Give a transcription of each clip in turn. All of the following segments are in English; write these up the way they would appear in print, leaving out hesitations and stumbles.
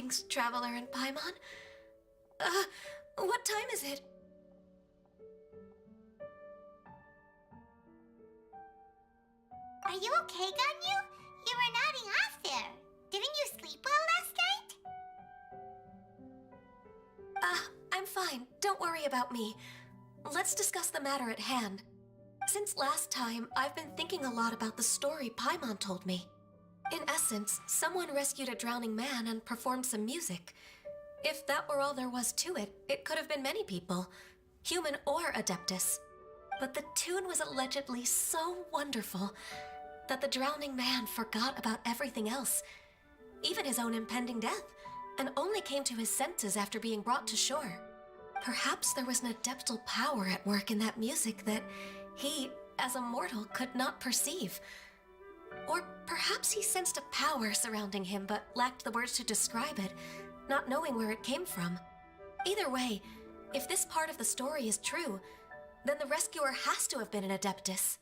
Greetings, Traveler and Paimon. What time is it? Are you okay, Ganyu? You were nodding off there. Didn't you sleep well last night? I'm fine. Don't worry about me. Let's discuss the matter at hand. Since last time, I've been thinking a lot about the story Paimon told me. In essence, someone rescued a drowning man and performed some music. If that were all there was to it, it could have been many people, human or Adeptus. But the tune was allegedly so wonderful that the drowning man forgot about everything else, even his own impending death, and only came to his senses after being brought to shore. Perhaps there was an adeptal power at work in that music that he, as a mortal, could not perceive. Or perhaps he sensed a power surrounding him but lacked the words to describe it, not knowing where it came from. Either way, if this part of the story is true, then the rescuer has to have been an Adeptus.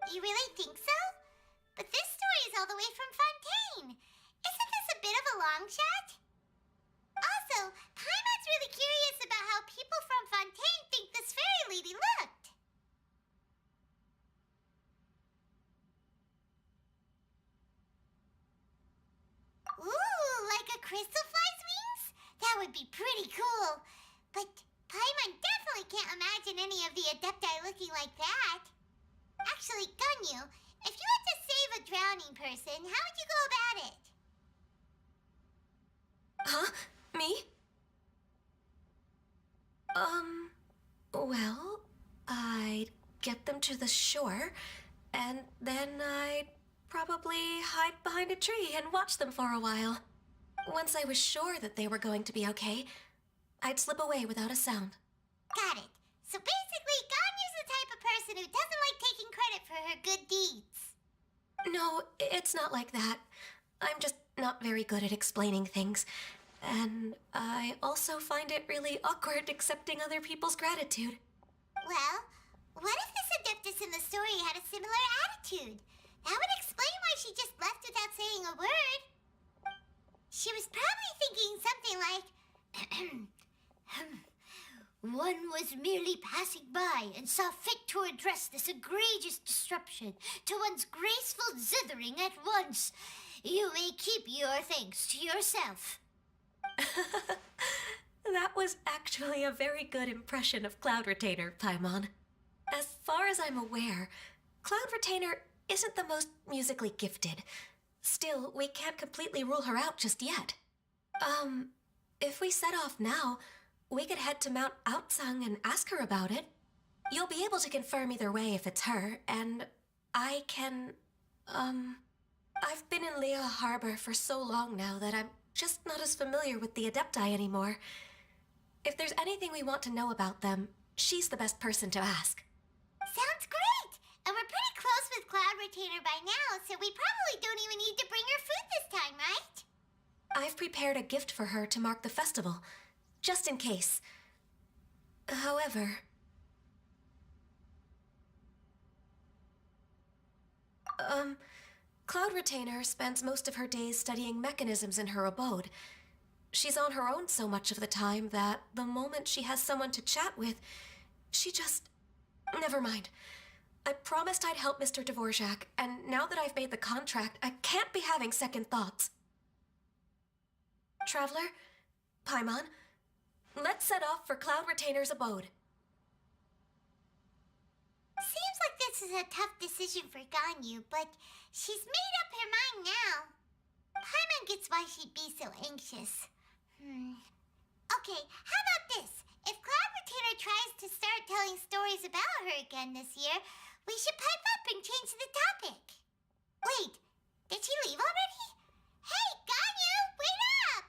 You really think so? But this story is all the way from Fontaine. Isn't this a bit of a long shot? Also, Paimon's really curious about how people from Fontaine think this fairy lady looked. Ooh, like a crystal fly's wings? That would be pretty cool. But Paimon definitely can't imagine any of the Adepti looking like that. Actually, Ganyu, if you had to save a drowning person, how would you go about it? Huh? Me? Well, I'd get them to the shore, and then I'd probably hide behind a tree and watch them for a while. Once I was sure that they were going to be okay, I'd slip away without a sound. Got it. So basically, Ganyu's the type of person who doesn't like taking credit for her good deeds. No, it's not like that. I'm just not very good at explaining things. And I also find it really awkward accepting other people's gratitude. Well, what if this Adeptus in the story had a similar attitude? That would explain why she just left without saying a word. She was probably thinking something like, one was merely passing by and saw fit to address this egregious disruption to one's graceful zithering at once. You may keep your thanks to yourself. That was actually a very good impression of Cloud Retainer, Paimon. As far as I'm aware, Cloud Retainer isn't the most musically gifted. Still, we can't completely rule her out just yet. If we set off now, we could head to Mount Outsung and ask her about it. You'll be able to confirm either way if it's her, and I can, I've been in Lea Harbor for so long now that I'm just not as familiar with the Adepti anymore. If there's anything we want to know about them, she's the best person to ask. Sounds great! And we're pretty close with Cloud Retainer by now, so we probably don't even need to bring her food this time, right? I've prepared a gift for her to mark the festival, just in case. However... Cloud Retainer spends most of her days studying mechanisms in her abode. She's on her own so much of the time that the moment she has someone to chat with, she just... Never mind. I promised I'd help Mr. Dvorak, and now that I've made the contract, I can't be having second thoughts. Traveler, Paimon, let's set off for Cloud Retainer's abode. Seems like this is a tough decision for Ganyu, but she's made up her mind now. Paimon gets why she'd be so anxious. Okay, how about this? If Cloud Retainer tries to start telling stories about her again this year, we should pipe up and change the topic. Wait, did she leave already? Hey, Ganyu, wait up!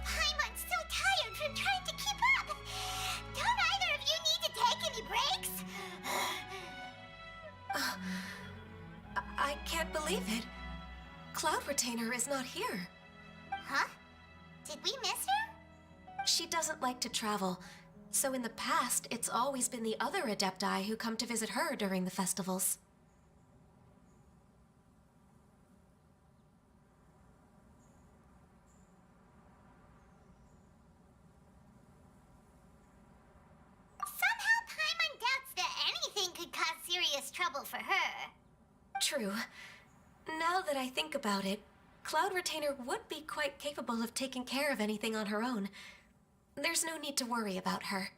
Paimon's so tired from trying to keep up. Don't either of you need to take any breaks? I can't believe it. Cloud Retainer is not here. Huh? Did we miss her? She doesn't like to travel, so in the past, it's always been the other Adepti who come to visit her during the festivals. Somehow Paimon doubts that anything could cause serious trouble for her. True. Now that I think about it, Cloud Retainer would be quite capable of taking care of anything on her own. There's no need to worry about her.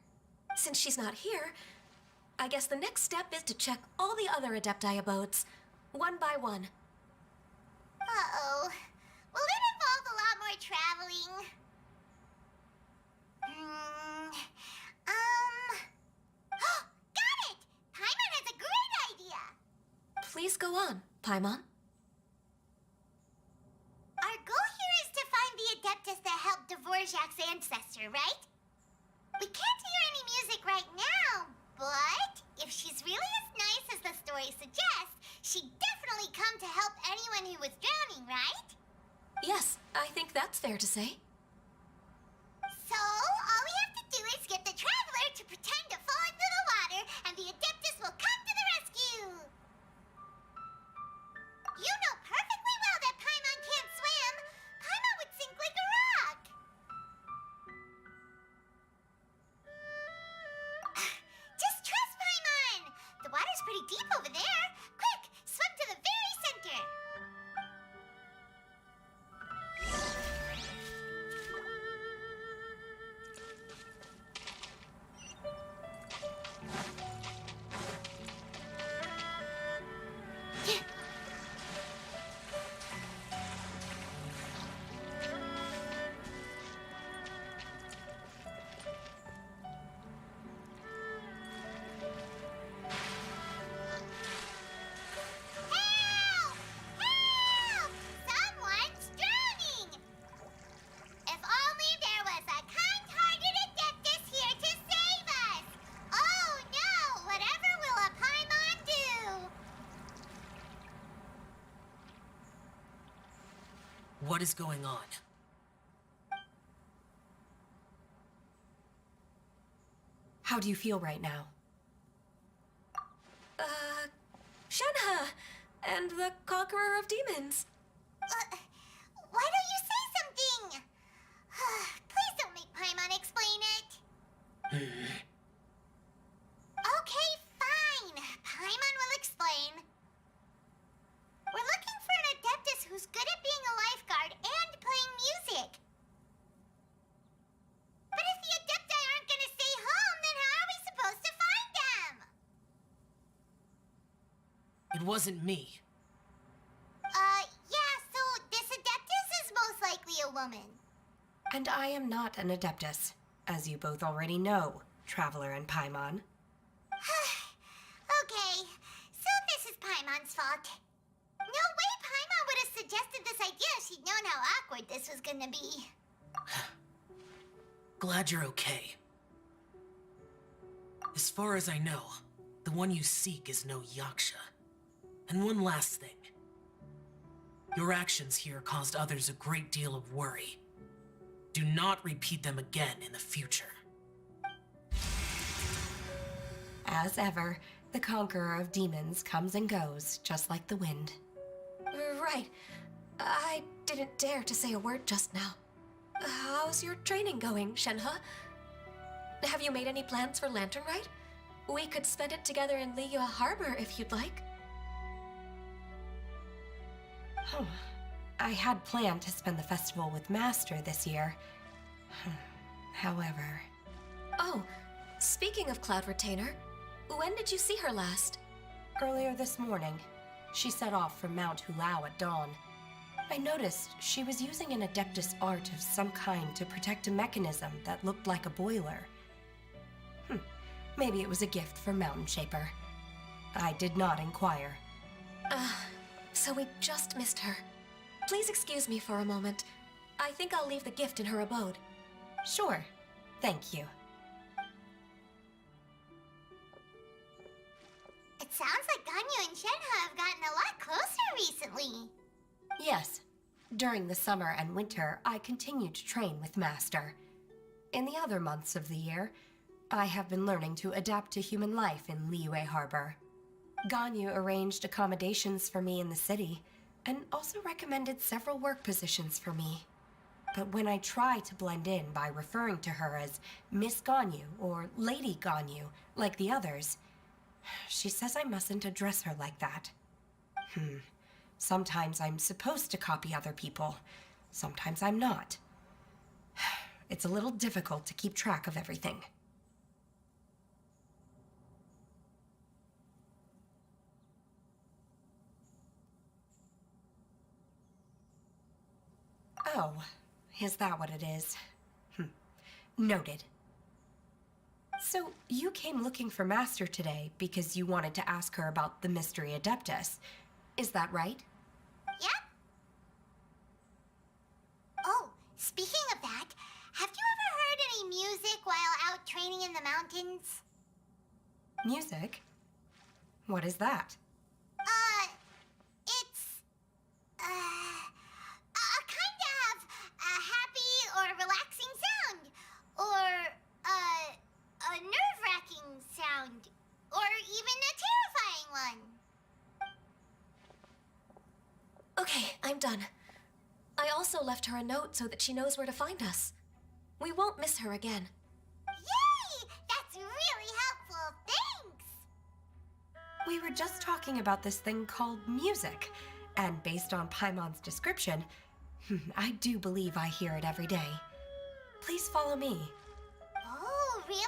Since she's not here, I guess the next step is to check all the other Adepti abodes, one by one. Uh-oh. Will it involve a lot more traveling? Got it! Paimon has a great idea! Please go on, Paimon. Our goal here is to find the Adeptus that helped Dvorak's ancestor, right? We can't hear any music right now, but if she's really as nice as the story suggests, she'd definitely come to help anyone who was drowning, right? Yes, I think that's fair to say. So, all we have to do is get the Traveler to pretend to fall into the water, and the Adeptus will come to the rescue! You know perfectly well that Paimon can't swim! Paimon would sink like a rock! Just trust Paimon! The water's pretty deep over there! Quick, swim to the very center! Help! Help! Someone's drowning! If only there was a kind-hearted Adeptus here to save us! Oh no! Whatever will a Paimon do? What is going on? How do you feel right now? Shenhe! And the Conqueror of Demons. Why don't you say something? Please don't make Paimon explain it. Okay, fine. Paimon will explain. We're looking for an Adeptus who's good at being a lifeguard and playing music. But if the Adepti aren't gonna stay home, then how are we supposed to find them? It wasn't me. Yeah, so this Adeptus is most likely a woman. And I am not an Adeptus, as you both already know, Traveler and Paimon. Okay, so this is Paimon's fault. No way Paimon would have suggested this idea if she'd known how awkward this was gonna be. Glad you're okay. As far as I know, the one you seek is no Yaksha. And one last thing. Your actions here caused others a great deal of worry. Do not repeat them again in the future. As ever, the Conqueror of Demons comes and goes, just like the wind. Right. I didn't dare to say a word just now. How's your training going, Shenhe? Have you made any plans for Lantern Rite? We could spend it together in Liyue Harbor if you'd like. Oh, I had planned to spend the festival with Master this year. However... Oh, speaking of Cloud Retainer, when did you see her last? Earlier this morning, she set off from Mount Hulao at dawn. I noticed she was using an Adeptus art of some kind to protect a mechanism that looked like a boiler. Maybe it was a gift from Mountain Shaper. I did not inquire. So we just missed her. Please excuse me for a moment. I think I'll leave the gift in her abode. Sure. Thank you. It sounds like Ganyu and Shenhe have gotten a lot closer recently. Yes. During the summer and winter, I continued to train with Master. In the other months of the year, I have been learning to adapt to human life in Liyue Harbor. Ganyu arranged accommodations for me in the city, and also recommended several work positions for me. But when I try to blend in by referring to her as Miss Ganyu or Lady Ganyu, like the others, she says I mustn't address her like that. Sometimes I'm supposed to copy other people. Sometimes I'm not. It's a little difficult to keep track of everything. Oh, is that what it is? Noted. So, you came looking for Master today because you wanted to ask her about the Mystery Adeptus. Is that right? Yep. Oh, speaking of that, have you ever heard any music while out training in the mountains? Music? What is that? It's, a kind of a happy or relaxing sound, or a nerve-wracking sound, or even a terrifying one. Okay, I'm done. I also left her a note so that she knows where to find us. We won't miss her again. Yay! That's really helpful, thanks! We were just talking about this thing called music, and based on Paimon's description, I do believe I hear it every day. Please follow me. Oh, really?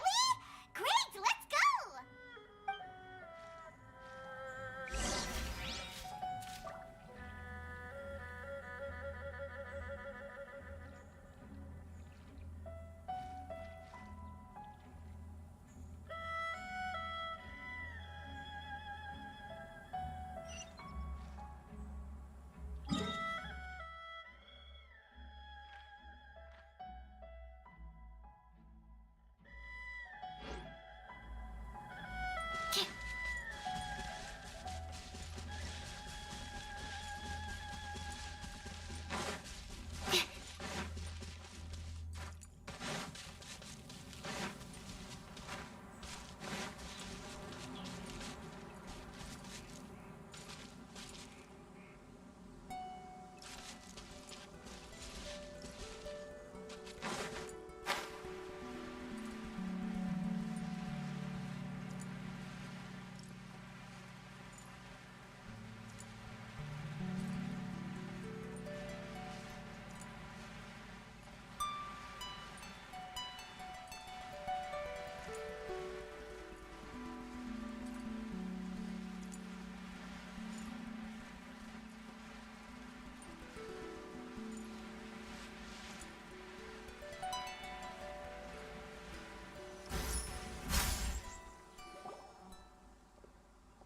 Great, let's go!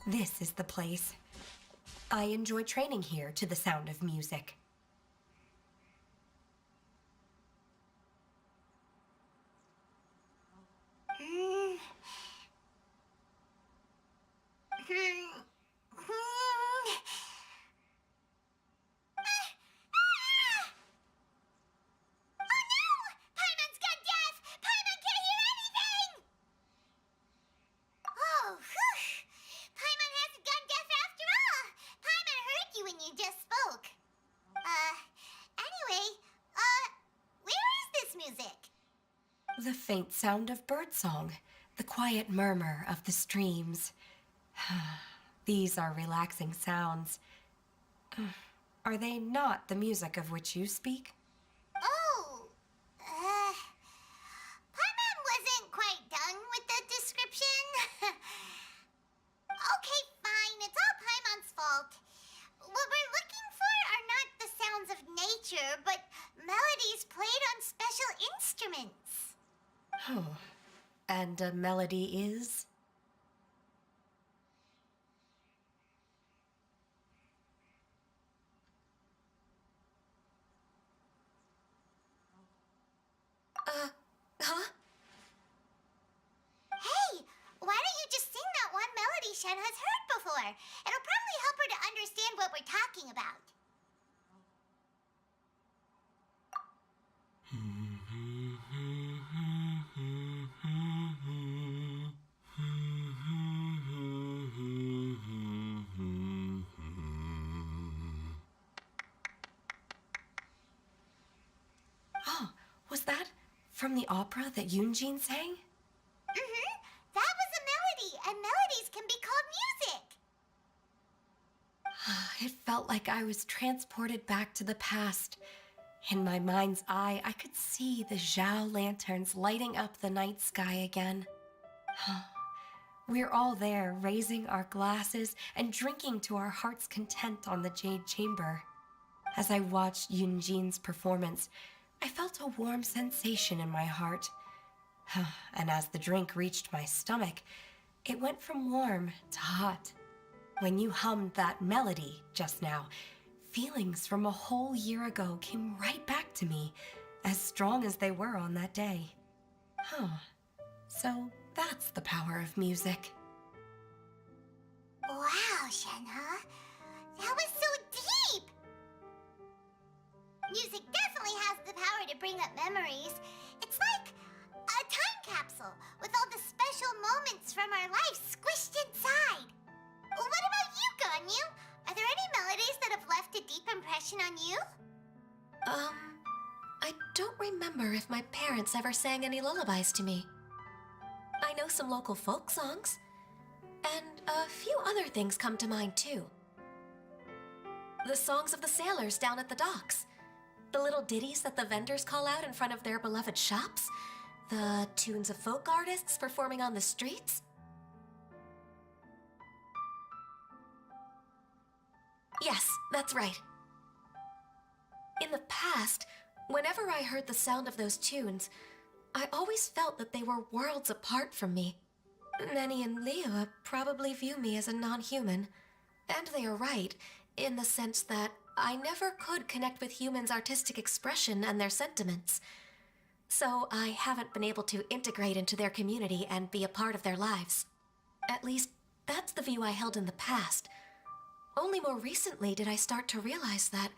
This is the place. I enjoy training here to the sound of music. The faint sound of birdsong, the quiet murmur of the streams. These are relaxing sounds. Are they not the music of which you speak? Oh, Paimon wasn't quite done with the description. Okay, fine, it's all Paimon's fault. What we're looking for are not the sounds of nature, but melodies played on special instruments. Oh, and a melody is? Huh? Hey, why don't you just sing that one melody Shen has heard before? It'll probably help her to understand what we're talking about. Oh, was that from the opera that Yunjin sang? That was a melody, and melodies can be called music. It felt like I was transported back to the past. In my mind's eye, I could see the Zhao lanterns lighting up the night sky again. We're all there, raising our glasses and drinking to our heart's content on the Jade Chamber. As I watched Yunjin's performance, I felt a warm sensation in my heart. And as the drink reached my stomach, it went from warm to hot. When you hummed that melody just now, feelings from a whole year ago came right back to me, as strong as they were on that day. So that's the power of music. Wow, Shenhe. That was so deep! Music definitely has the power to bring up memories. It's like a time capsule with all the special moments from our lives squished inside. What about you, Ganyu? Are there any melodies that have left a deep impression on you? I don't remember if my parents ever sang any lullabies to me. I know some local folk songs, and a few other things come to mind too. The songs of the sailors down at the docks, the little ditties that the vendors call out in front of their beloved shops, the tunes of folk artists performing on the streets. Yes, that's right. In the past, whenever I heard the sound of those tunes, I always felt that they were worlds apart from me. Nenny and Leah probably view me as a non-human. And they are right, in the sense that I never could connect with humans' artistic expression and their sentiments. So I haven't been able to integrate into their community and be a part of their lives. At least, that's the view I held in the past. Only more recently did I start to realize that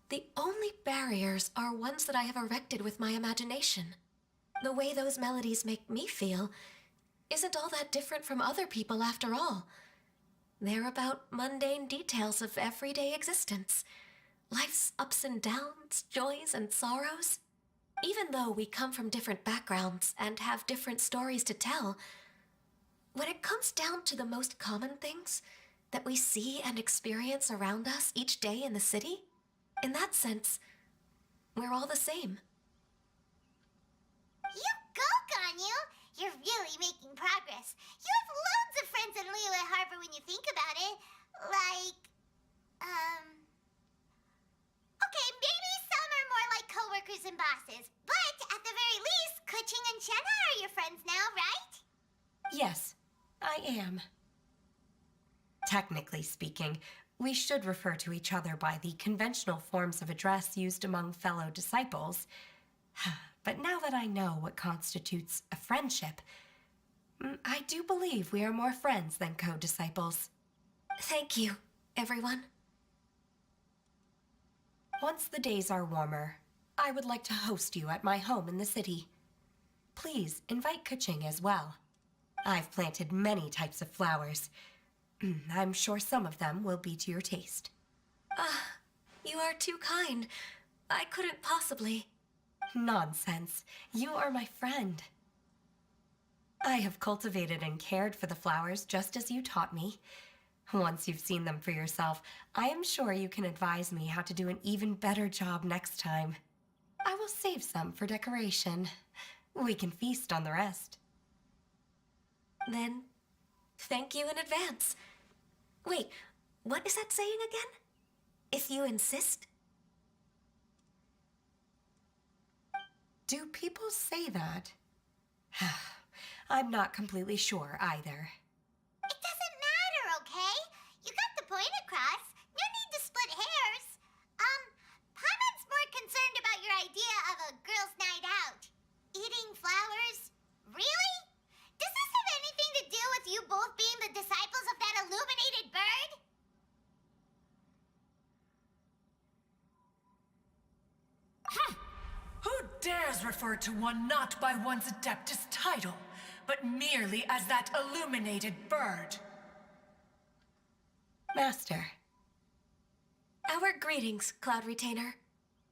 the only barriers are ones that I have erected with my imagination. The way those melodies make me feel isn't all that different from other people after all. They're about mundane details of everyday existence, life's ups and downs, joys and sorrows. Even though we come from different backgrounds and have different stories to tell, when it comes down to the most common things that we see and experience around us each day in the city, in that sense, we're all the same. You go, Ganyu! You're really making progress. You have loads of friends in Liyue Harbor when you think about it. Okay, maybe some are more like coworkers and bosses. But at the very least, Kuching and Shenhe are your friends now, right? Yes, I am. Technically speaking, we should refer to each other by the conventional forms of address used among fellow disciples. But now that I know what constitutes a friendship, I do believe we are more friends than co-disciples. Thank you, everyone. Once the days are warmer, I would like to host you at my home in the city. Please invite Kuching as well. I've planted many types of flowers. I'm sure some of them will be to your taste. You are too kind. I couldn't possibly. Nonsense. You are my friend. I have cultivated and cared for the flowers just as you taught me. Once you've seen them for yourself, I am sure you can advise me how to do an even better job next time. I will save some for decoration. We can feast on the rest. Then, thank you in advance. Wait, what is that saying again? If you insist? Do people say that? I'm not completely sure either. It doesn't matter, okay? You got the point across. No need to split hairs. Paimon's more concerned about your idea of a girls' night out. Eating flowers? Really? Does this have anything to do with you both being the disciples of that illuminated bird? Who dares refer to one not by one's Adeptus title, but merely as that illuminated bird? Master. Our greetings, Cloud Retainer.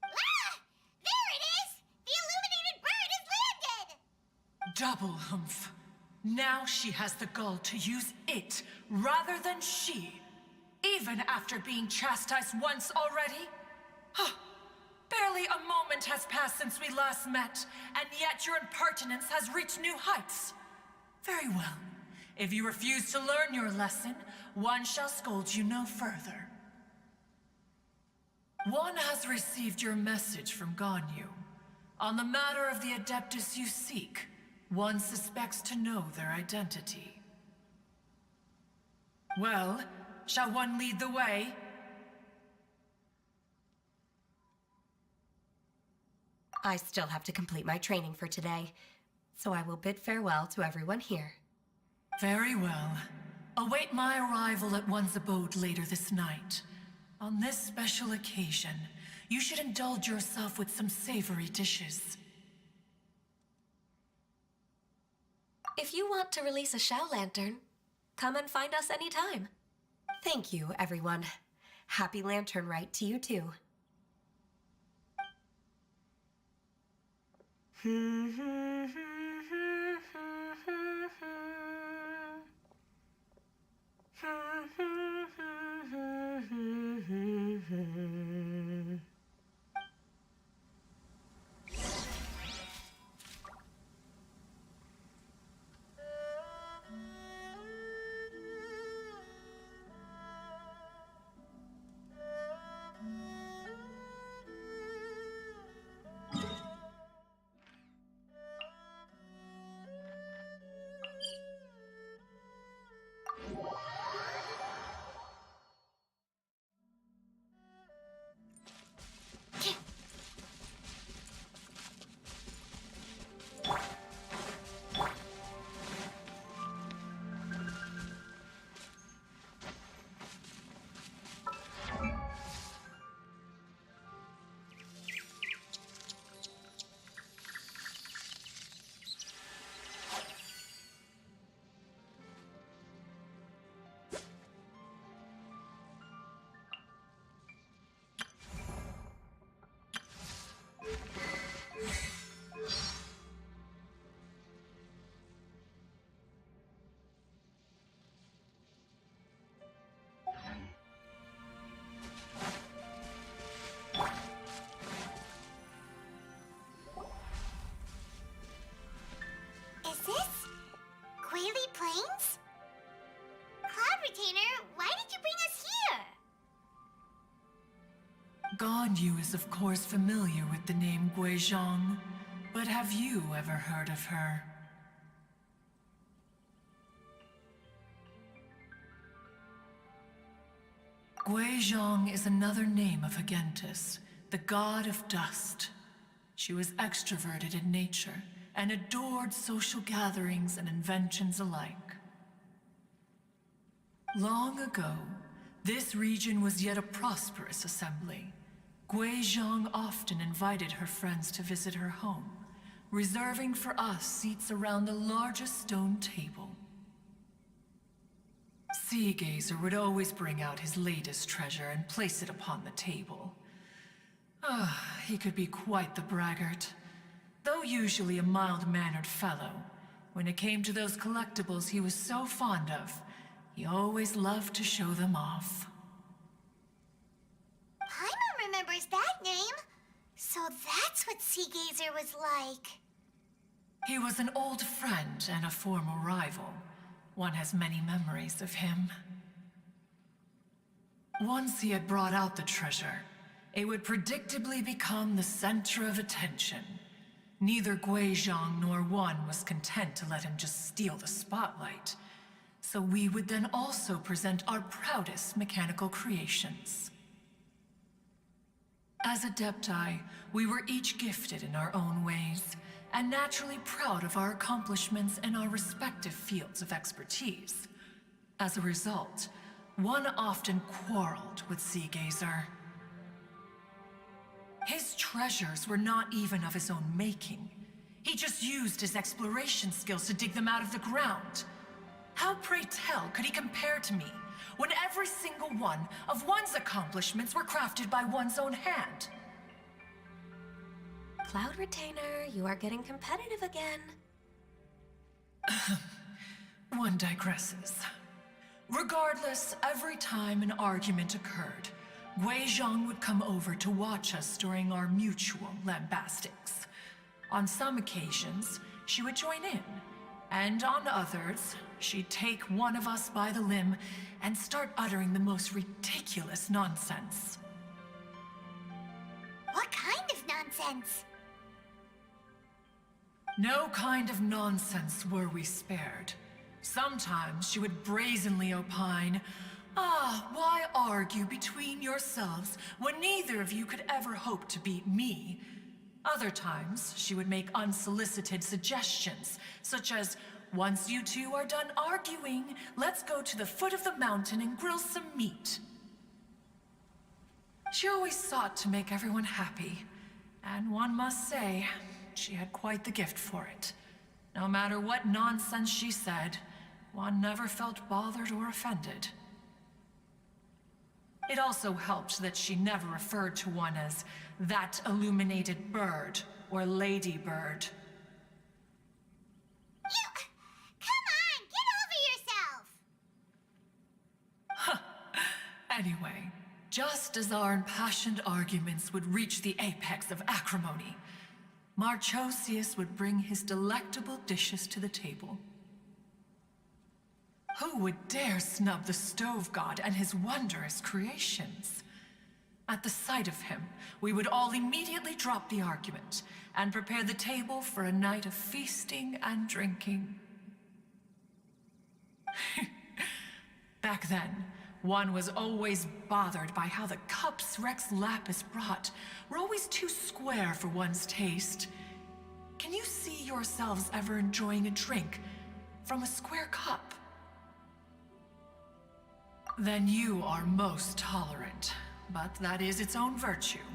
Ah! There it is! The illuminated bird has landed! Double humph. Now she has the gall to use it rather than she, even after being chastised once already? Huh. Barely a moment has passed since we last met, and yet your impertinence has reached new heights. Very well. If you refuse to learn your lesson, one shall scold you no further. One has received your message from Ganyu. On the matter of the Adeptus you seek, one suspects to know their identity. Well, shall one lead the way? I still have to complete my training for today, so I will bid farewell to everyone here. Very well. Await my arrival at one's abode later this night. On this special occasion, you should indulge yourself with some savory dishes. If you want to release a Shao Lantern, come and find us anytime. Thank you, everyone. Happy Lantern Rite to you too. Is this Quaily Plains? Cloud Retainer, why did you bring us here? Ganyu is of course familiar with the name Guizhong, but have you ever heard of her? Guizhong is another name of Agentis, the god of dust. She was extroverted in nature and adored social gatherings and inventions alike. Long ago, this region was yet a prosperous assembly. Guizhong often invited her friends to visit her home, reserving for us seats around the largest stone table. Seagazer would always bring out his latest treasure and place it upon the table. He could be quite the braggart, Though usually a mild-mannered fellow, when it came to those collectibles he was so fond of, he always loved to show them off. Paimon remembers that name. So that's what Seagazer was like. He was an old friend and a former rival. One has many memories of him. Once he had brought out the treasure, it would predictably become the center of attention. Neither Guizhong nor One was content to let him just steal the spotlight. So we would then also present our proudest mechanical creations. As Adepti, we were each gifted in our own ways, and naturally proud of our accomplishments in our respective fields of expertise. As a result, One often quarreled with Seagazer. His treasures were not even of his own making. He just used his exploration skills to dig them out of the ground. How, pray tell, could he compare to me, when every single one of One's accomplishments were crafted by one's own hand? Cloud Retainer, you are getting competitive again. One digresses. Regardless, every time an argument occurred, Guizhong would come over to watch us during our mutual lambastics. On some occasions, she would join in, and on others, she'd take one of us by the limb and start uttering the most ridiculous nonsense. What kind of nonsense? No kind of nonsense were we spared. Sometimes she would brazenly opine, why argue between yourselves when neither of you could ever hope to beat me? Other times, she would make unsolicited suggestions, such as, once you two are done arguing, let's go to the foot of the mountain and grill some meat. She always sought to make everyone happy, and one must say, she had quite the gift for it. No matter what nonsense she said, One never felt bothered or offended. It also helped that she never referred to One as that illuminated bird or lady bird. Come on, get over yourself! Anyway, just as our impassioned arguments would reach the apex of acrimony, Marchosius would bring his delectable dishes to the table. Who would dare snub the stove god and his wondrous creations? At the sight of him, we would all immediately drop the argument and prepare the table for a night of feasting and drinking. Back then, One was always bothered by how the cups Rex Lapis brought were always too square for one's taste. Can you see yourselves ever enjoying a drink from a square cup? Then you are most tolerant, but that is its own virtue.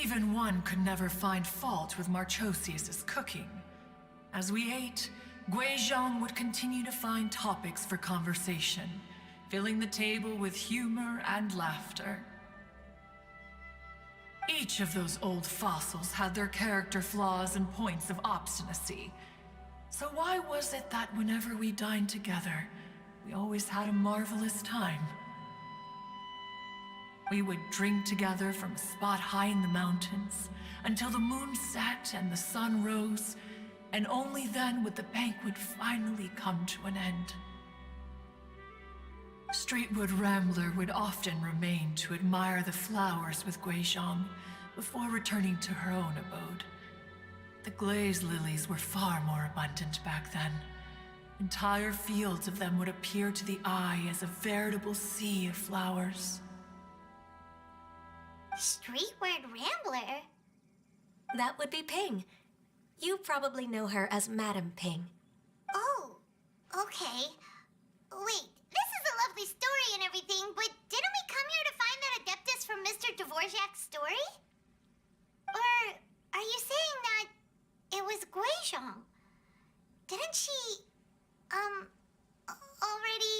Even One could never find fault with Marchosius's cooking. As we ate, Guizhong would continue to find topics for conversation, filling the table with humor and laughter. Each of those old fossils had their character flaws and points of obstinacy. So why was it that whenever we dined together, we always had a marvelous time? We would drink together from a spot high in the mountains until the moon set and the sun rose, and only then would the banquet finally come to an end. Streetwood Rambler would often remain to admire the flowers with Guizhong before returning to her own abode. The glaze lilies were far more abundant back then. Entire fields of them would appear to the eye as a veritable sea of flowers. Streetward Rambler? That would be Ping. You probably know her as Madam Ping. Oh, okay. Wait, this is a lovely story and everything, but didn't we come here to find that Adeptus from Mr. Dvorak's story? Or are you saying that it was Guizhong? Didn't she, already,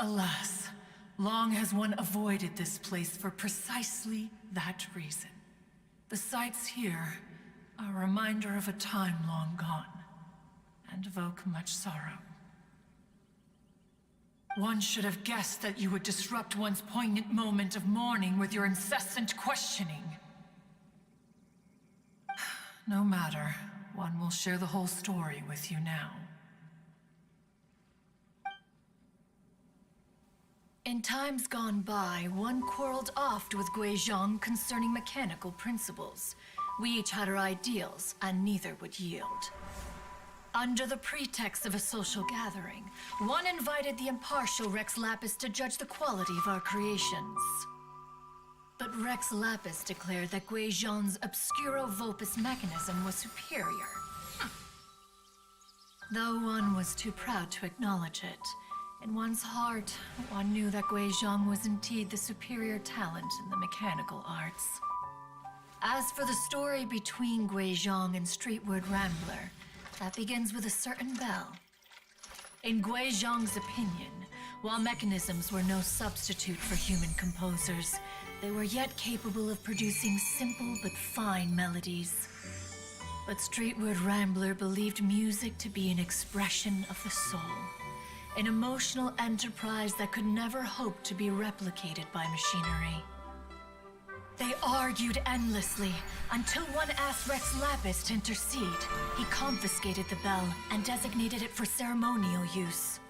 Alas, Long has one avoided this place for precisely that reason. The sights here are a reminder of a time long gone, and evoke much sorrow. One should have guessed that you would disrupt one's poignant moment of mourning with your incessant questioning. No matter, one will share the whole story with you now. In times gone by, one quarreled oft with Guizhong concerning mechanical principles. We each had our ideals, and neither would yield. Under the pretext of a social gathering, one invited the impartial Rex Lapis to judge the quality of our creations. But Rex Lapis declared that Guizhong's Obscuro Vulpus mechanism was superior. Though one was too proud to acknowledge it, in one's heart, one knew that Guizhong was indeed the superior talent in the mechanical arts. As for the story between Guizhong and Streetward Rambler, that begins with a certain bell. In Guizhong's opinion, while mechanisms were no substitute for human composers, they were yet capable of producing simple but fine melodies. But Streetward Rambler believed music to be an expression of the soul, an emotional enterprise that could never hope to be replicated by machinery. They argued endlessly, until one asked Rex Lapis to intercede. He confiscated the bell and designated it for ceremonial use.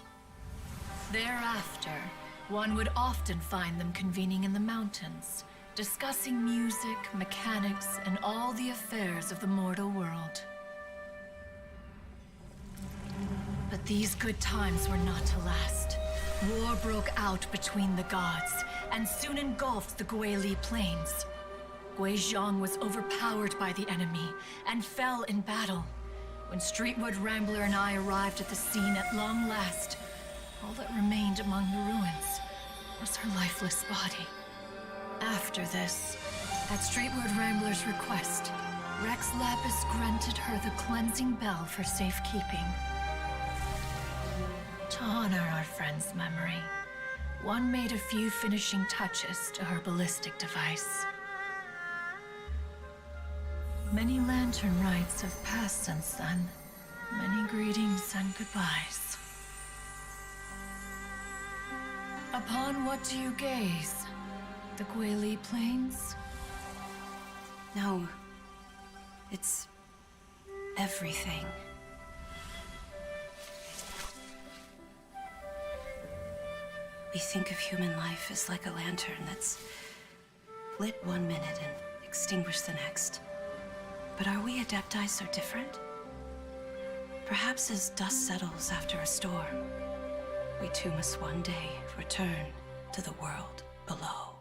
Thereafter, one would often find them convening in the mountains, discussing music, mechanics, and all the affairs of the mortal world. But these good times were not to last. War broke out between the gods, and soon engulfed the Guili Plains. Guizhong was overpowered by the enemy, and fell in battle. When Streetwood Rambler and I arrived at the scene at long last, all that remained among the ruins was her lifeless body. After this, at Streetwood Rambler's request, Rex Lapis granted her the cleansing bell for safekeeping. To honor our friend's memory, one made a few finishing touches to her ballistic device. Many lantern rites have passed since then. Many greetings and goodbyes. Upon what do you gaze? The Guili Plains? No. It's everything. We think of human life as like a lantern that's lit one minute and extinguished the next. But are we Adepti so different? Perhaps as dust settles after a storm, we too must one day return to the world below.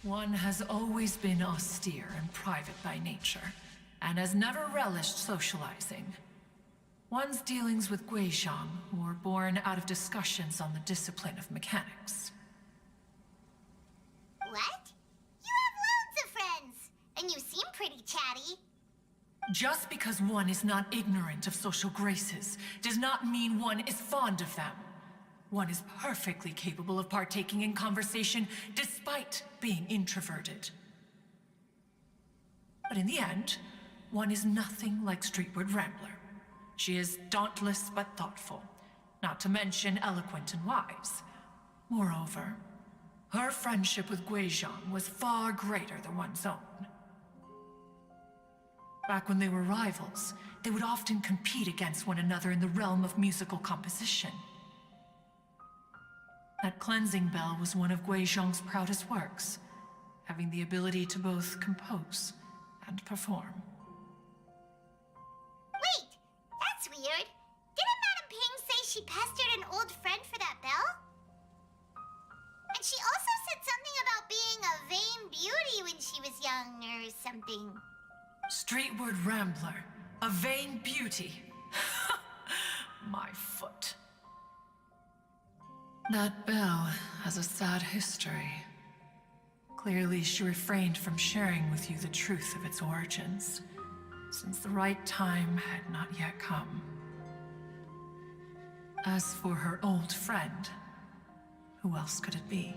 One has always been austere and private by nature, and has never relished socializing. One's dealings with Guizhong were born out of discussions on the discipline of mechanics. What? You have loads of friends, and you seem pretty chatty. Just because one is not ignorant of social graces does not mean one is fond of them. One is perfectly capable of partaking in conversation despite being introverted. But in the end, one is nothing like Streetward Rambler. She is dauntless but thoughtful, not to mention eloquent and wise. Moreover, her friendship with Guizhong was far greater than one's own. Back when they were rivals, they would often compete against one another in the realm of musical composition. That cleansing bell was one of Guizhong's proudest works, having the ability to both compose and perform. Wait, that's weird. Didn't Madame Ping say she pestered an old friend for that bell? And she also said something about being a vain beauty when she was young or something. Streetward Rambler, a vain beauty. My foot. That bell has a sad history. Clearly, she refrained from sharing with you the truth of its origins, since the right time had not yet come. As for her old friend, who else could it be?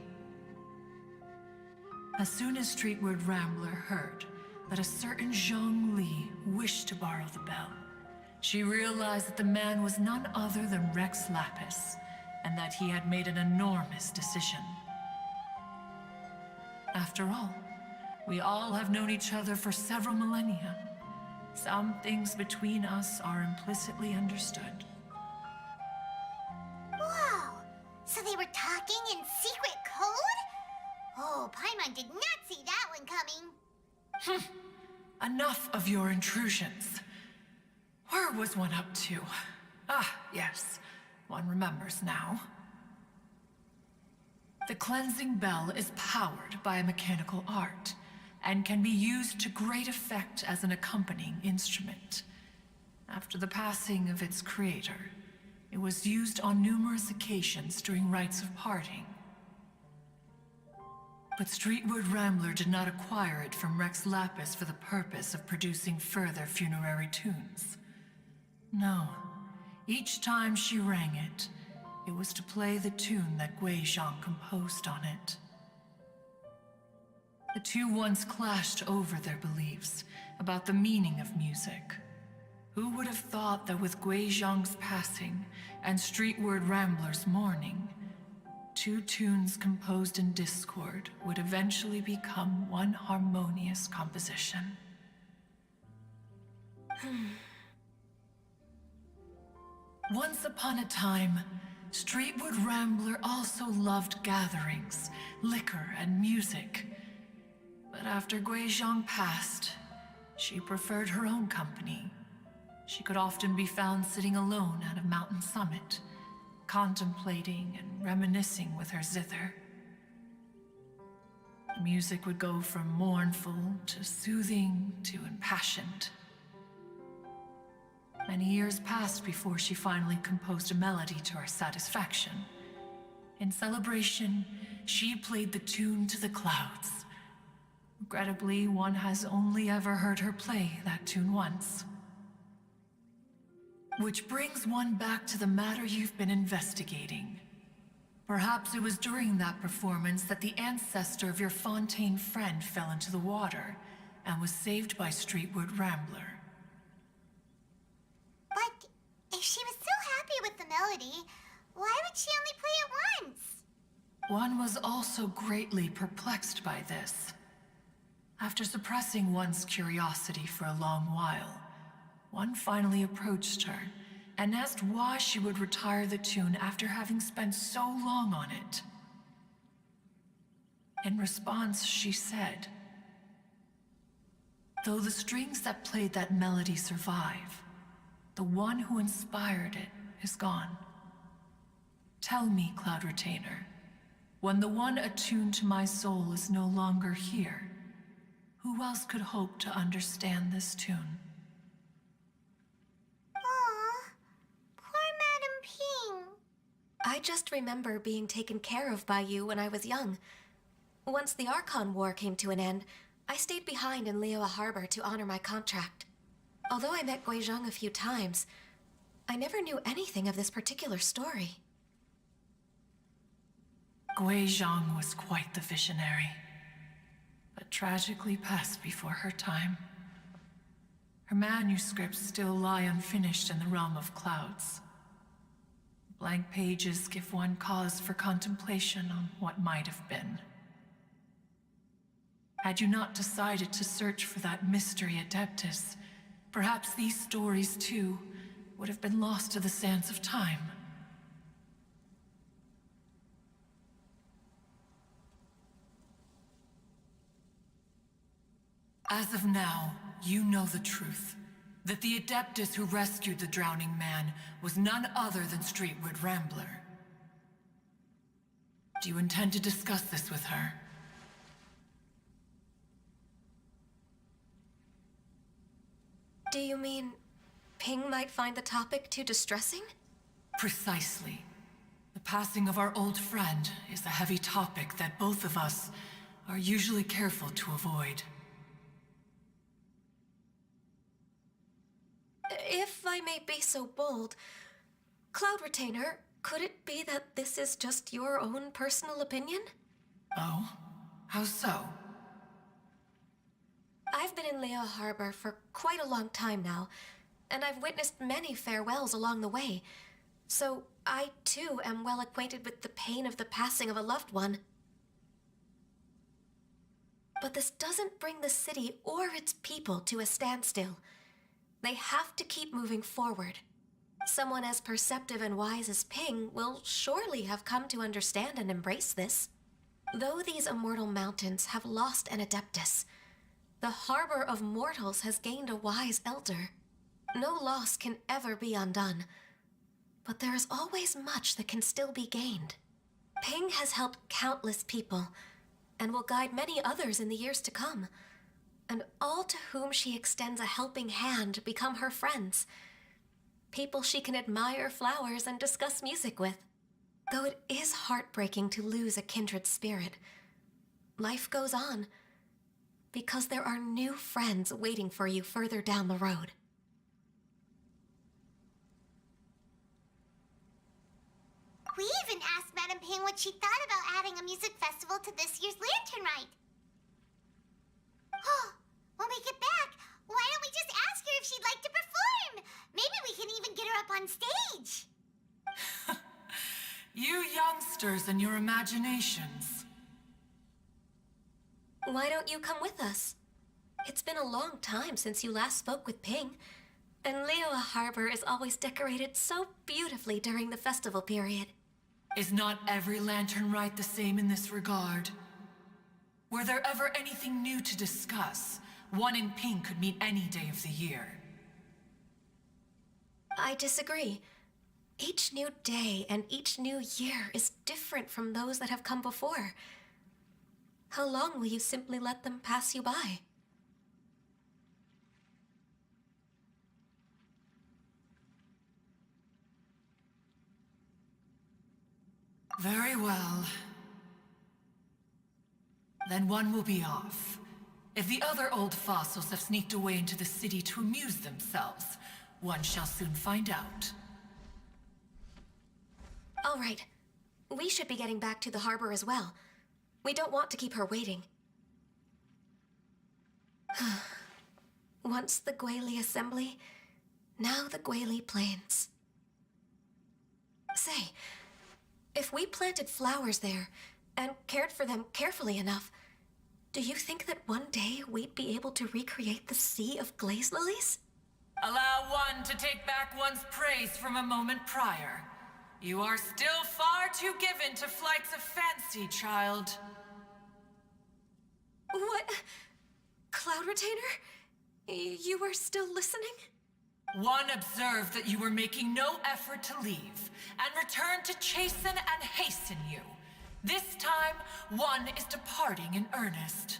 As soon as Streetward Rambler heard that a certain Zhang Li wished to borrow the bell, she realized that the man was none other than Rex Lapis, and that he had made an enormous decision. After all, we all have known each other for several millennia. Some things between us are implicitly understood. Whoa! So they were talking in secret code? Oh, Paimon did not see that one coming. Enough of your intrusions. Where was one up to? Ah, yes. One remembers now. The cleansing bell is powered by a mechanical art, and can be used to great effect as an accompanying instrument. After the passing of its creator, it was used on numerous occasions during rites of parting. But Streetward Rambler did not acquire it from Rex Lapis for the purpose of producing further funerary tunes. No, each time she rang it, it was to play the tune that Guizhong composed on it. The two once clashed over their beliefs about the meaning of music. Who would have thought that with Guizhong's passing and Streetward Rambler's mourning, two tunes composed in discord would eventually become one harmonious composition? Once upon a time, Streetward Rambler also loved gatherings, liquor, and music. But after Guizhong passed, she preferred her own company. She could often be found sitting alone at a mountain summit, contemplating and reminiscing with her zither. The music would go from mournful to soothing to impassioned. Many years passed before she finally composed a melody to her satisfaction. In celebration, she played the tune to the clouds. Regrettably, one has only ever heard her play that tune once. Which brings one back to the matter you've been investigating. Perhaps it was during that performance that the ancestor of your Fontaine friend fell into the water and was saved by Streetward Rambler. But if she was so happy with the melody, why would she only play it once? One was also greatly perplexed by this. After suppressing one's curiosity for a long while, one finally approached her and asked why she would retire the tune after having spent so long on it. In response, she said, "Though the strings that played that melody survive, the one who inspired it is gone. Tell me, Cloud Retainer, when the one attuned to my soul is no longer here, who else could hope to understand this tune?" Aw, poor Madam Ping. I just remember being taken care of by you when I was young. Once the Archon War came to an end, I stayed behind in Liyue Harbor to honor my contract. Although I met Guizhong a few times, I never knew anything of this particular story. Guizhong was quite the visionary, but tragically passed before her time. Her manuscripts still lie unfinished in the realm of clouds. Blank pages give one cause for contemplation on what might have been. Had you not decided to search for that mystery Adeptus, perhaps these stories, too, would have been lost to the sands of time. As of now, you know the truth. That the Adeptus who rescued the drowning man was none other than Streetward Rambler. Do you intend to discuss this with her? Do you mean Ping might find the topic too distressing? Precisely. The passing of our old friend is a heavy topic that both of us are usually careful to avoid. If I may be so bold, Cloud Retainer, could it be that this is just your own personal opinion? Oh? How so? I've been in Leo Harbor for quite a long time now, and I've witnessed many farewells along the way. So I, too, am well acquainted with the pain of the passing of a loved one. But this doesn't bring the city or its people to a standstill. They have to keep moving forward. Someone as perceptive and wise as Ping will surely have come to understand and embrace this. Though these immortal mountains have lost an Adeptus, the harbor of mortals has gained a wise elder. No loss can ever be undone, but there is always much that can still be gained. Ping has helped countless people, and will guide many others in the years to come. And all to whom she extends a helping hand become her friends. People she can admire flowers and discuss music with. Though it is heartbreaking to lose a kindred spirit, life goes on, because there are new friends waiting for you further down the road. We even asked Madame Ping what she thought about adding a music festival to this year's Lantern Rite. Oh, when we get back, why don't we just ask her if she'd like to perform? Maybe we can even get her up on stage. You youngsters and your imaginations. Why don't you come with us? It's been a long time since you last spoke with Ping, and Leoa Harbor is always decorated so beautifully during the festival period. Is not every Lantern Rite the same in this regard? Were there ever anything new to discuss? One in Pink could mean any day of the year. I disagree. Each new day and each new year is different from those that have come before. How long will you simply let them pass you by? Very well. Then one will be off. If the other old fossils have sneaked away into the city to amuse themselves, one shall soon find out. All right. We should be getting back to the harbor as well. We don't want to keep her waiting. Once the Guili Assembly, now the Guili Plains. Say, if we planted flowers there and cared for them carefully enough, do you think that one day we'd be able to recreate the sea of glaze lilies? Allow one to take back one's praise from a moment prior. You are still far too given to flights of fancy, child. What? Cloud Retainer? You were still listening? One observed that you were making no effort to leave, and returned to chasten and hasten you. This time, one is departing in earnest.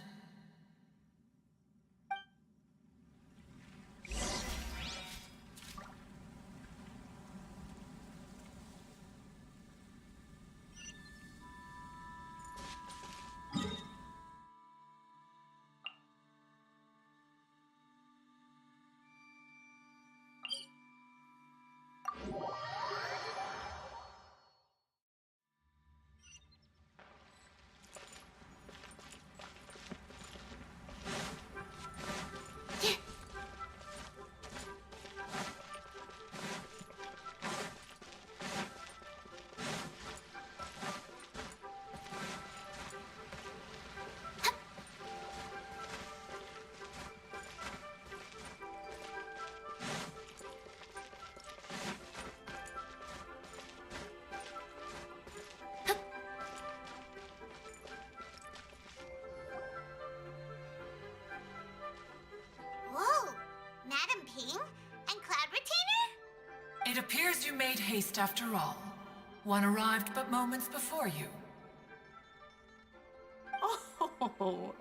Whoa, Madame Ping and Cloud Retainer? It appears you made haste after all. One arrived but moments before you. Oh,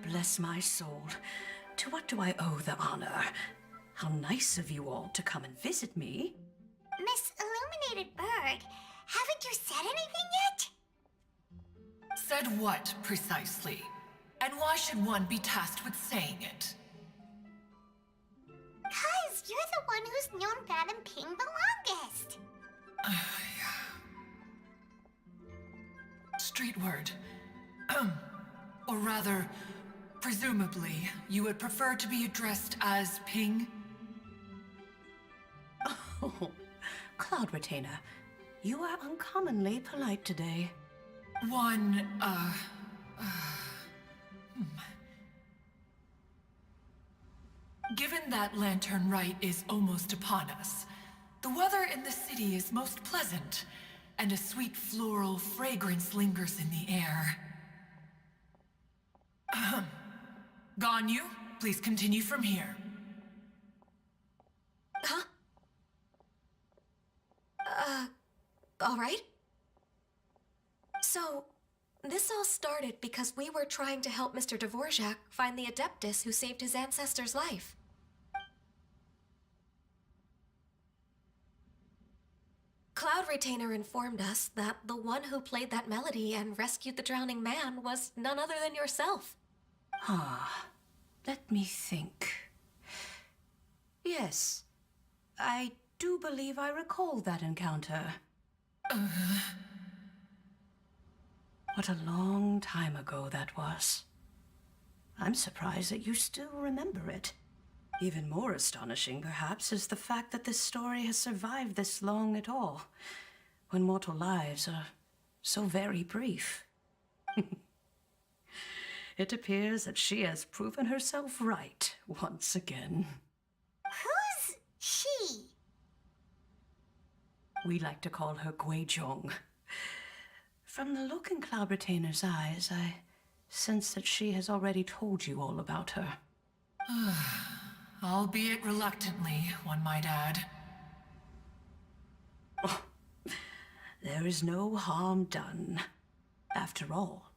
bless my soul. To what do I owe the honor? How nice of you all to come and visit me. Miss Illuminated Bird, haven't you said anything yet? Said what, precisely? And why should one be tasked with saying it? 'Cause you're the one who's known Madame Ping the longest. Street word. Or rather, presumably, you would prefer to be addressed as Ping? Oh, Cloud Retainer, you are uncommonly polite today. Given that Lantern Rite is almost upon us, the weather in the city is most pleasant, and a sweet floral fragrance lingers in the air. Ganyu, please continue from here. Huh? All right. So, this all started because we were trying to help Mr. Dvorak find the Adeptus who saved his ancestor's life. Cloud Retainer informed us that the one who played that melody and rescued the drowning man was none other than yourself. Let me think. Yes, I do believe I recall that encounter. What a long time ago that was. I'm surprised that you still remember it. Even more astonishing, perhaps, is the fact that this story has survived this long at all, when mortal lives are so very brief. It appears that she has proven herself right once again. Who's she? We like to call her Guizhong. From the look in Cloud Retainer's eyes, I sense that she has already told you all about her. Albeit reluctantly, one might add. There is no harm done. After all,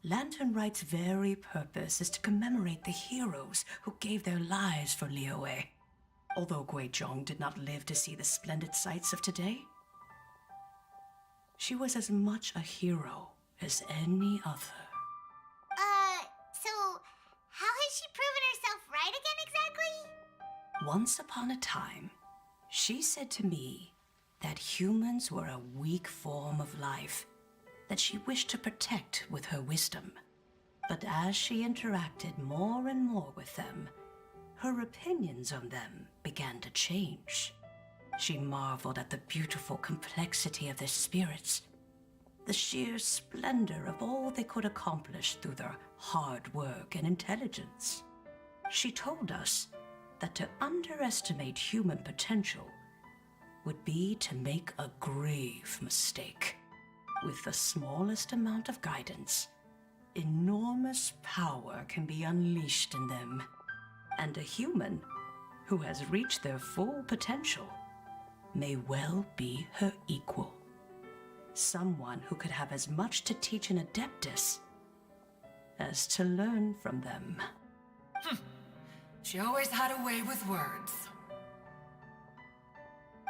Lantern Rite's very purpose is to commemorate the heroes who gave their lives for Liyue. Although Guizhong did not live to see the splendid sights of today, she was as much a hero as any other. So how has she proven herself right again exactly? Once upon a time, she said to me that humans were a weak form of life that she wished to protect with her wisdom. But as she interacted more and more with them, her opinions on them began to change. She marveled at the beautiful complexity of their spirits, the sheer splendor of all they could accomplish through their hard work and intelligence. She told us that to underestimate human potential would be to make a grave mistake. With the smallest amount of guidance, enormous power can be unleashed in them. And a human who has reached their full potential may well be her equal. Someone who could have as much to teach an Adeptus as to learn from them. She always had a way with words.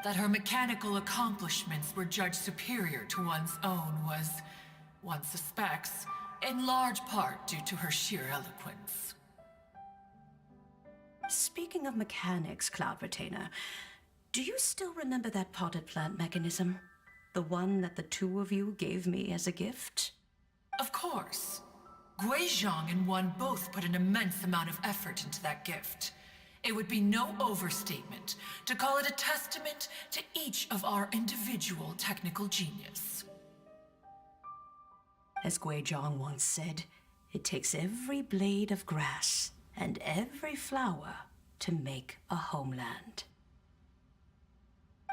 That her mechanical accomplishments were judged superior to one's own was, one suspects, in large part due to her sheer eloquence. Speaking of mechanics, Cloud Retainer, do you still remember that potted plant mechanism? The one that the two of you gave me as a gift? Of course. Guizhong and one both put an immense amount of effort into that gift. It would be no overstatement to call it a testament to each of our individual technical genius. As Guizhong once said, it takes every blade of grass and every flower to make a homeland.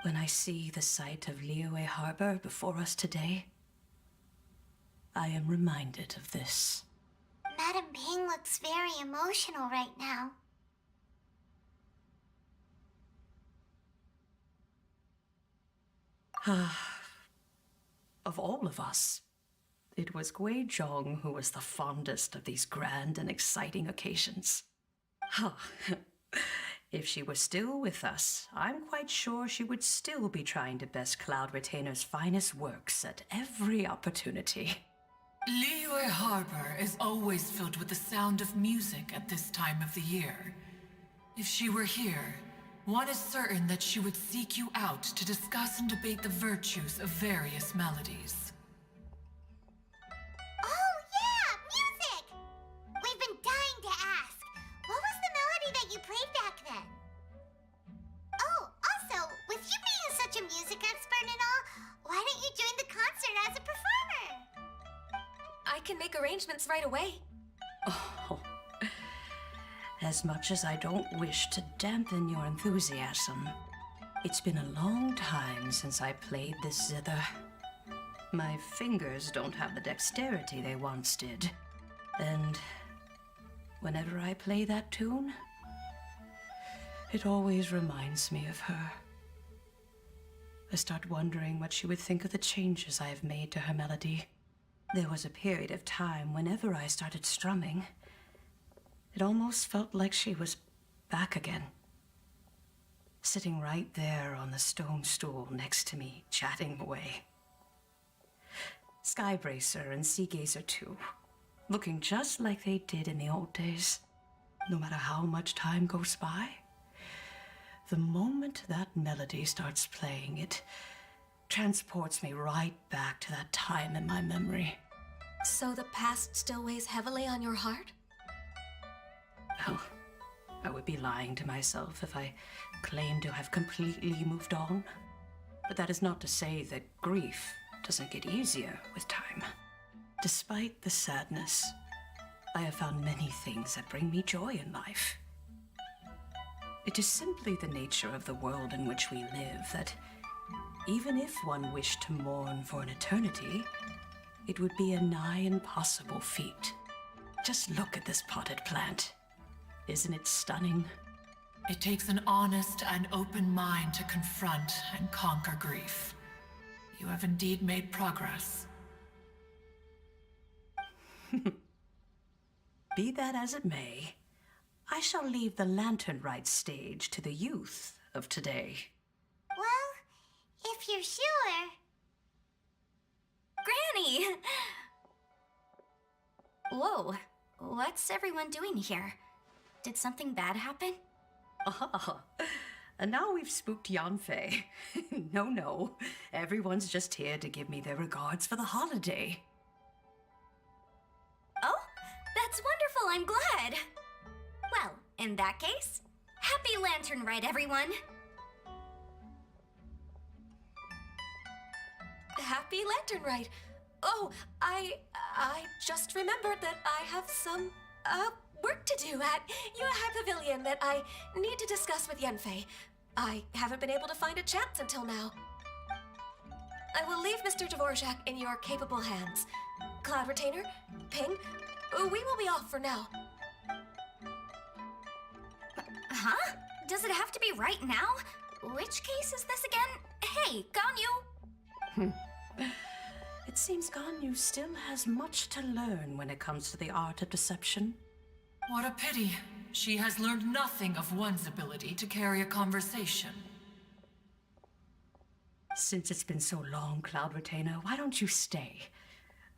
When I see the sight of Liyue Harbor before us today, I am reminded of this. Madam Ping looks very emotional right now. Of all of us, it was Guizhong who was the fondest of these grand and exciting occasions. If she were still with us, I'm quite sure she would still be trying to best Cloud Retainer's finest works at every opportunity. Liyue Harbor is always filled with the sound of music at this time of the year. If she were here, one is certain that she would seek you out to discuss and debate the virtues of various melodies. Oh, yeah! Music! We've been dying to ask. What was the melody that you played back then? Oh, also, with you being such a music expert and all, why don't you join the concert as a performer? I can make arrangements right away. Oh, as much as I don't wish to dampen your enthusiasm, it's been a long time since I played this zither. My fingers don't have the dexterity they once did. And whenever I play that tune, it always reminds me of her. I start wondering what she would think of the changes I have made to her melody. There was a period of time whenever I started strumming, it almost felt like she was back again. Sitting right there on the stone stool next to me, chatting away. Skybracer and Seagazer too, looking just like they did in the old days. No matter how much time goes by, the moment that melody starts playing, it transports me right back to that time in my memory. So the past still weighs heavily on your heart? Well, I would be lying to myself if I claimed to have completely moved on. But that is not to say that grief doesn't get easier with time. Despite the sadness, I have found many things that bring me joy in life. It is simply the nature of the world in which we live that even if one wished to mourn for an eternity, it would be a nigh impossible feat. Just look at this potted plant. Isn't it stunning? It takes an honest and open mind to confront and conquer grief. You have indeed made progress. Be that as it may, I shall leave the lantern rite stage to the youth of today. Well, if you're sure. Granny! Whoa, what's everyone doing here? Did something bad happen? Ah, and now we've spooked Yanfei. No, everyone's just here to give me their regards for the holiday. Oh, that's wonderful, I'm glad. Well, in that case, happy Lantern Rite, everyone. Happy Lantern Rite. Oh, I just remembered that I have some, work to do at Yuehai Pavilion that I need to discuss with Yanfei. I haven't been able to find a chance until now. I will leave Mr. Dvorak in your capable hands. Cloud Retainer, Ping, we will be off for now. Huh? Does it have to be right now? Which case is this again? Hey, Ganyu! It seems Ganyu still has much to learn when it comes to the art of deception. What a pity. She has learned nothing of one's ability to carry a conversation. Since it's been so long, Cloud Retainer, why don't you stay?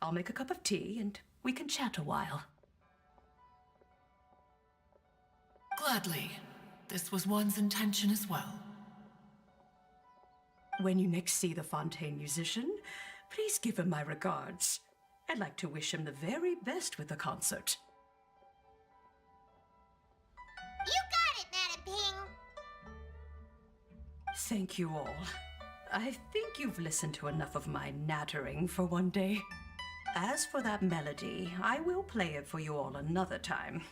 I'll make a cup of tea and we can chat a while. Gladly. This was one's intention as well. When you next see the Fontaine musician, please give him my regards. I'd like to wish him the very best with the concert. You got it, Madam Ping. Thank you all. I think you've listened to enough of my nattering for one day. As for that melody, I will play it for you all another time.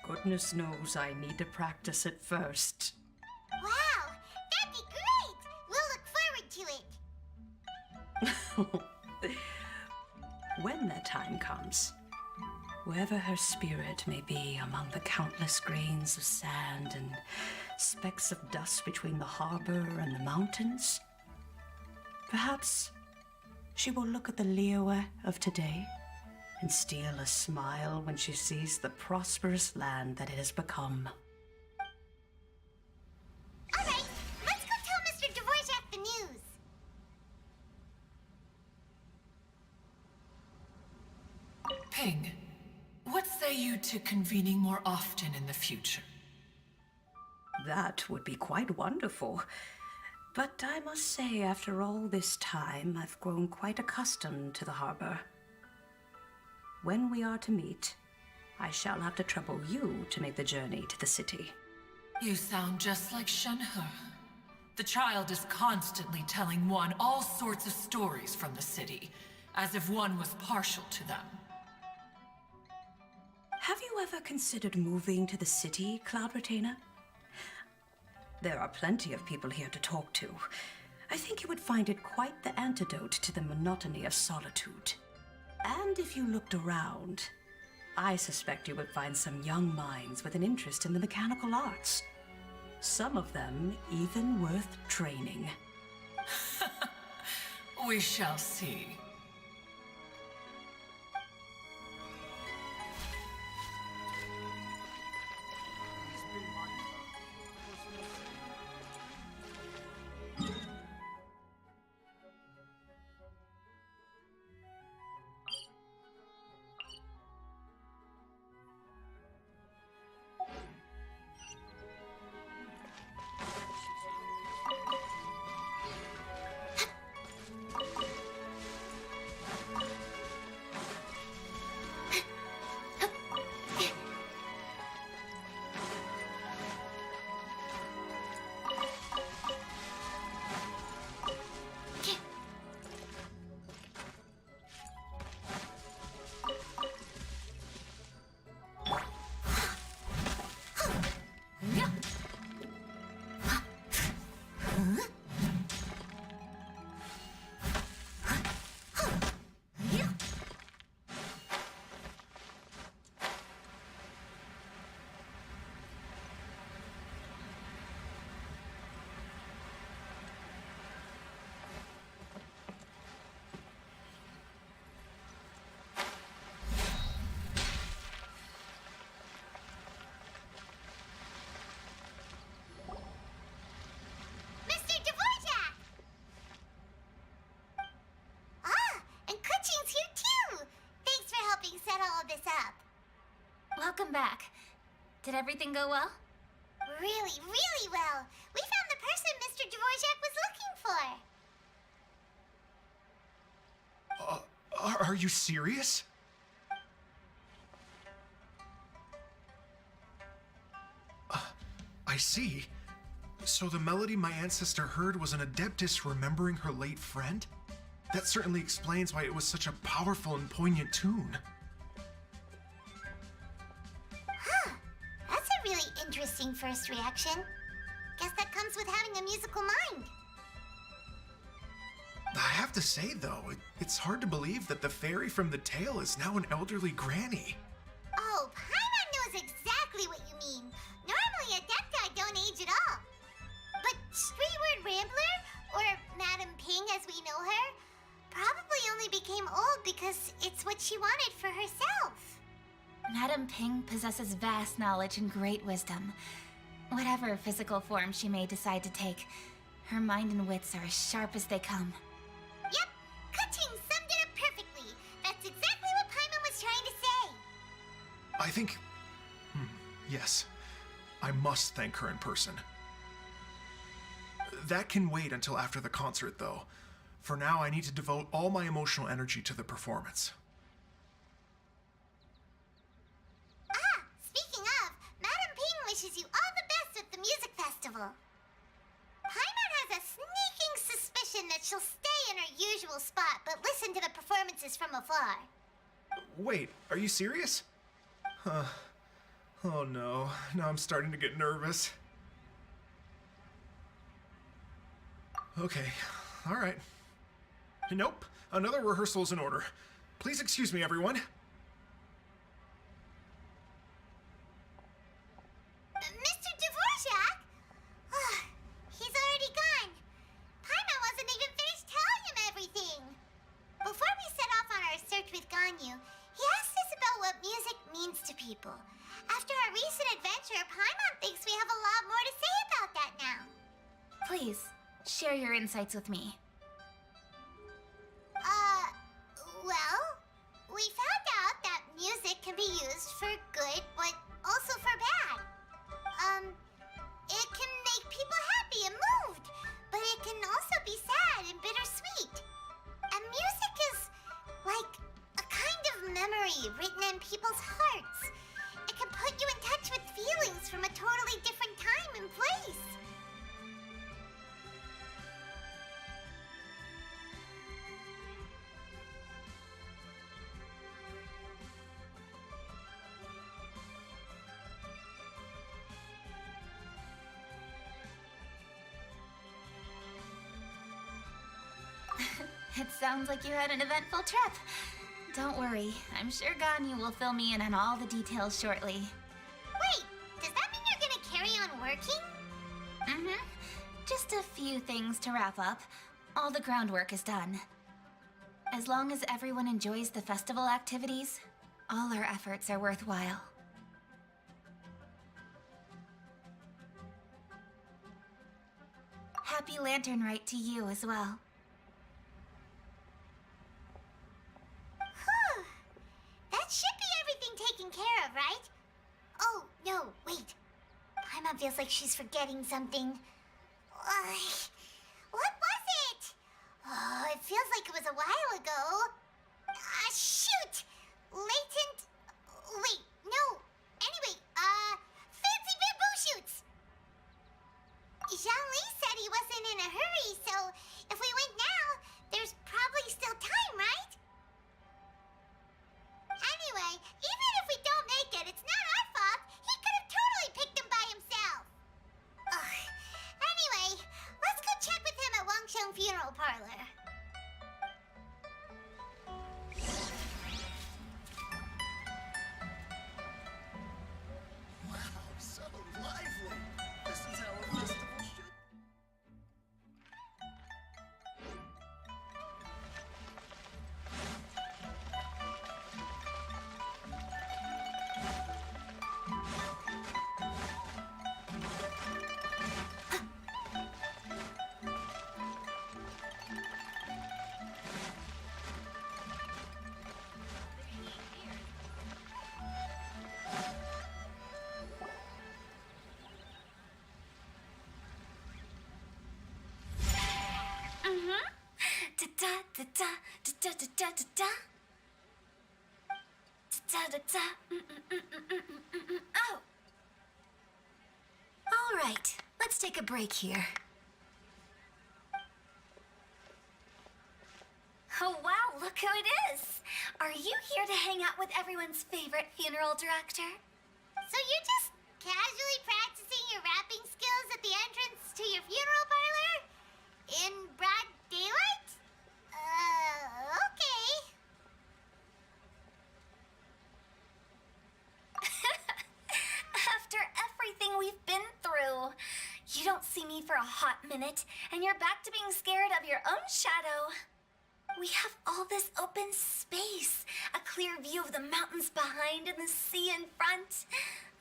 Goodness knows I need to practice it first. Wow, that'd be great. We'll look forward to it. When that time comes, wherever her spirit may be among the countless grains of sand and specks of dust between the harbor and the mountains, perhaps she will look at the Liyue of today and steal a smile when she sees the prosperous land that it has become. All right, let's go tell Mr. Dvorak the news. Ping, what say you to convening more often in the future? That would be quite wonderful. But I must say, after all this time, I've grown quite accustomed to the harbor. When we are to meet, I shall have to trouble you to make the journey to the city. You sound just like Shenhe. The child is constantly telling one all sorts of stories from the city, as if one was partial to them. Have you ever considered moving to the city, Cloud Retainer? There are plenty of people here to talk to. I think you would find it quite the antidote to the monotony of solitude. And if you looked around, I suspect you would find some young minds with an interest in the mechanical arts. Some of them even worth training. We shall see. Mr. Dvorak! Ah, and Kuchin's here too! Thanks for helping set all of this up. Welcome back. Did everything go well? Really, really well. We found the person Mr. Dvorak was looking for. Are you serious? I see. So the melody my ancestor heard was an adeptus remembering her late friend? That certainly explains why it was such a powerful and poignant tune. Huh. That's a really interesting first reaction. Guess that comes with having a musical mind. I have to say, though, it's hard to believe that the fairy from the tale is now an elderly granny. Oh, Paimon knows exactly what you mean. Normally, Adepti don't age at all. But Streetward Rambler, or Madam Ping as we know her, probably only became old because it's what she wanted for herself. Madam Ping possesses vast knowledge and great wisdom. Whatever physical form she may decide to take, her mind and wits are as sharp as they come. Yep, Kuching summed it up perfectly. That's exactly what Paimon was trying to say. I think... yes. I must thank her in person. That can wait until after the concert, though. For now, I need to devote all my emotional energy to the performance. Ah, speaking of, Madam Ping wishes you all the best with the music festival. Paimon has a sneaking suspicion that she'll stay in her usual spot but listen to the performances from afar. Wait, are you serious? Oh no, now I'm starting to get nervous. Okay, alright. Nope, another rehearsal is in order. Please excuse me, everyone. Mr. Dvorak? He's already gone. Paimon wasn't even finished telling him everything. Before we set off on our search with Ganyu, he asked us about what music means to people. After our recent adventure, Paimon thinks we have a lot more to say about that now. Please, share your insights with me. Well, we found out that music can be used for good, but also for bad. It can story written in people's hearts. It can put you in touch with feelings from a totally different time and place. It sounds like you had an eventful trip. Don't worry, I'm sure Ganyu will fill me in on all the details shortly. Wait, does that mean you're gonna carry on working? Mm-hmm. Just a few things to wrap up. All the groundwork is done. As long as everyone enjoys the festival activities, all our efforts are worthwhile. Happy Lantern Rite to you as well. Whew. That should be everything taken care of, right? Oh, no, wait. Paimon feels like she's forgetting something. What was it? Oh, it feels like it was a while ago. Ah, shoot! Latent... Wait, no. Anyway, fancy bamboo shoots! Zhang Li said he wasn't in a hurry, so if we went now, there's probably still time, right? Anyway, even if we don't make it, it's not our fault. He could have totally picked them by himself. Ugh. Anyway, let's go check with him at Wangsheng Funeral Parlor. Wow, so lively. This is how a festival should. Oh! All right, let's take a break here. Oh wow, look who it is! Are you here to hang out with everyone's favorite funeral director? So you're just casually practicing your rapping skills at the entrance to your funeral parlor? In broad daylight? Okay. After everything we've been through, you don't see me for a hot minute, and you're back to being scared of your own shadow. We have all this open space, a clear view of the mountains behind and the sea in front.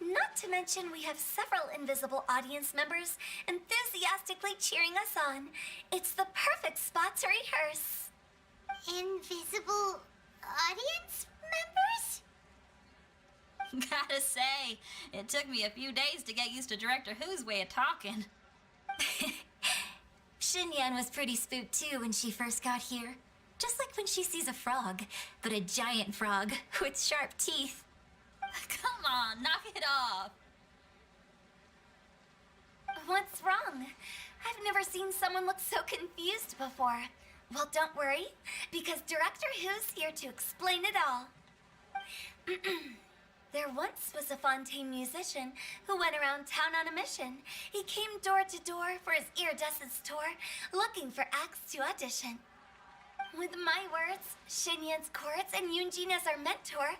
Not to mention we have several invisible audience members enthusiastically cheering us on. It's the perfect spot to rehearse. Invisible audience members? Gotta say, it took me a few days to get used to Director Who's way of talking. Xinyan was pretty spooked too when she first got here. Just like when she sees a frog, but a giant frog with sharp teeth. Come on, knock it off. What's wrong? I've never seen someone look so confused before. Well, don't worry, because Director Who's here to explain it all. There once was a Fontaine musician who went around town on a mission. He came door to door for his iridescence tour, looking for acts to audition. With my words, Xinyan's chords, and Yunjin as our mentor,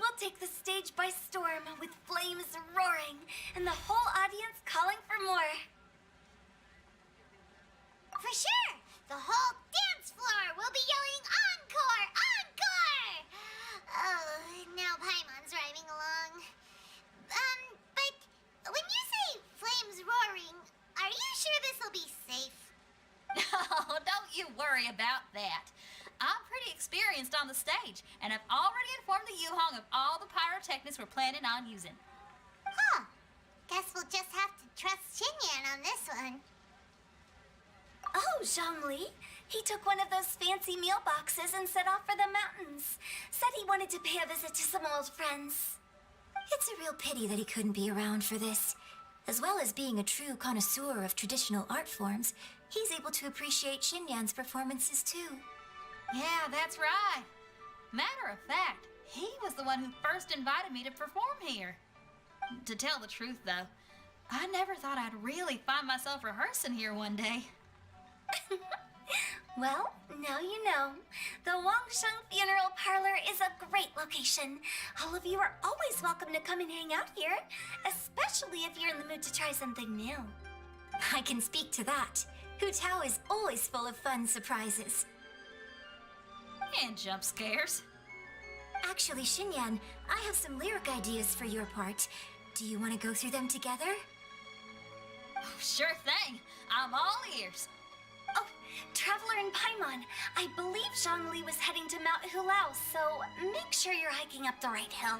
we'll take the stage by storm with flames roaring and the whole audience calling for more. For sure! The whole dance floor will be yelling encore! Encore! Oh, now Paimon's rhyming along. But when you say flames roaring, are you sure this'll be safe? Oh, don't you worry about that. I'm pretty experienced on the stage, and I've already informed the Yuhong of all the pyrotechnics we're planning on using. Huh. Guess we'll just have to trust Xinyan on this one. Oh, Zhang Li, He took one of those fancy meal boxes and set off for the mountains. Said he wanted to pay a visit to some old friends. It's a real pity that he couldn't be around for this. As well as being a true connoisseur of traditional art forms, he's able to appreciate Xinyan's performances too. Yeah, that's right. Matter of fact, he was the one who first invited me to perform here. To tell the truth, though, I never thought I'd really find myself rehearsing here one day. Well, now you know. The Wangsheng Funeral Parlor is a great location. All of you are always welcome to come and hang out here, especially if you're in the mood to try something new. I can speak to that. Hu Tao is always full of fun surprises. And jump scares. Actually, Xinyan, I have some lyric ideas for your part. Do you want to go through them together? Oh, sure thing. I'm all ears. Oh, Traveler in Paimon, I believe Zhongli was heading to Mount Hulao, so make sure you're hiking up the right hill.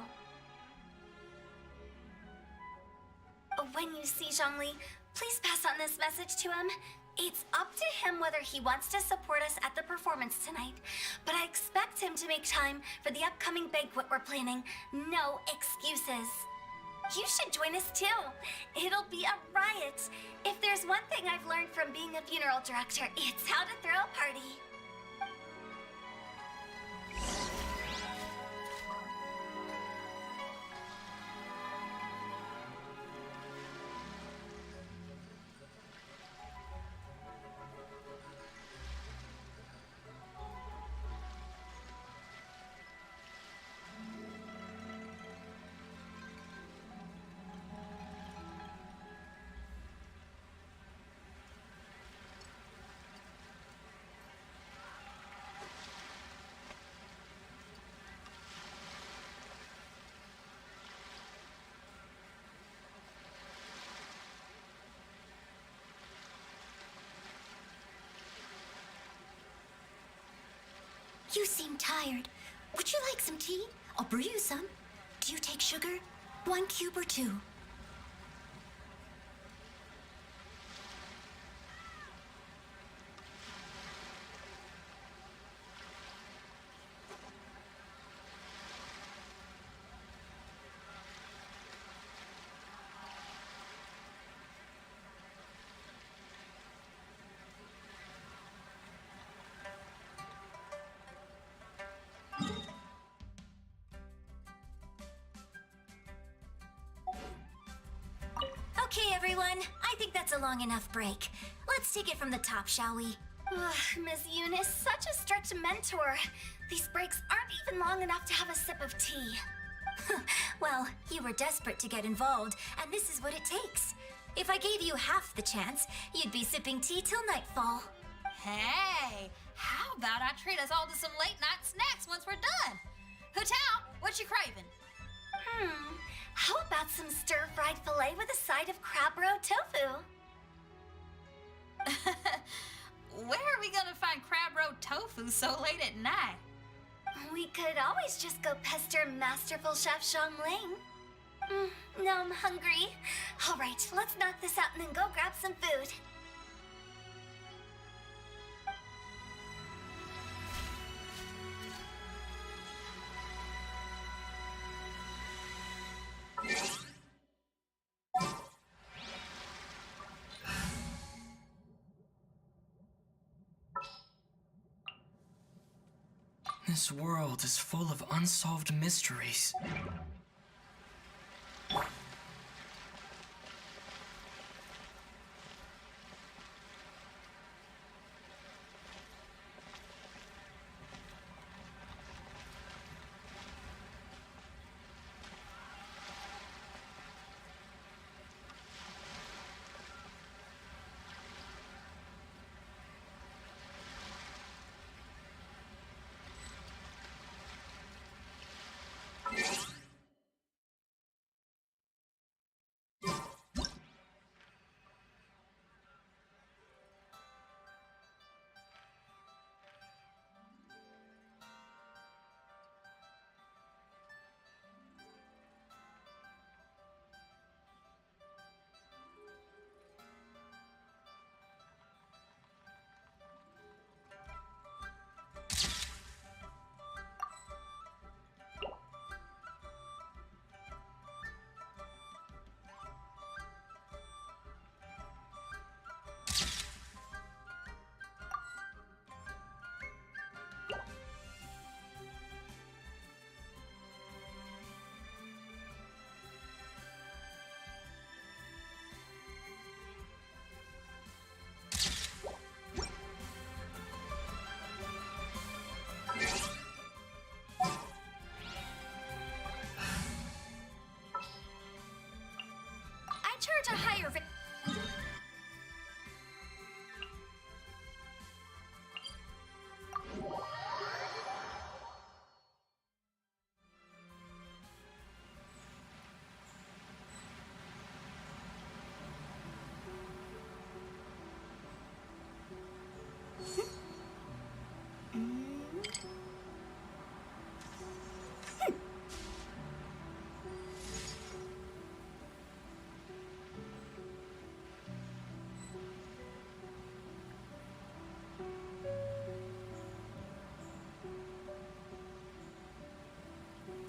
When you see Zhongli, please pass on this message to him. It's up to him whether he wants to support us at the performance tonight, but I expect him to make time for the upcoming banquet we're planning. No excuses. You should join us too. It'll be a riot. If there's one thing I've learned from being a funeral director, it's how to throw a party. You seem tired. Would you like some tea? I'll brew you some. Do you take sugar? 1 cube or 2? Okay, everyone. I think that's a long enough break. Let's take it from the top, shall we? Ms. Eunice, such a strict mentor. These breaks aren't even long enough to have a sip of tea. Well, you were desperate to get involved, and this is what it takes. If I gave you half the chance, you'd be sipping tea till nightfall. Hey, how about I treat us all to some late night snacks once we're done? Hu Tao, what you craving? How about some stir-fried filet with a side of crab roe tofu? Where are we gonna find crab roe tofu so late at night? We could always just go pester masterful chef Zhongling. Now I'm hungry. All right, let's knock this out and then go grab some food. This world is full of unsolved mysteries.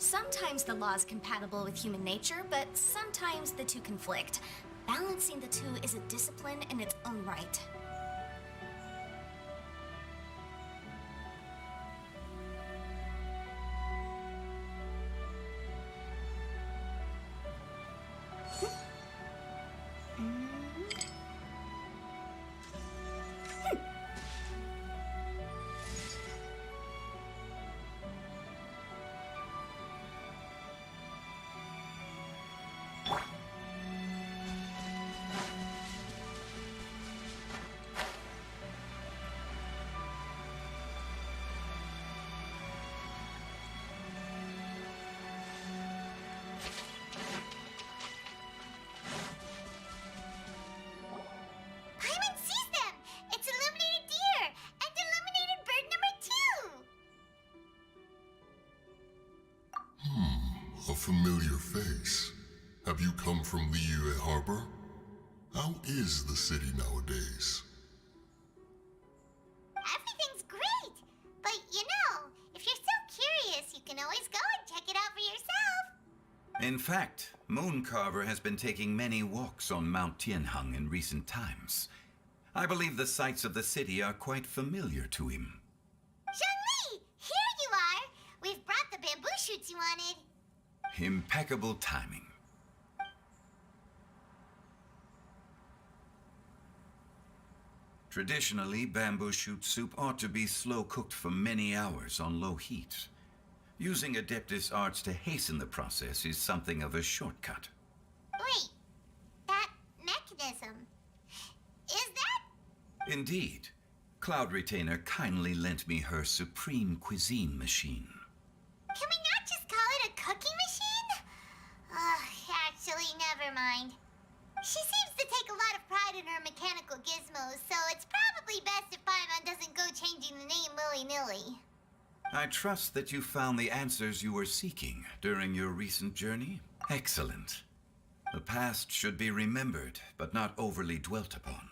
Sometimes the law is compatible with human nature, but sometimes the two conflict. Balancing the two is a discipline in its own right. Paimon sees them! It's illuminated deer! And illuminated bird number 2! A familiar face. Have you come from Liyue Harbor? How is the city nowadays? Everything's great! But if you're so curious, you can always go and check it out for yourself! In fact, Mooncarver has been taking many walks on Mount Tianheng in recent times. I believe the sights of the city are quite familiar to him. Zhongli! Here you are! We've brought the bamboo shoots you wanted. Impeccable timing. Traditionally, bamboo shoot soup ought to be slow-cooked for many hours on low heat. Using Adeptus arts to hasten the process is something of a shortcut. Wait, that mechanism... is that... Indeed. Cloud Retainer kindly lent me her supreme cuisine machine. Can we not just call it a cooking machine? Actually, never mind. She seems to take a lot of pride in her mechanical gizmos, so it's probably best if Paimon doesn't go changing the name willy-nilly. I trust that you found the answers you were seeking during your recent journey. Excellent. The past should be remembered, but not overly dwelt upon.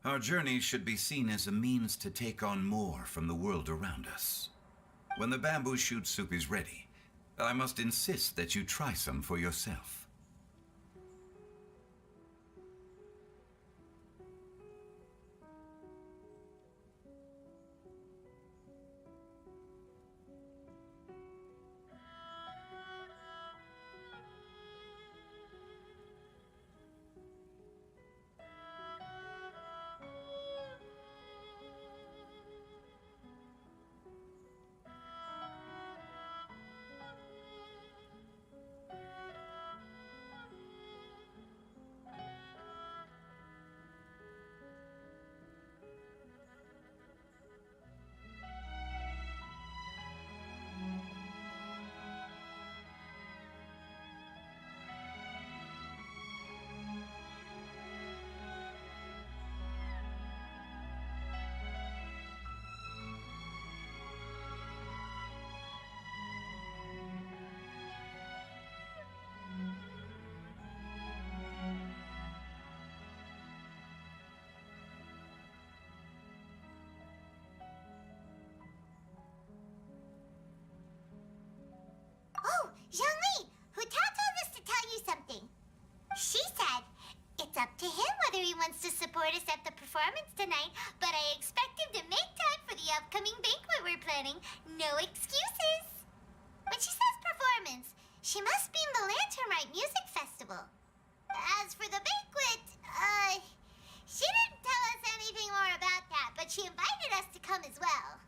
Our journey should be seen as a means to take on more from the world around us. When the bamboo shoot soup is ready, I must insist that you try some for yourself. Oh, Zhongli! Hu Tao told us to tell you something. She said, it's up to him whether he wants to support us at the performance tonight, but I expect him to make time for the upcoming banquet we're planning. No excuses! When she says performance, she must mean the Lantern Rite Music Festival. As for the banquet, she didn't tell us anything more about that, but she invited us to come as well.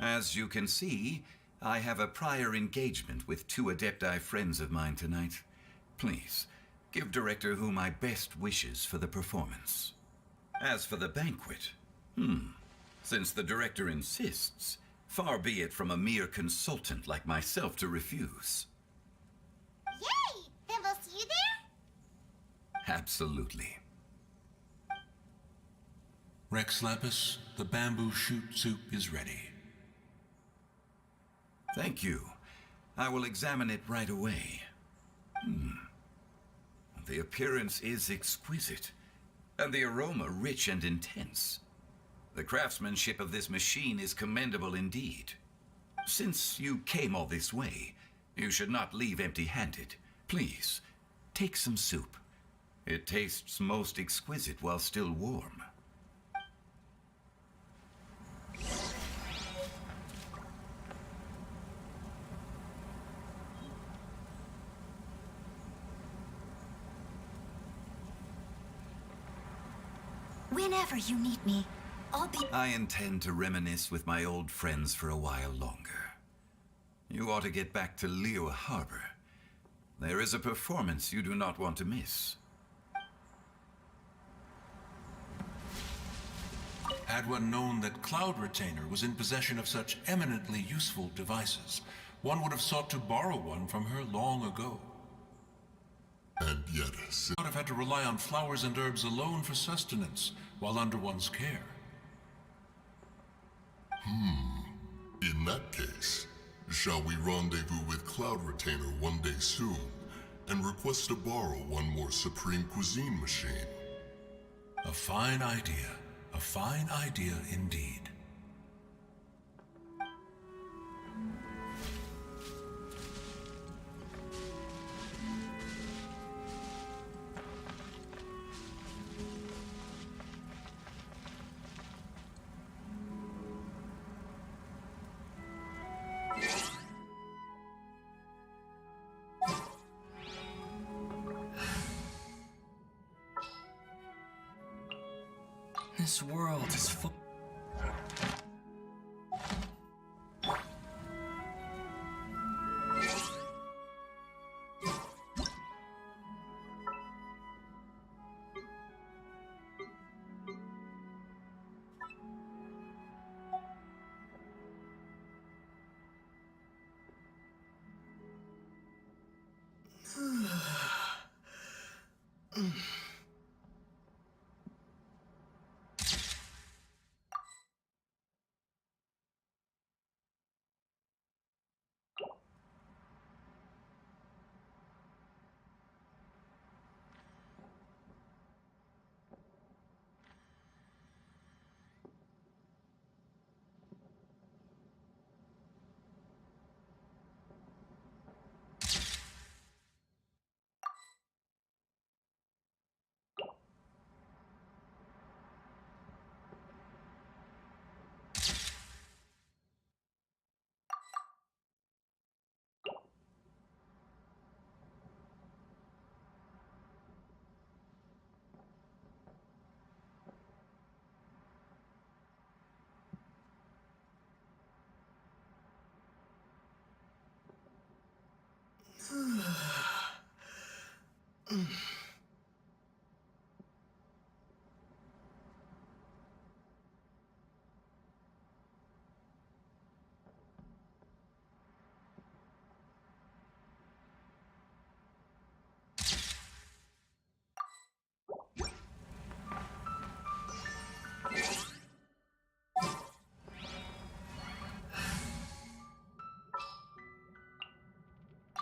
As you can see, I have a prior engagement with 2 Adepti friends of mine tonight. Please, give Director Hu my best wishes for the performance. As for the banquet, since the Director insists, far be it from a mere consultant like myself to refuse. Yay! Then we'll see you there? Absolutely. Rex Lapis, the bamboo shoot soup is ready. Thank you. I will examine it right away. The appearance is exquisite, and the aroma rich and intense. The craftsmanship of this machine is commendable indeed. Since you came all this way, You should not leave empty-handed. Please, take some soup. It tastes most exquisite while still warm. Whenever you need me, I'll be... I intend to reminisce with my old friends for a while longer. You ought to get back to Liyue Harbor. There is a performance you do not want to miss. Had one known that Cloud Retainer was in possession of such eminently useful devices, one would have sought to borrow one from her long ago. And yet, Would have had to rely on flowers and herbs alone for sustenance, while under one's care. In that case, shall we rendezvous with Cloud Retainer one day soon, and request to borrow one more Supreme Cuisine machine? A fine idea. A fine idea indeed. This world is full.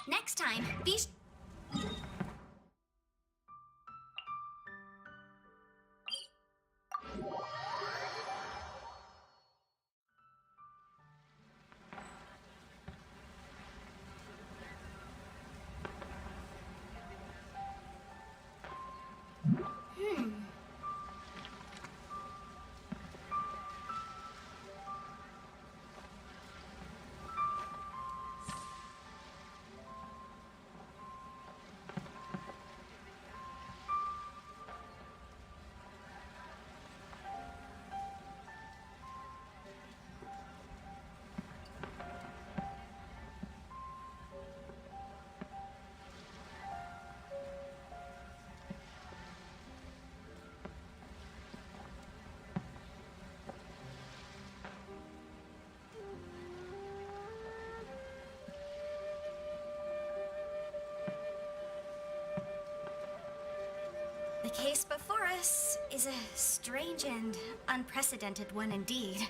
Next time, be... The case before us is a strange and unprecedented one indeed.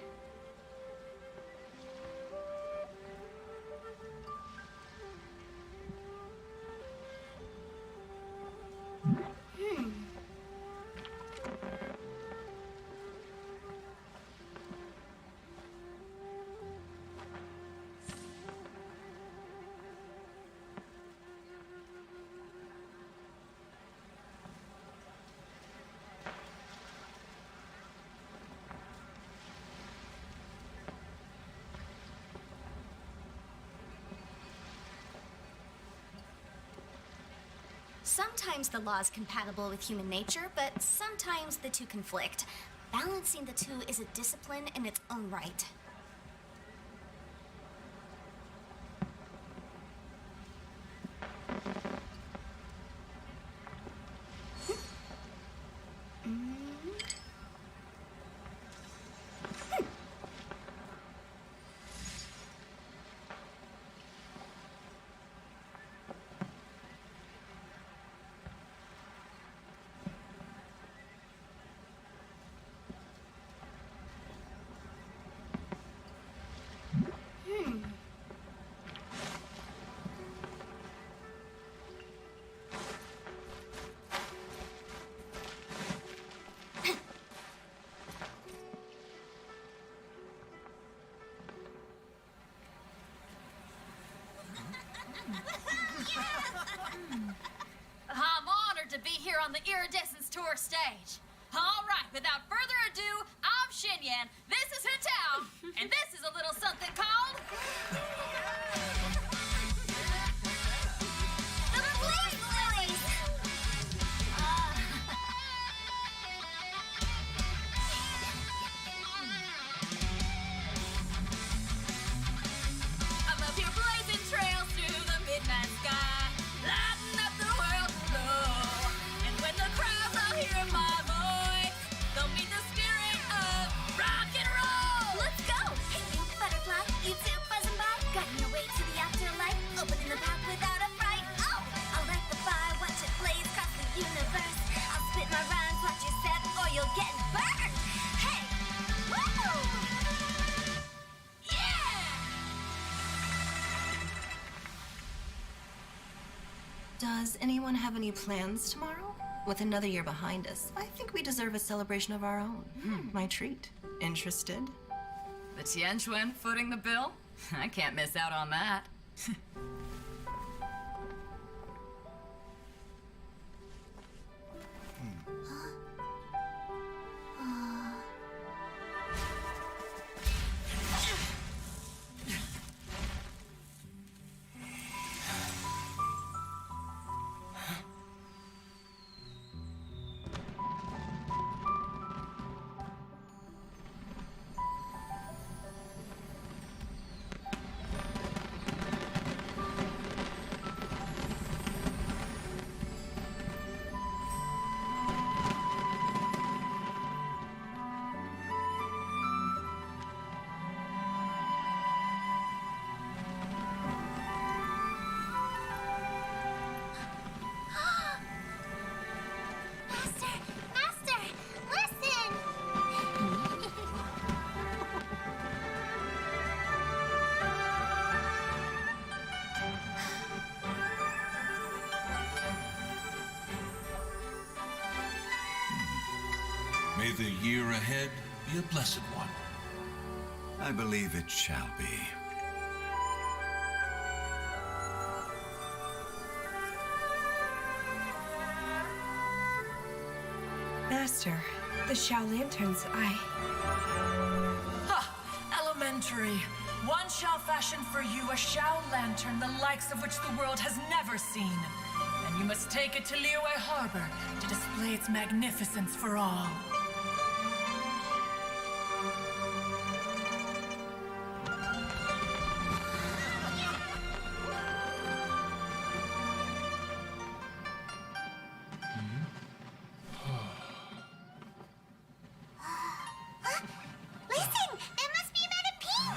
Sometimes the law is compatible with human nature, but sometimes the two conflict. Balancing the two is a discipline in its own right. I'm honored to be here on the Iridescence Tour stage. All right, without further ado, I'm Xinyan, this is Hetao, and this is a little something called... The Blaze Lilies! I'm up here blazing trails through the midnight sky, lighting up the world below. And when the crowds all hear my voice, they'll meet the spirit of rock and roll. Let's go! Hey, pink butterfly, you too buzzing by? Guiding your way to the afterlife, opening the path without a fright. Oh! I'll light the fire, watch it blaze across the universe. I'll spit my rhymes, watch you step, or you'll get burned. Hey! Woo! Does anyone have any plans tomorrow? With another year behind us, I think we deserve a celebration of our own. My treat. Interested? The Tianquan footing the bill? I can't miss out on that. Master! Master! Listen! May the year ahead be a blessed one. I believe it shall be. Master, the Shao Lanterns, Ha! Elementary. One shall fashion for you a Shao Lantern the likes of which the world has never seen. And you must take it to Liyue Harbor to display its magnificence for all. Listen! It must be Madame Ping!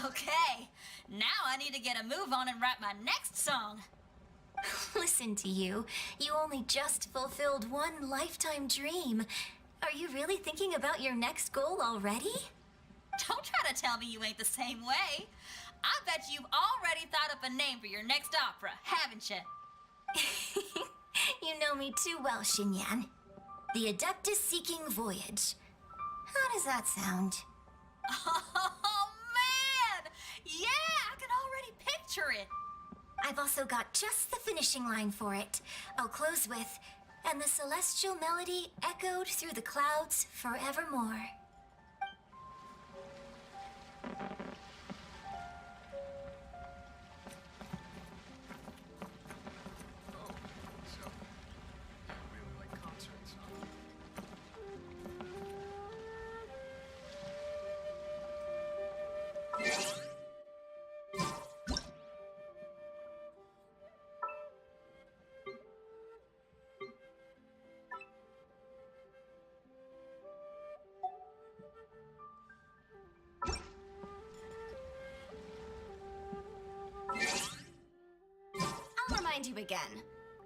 Okay, now I need to get a move on and write my next song. Listen to you. You only just fulfilled one lifetime dream. Are you really thinking about your next goal already? Don't try to tell me you ain't the same way. I bet you've already thought up a name for your next opera, haven't you? You know me too well, Xinyan. The Adeptus Seeking Voyage. How does that sound? Oh, man! Yeah, I can already picture it. I've also got just the finishing line for it. I'll close with, and the celestial melody echoed through the clouds forevermore. I'll remind you again.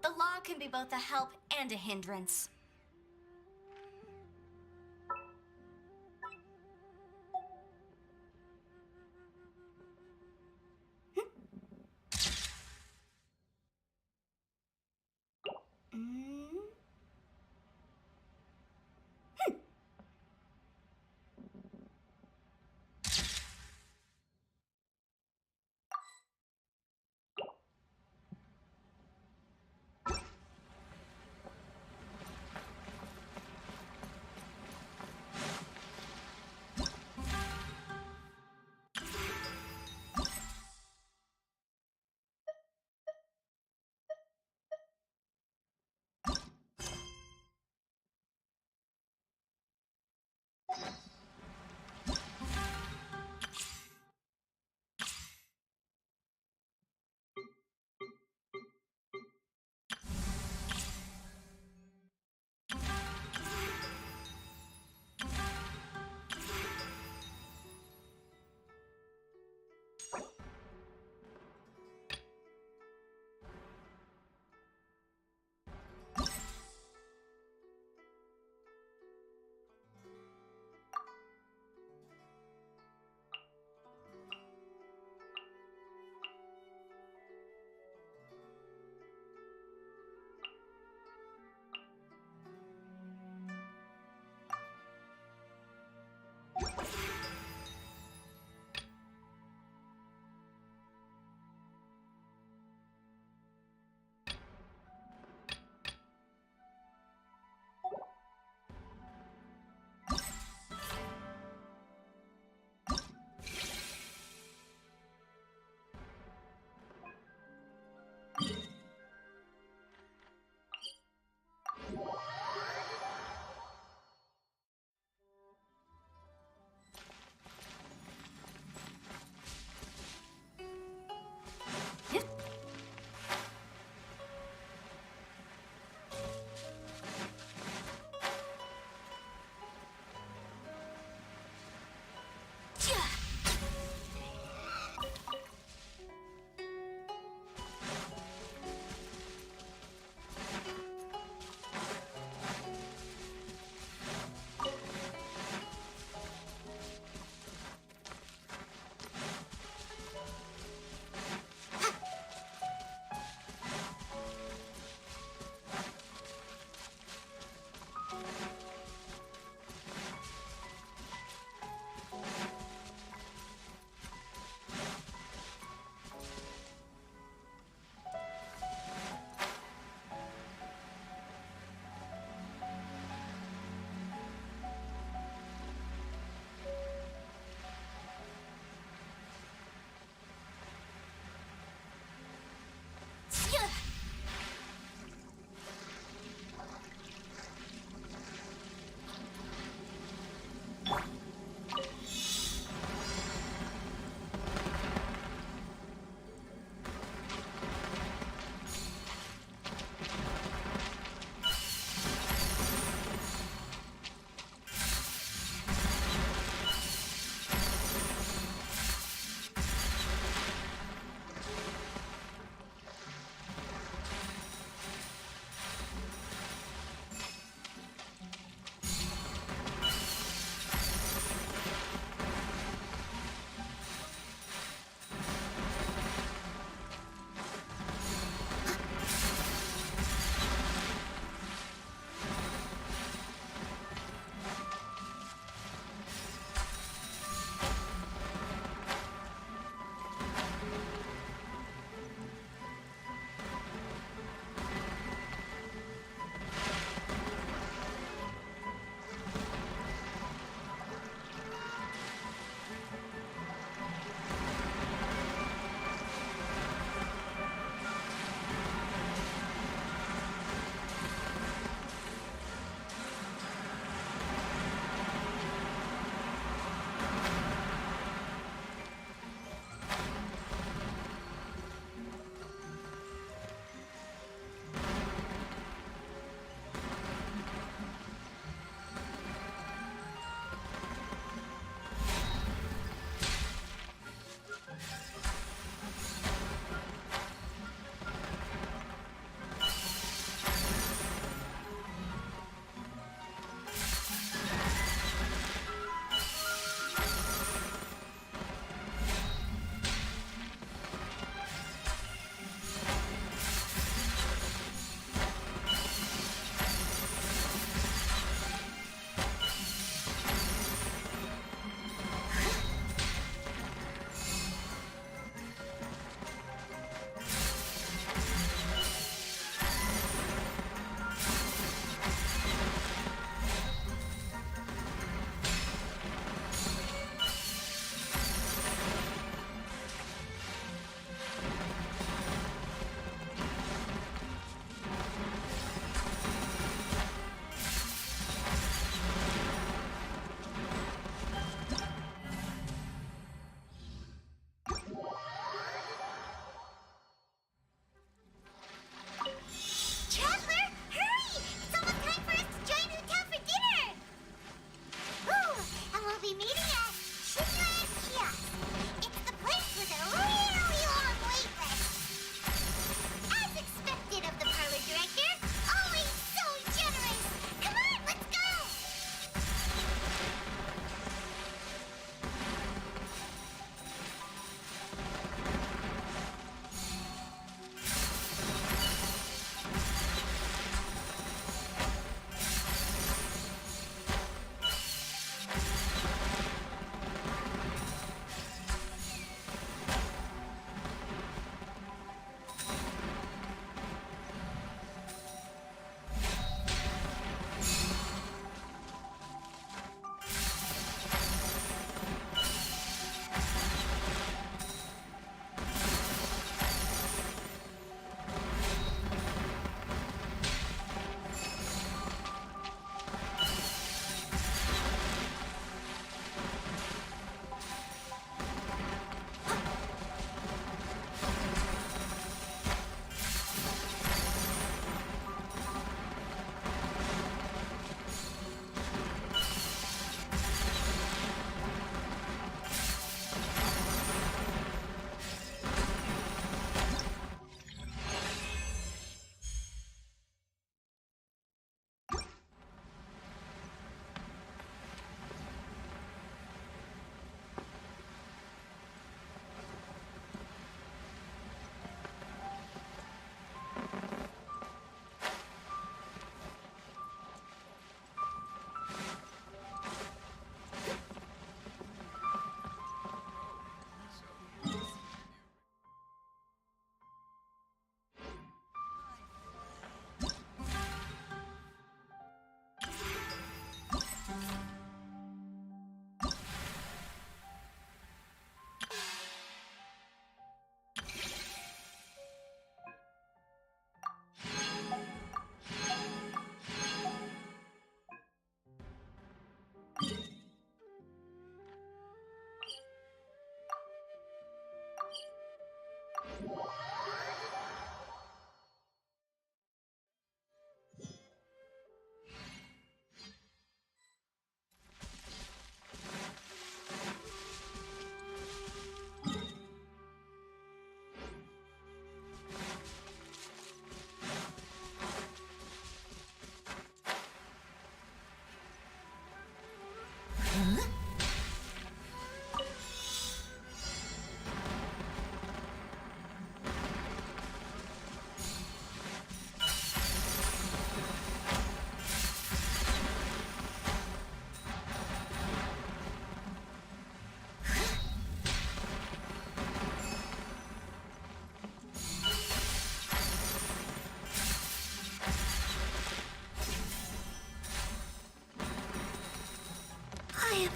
The law can be both a help and a hindrance.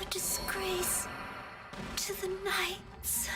a disgrace to the knights.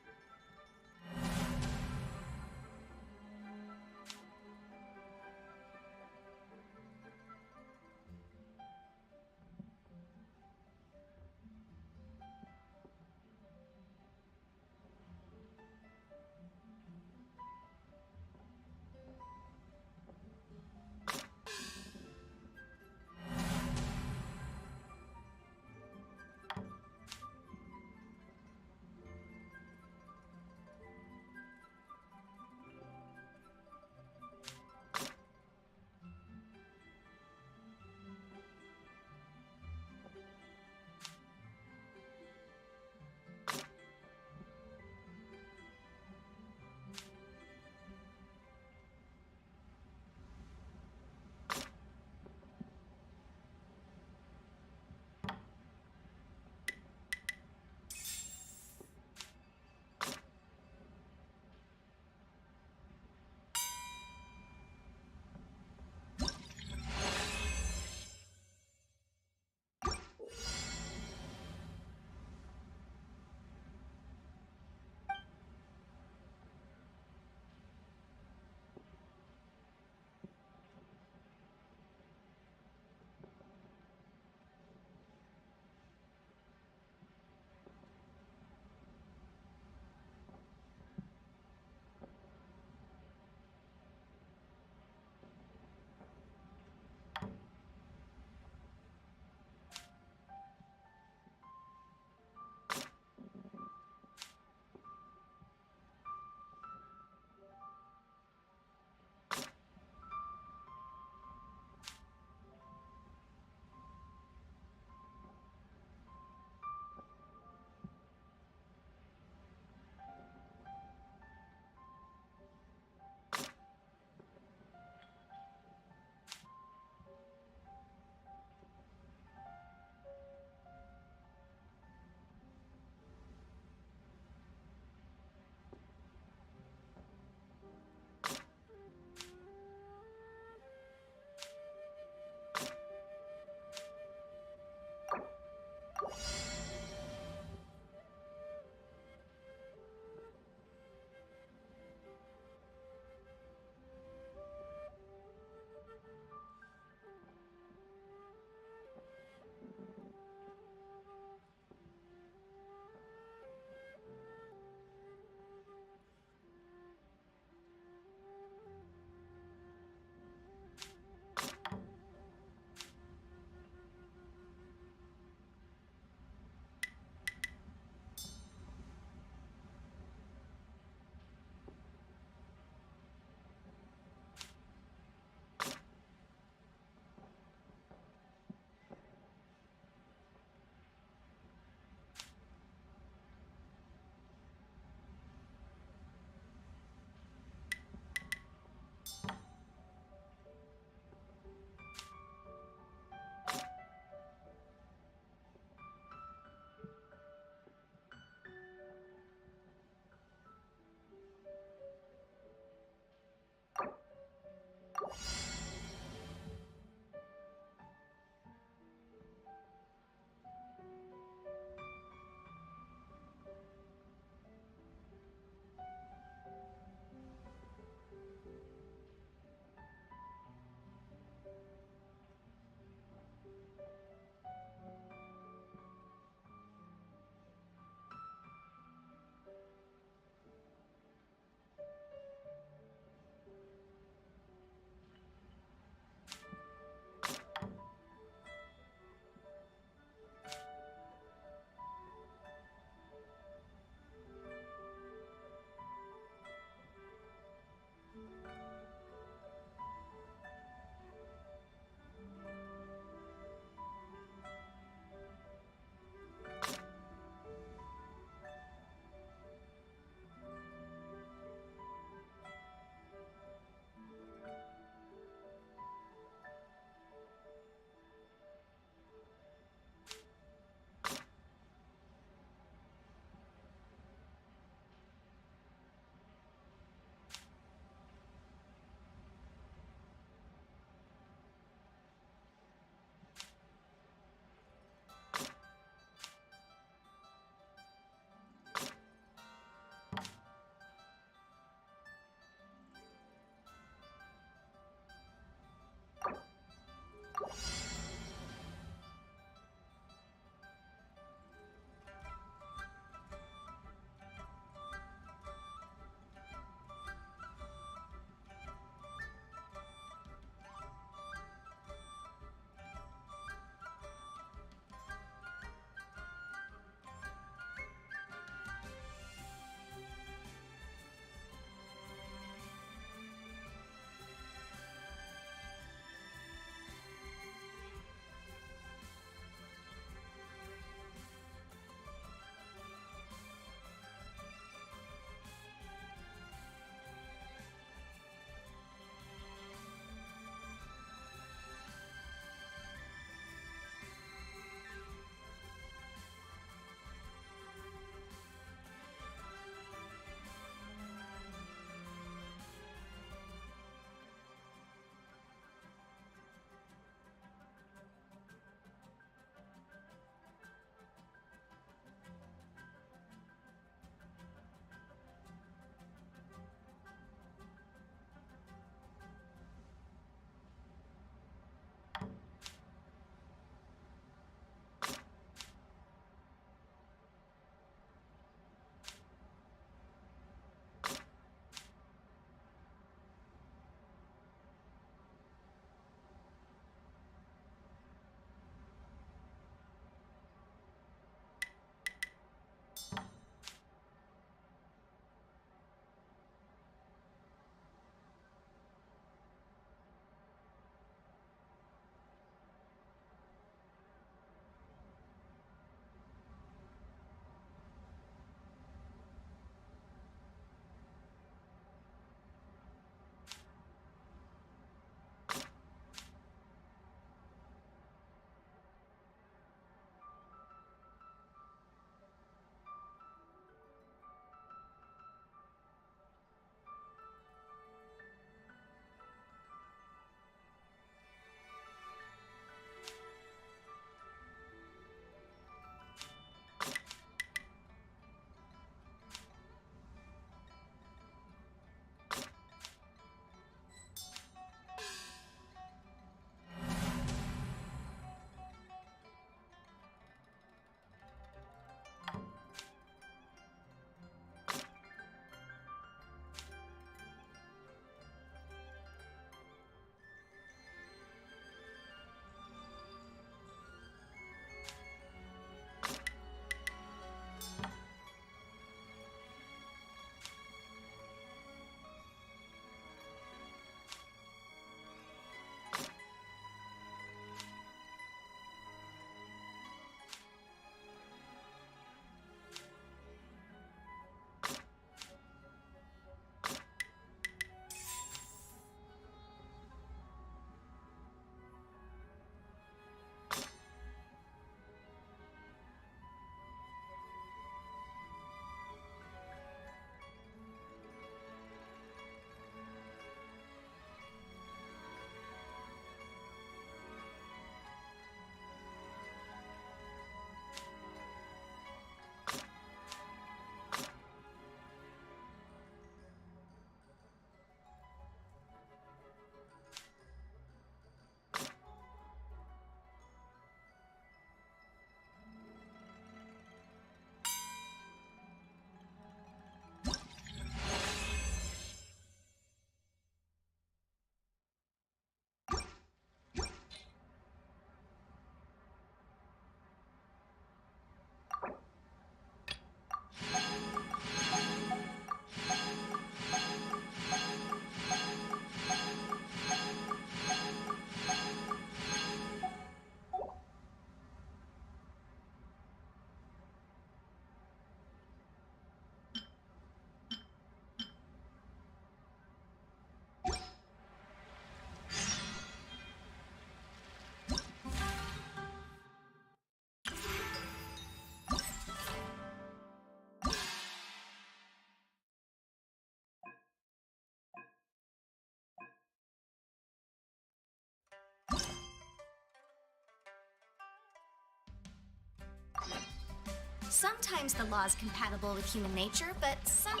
Sometimes the law is compatible with human nature, but some...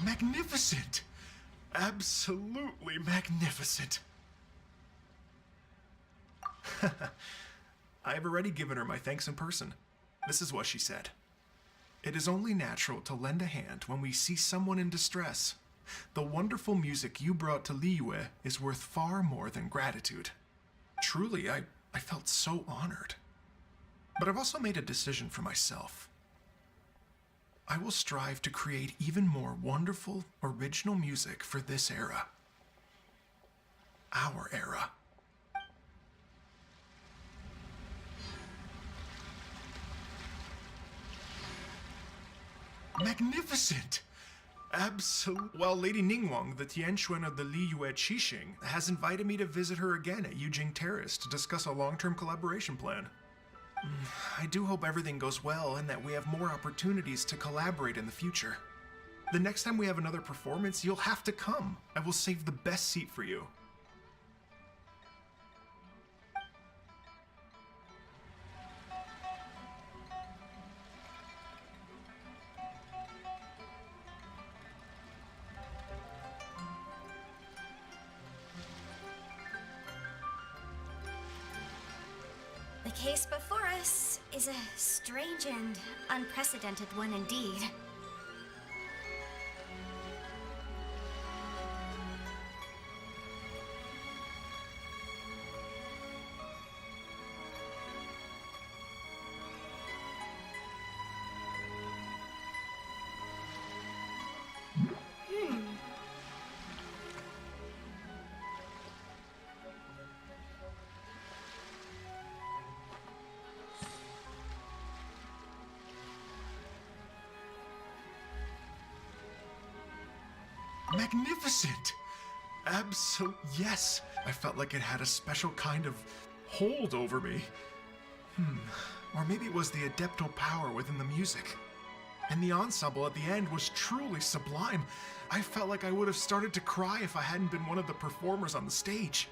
Magnificent! Absolutely magnificent. I've already given her my thanks in person. This is what she said. It is only natural to lend a hand when we see someone in distress. The wonderful music you brought to Liyue is worth far more than gratitude. Truly, I felt so honored. But I've also made a decision for myself. I will strive to create even more wonderful, original music for this era. Our era. Magnificent! While Lady Ningguang, the Tianquan of the Liyue Qixing, has invited me to visit her again at Yujing Terrace to discuss a long-term collaboration plan. I do hope everything goes well and that we have more opportunities to collaborate in the future. The next time we have another performance, you'll have to come. I will save the best seat for you. The case before us is a strange and unprecedented one indeed. magnificent. Yes. I felt like it had a special kind of hold over me. Or maybe it was the adeptal power within the music. And the ensemble at the end was truly sublime. I felt like I would have started to cry if I hadn't been one of the performers on the stage.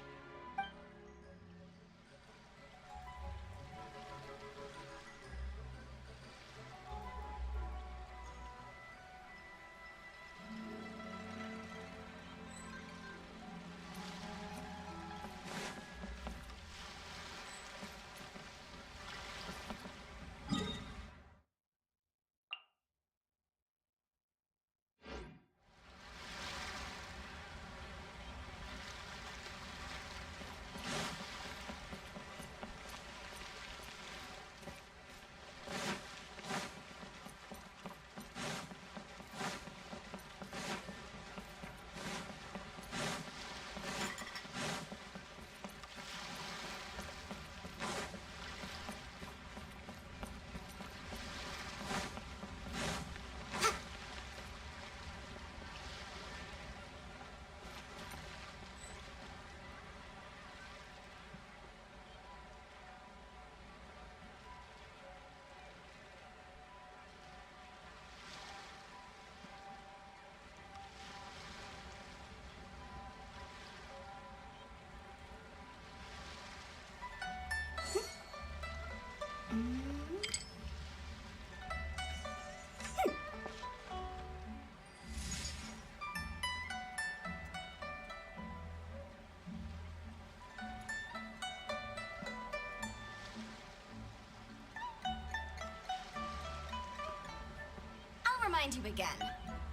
I'll remind you again.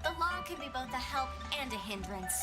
The law can be both a help and a hindrance.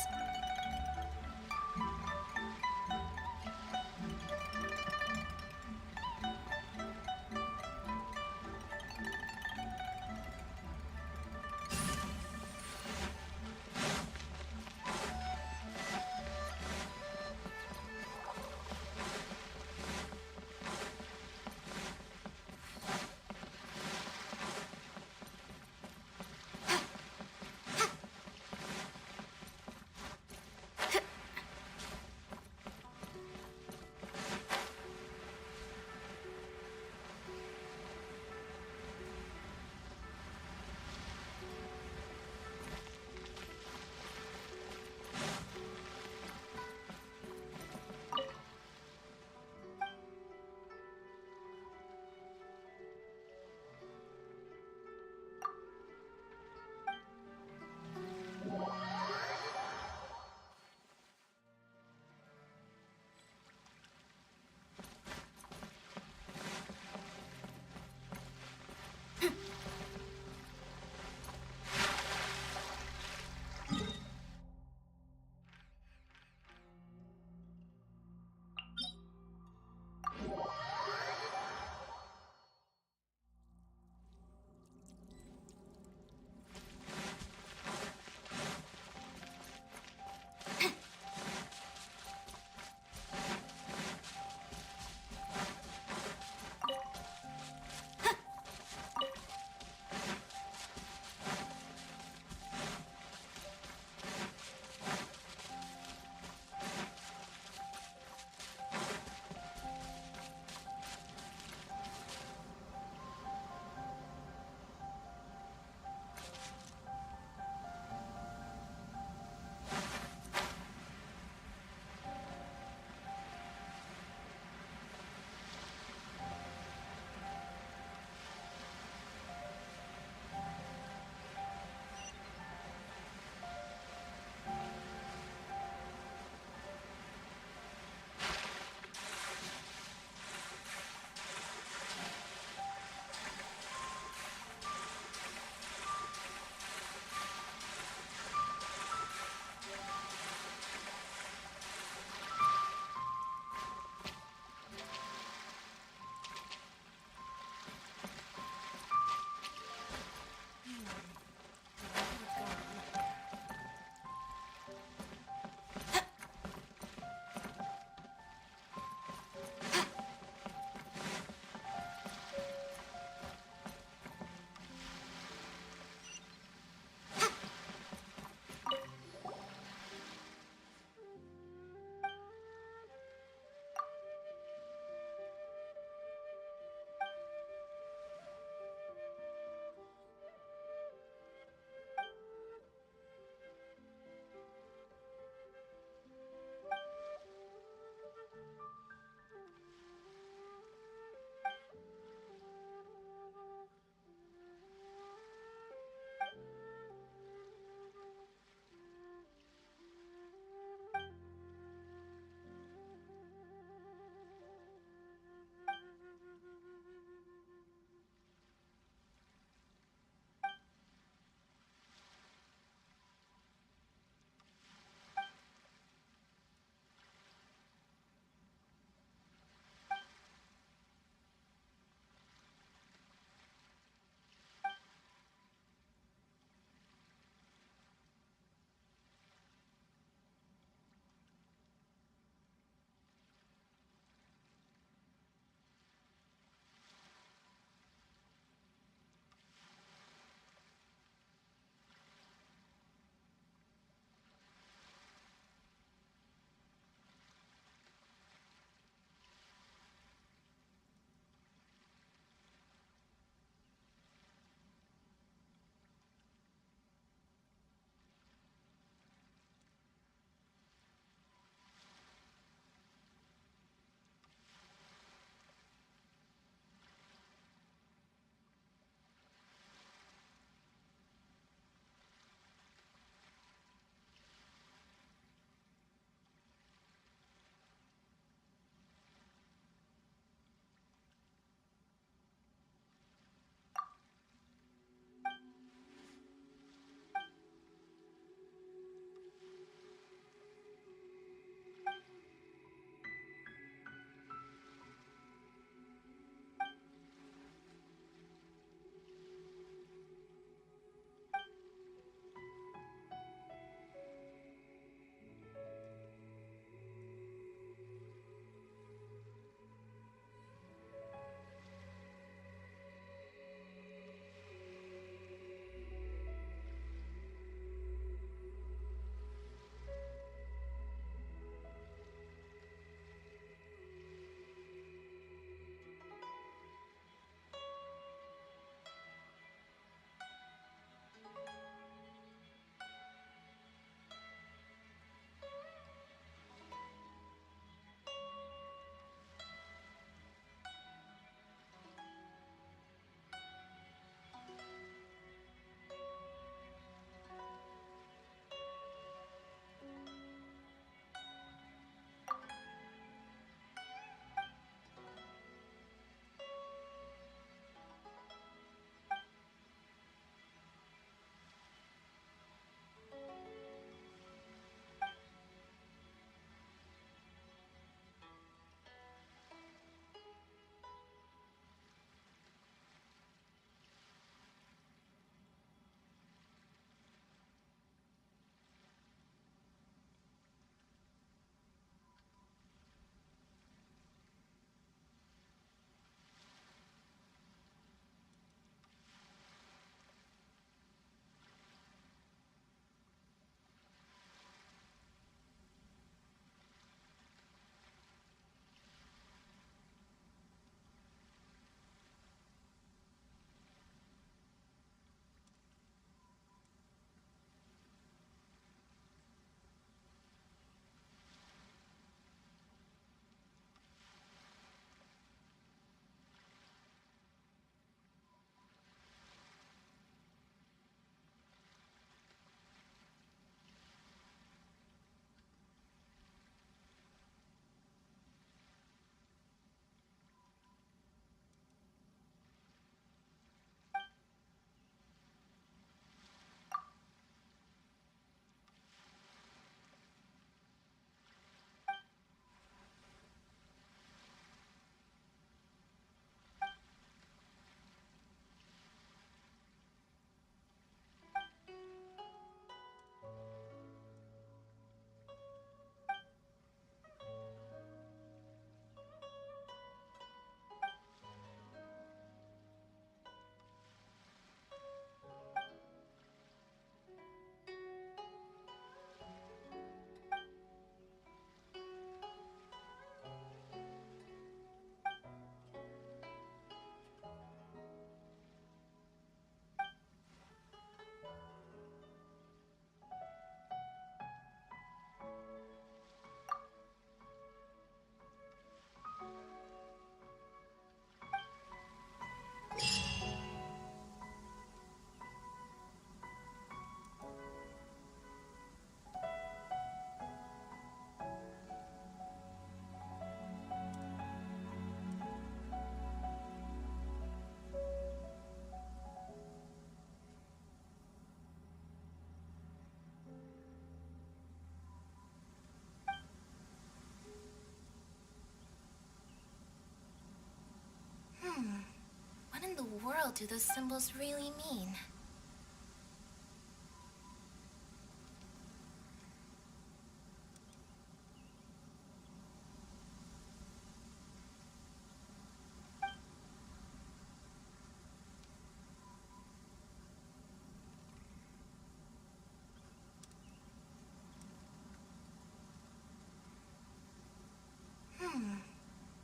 world do those symbols really mean?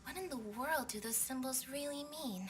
What in the world do those symbols really mean?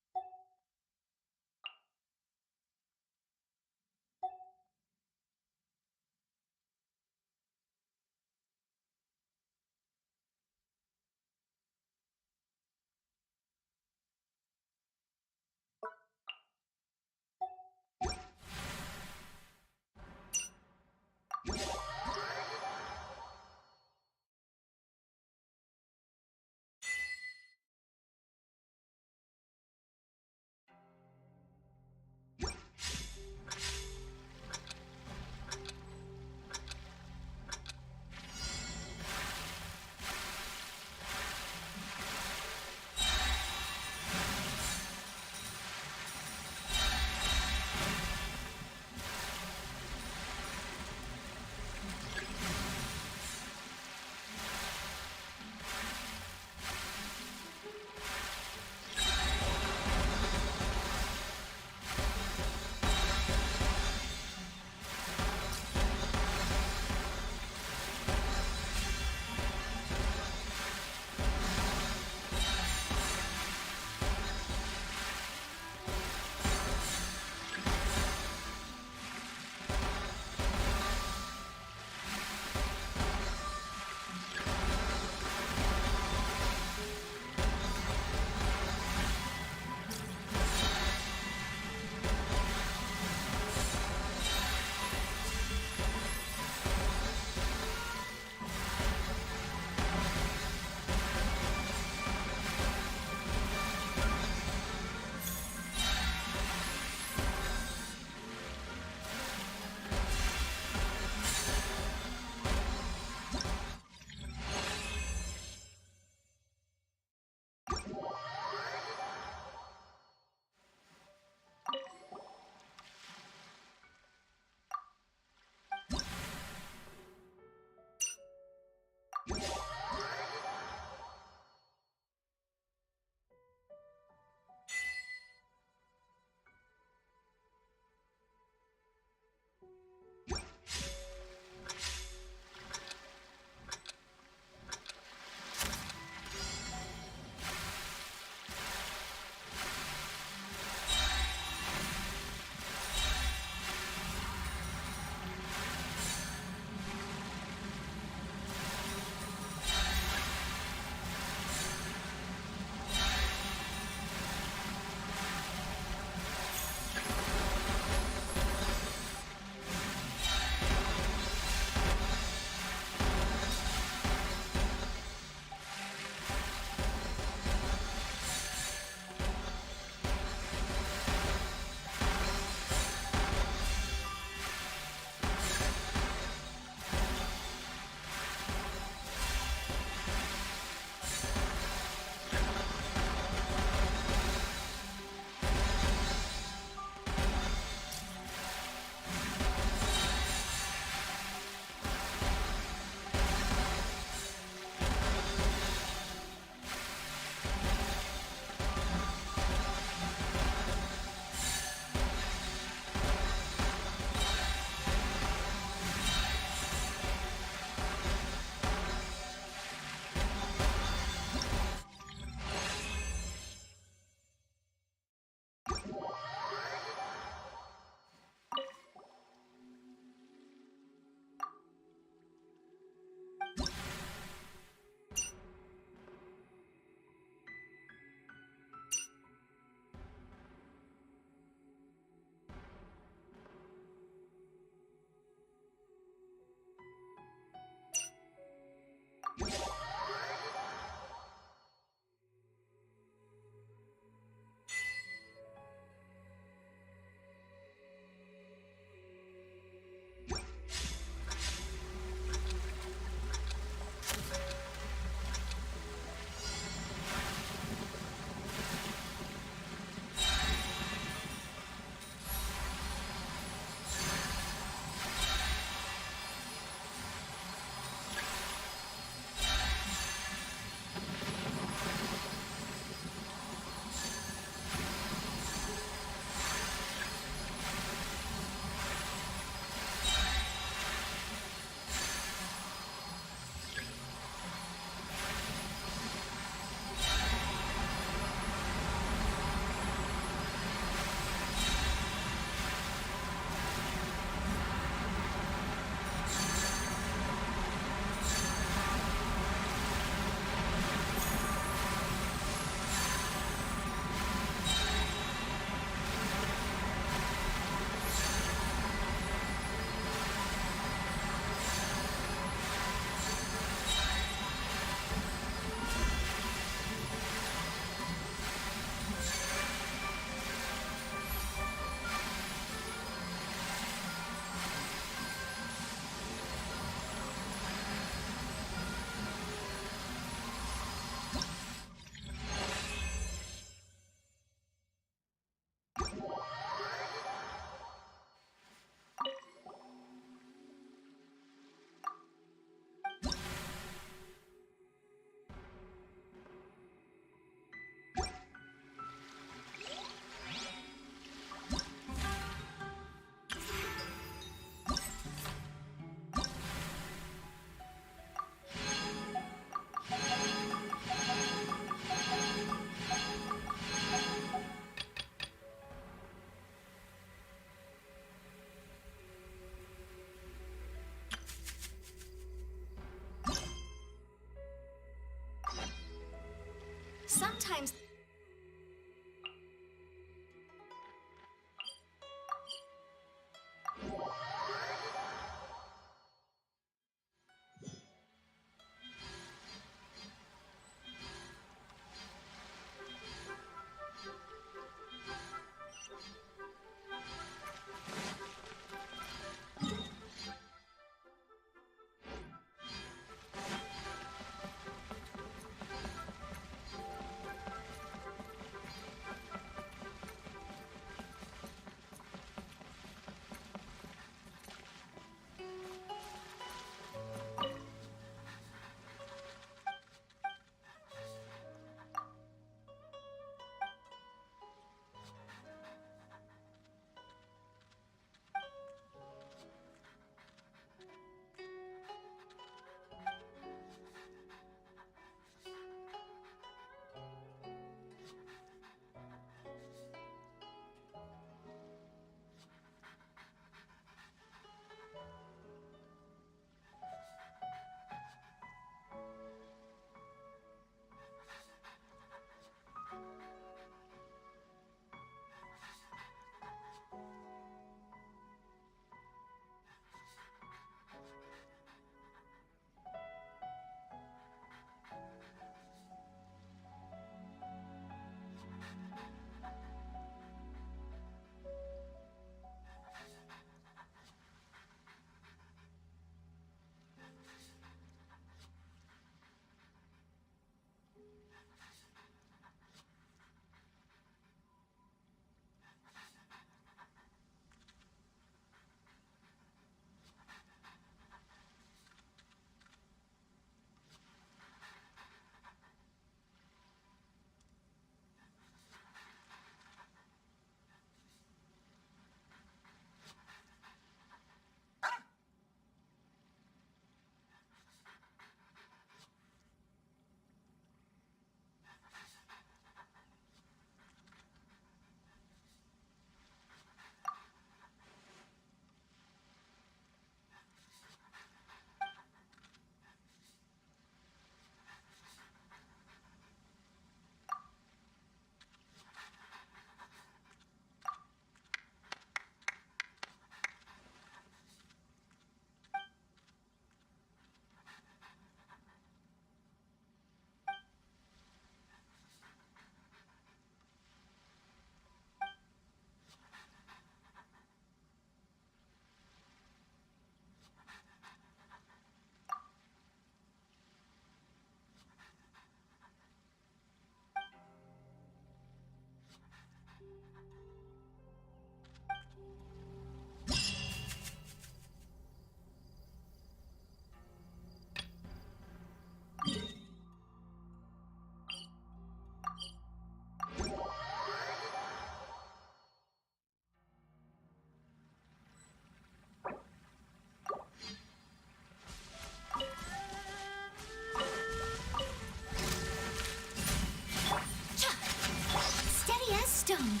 Don't.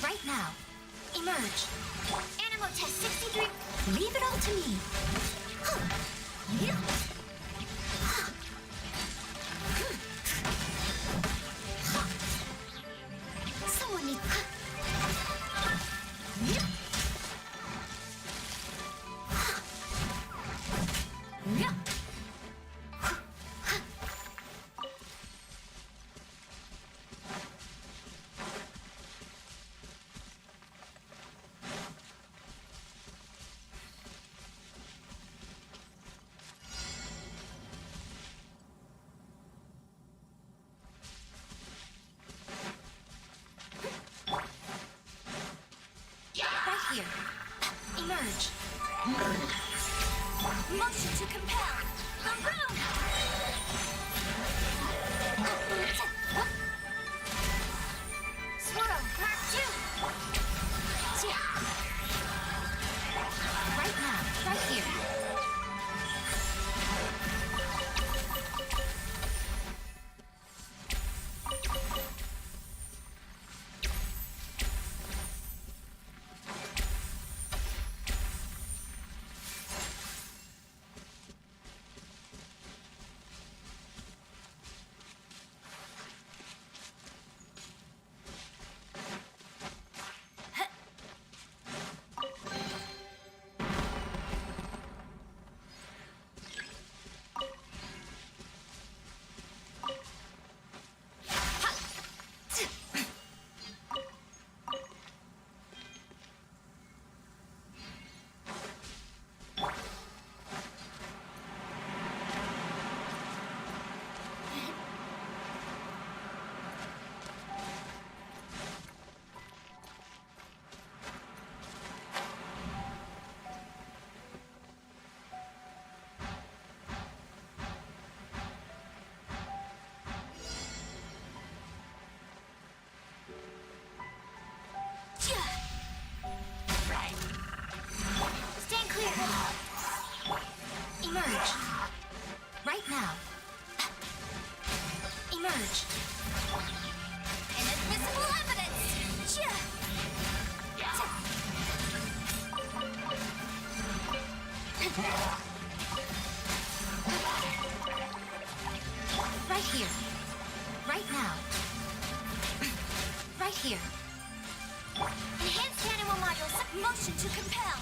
Right now, emerge. Animal test 63. Leave it all to me. Someone needs. Right here. Emerge. Motion to compel. The room. Swirl. Mark 2. Right now. Right here. Stand clear. Emerge. Right now. Emerge. Inadmissible evidence! Right here. Right now. Right here. Enhanced animal module. Motion to compel.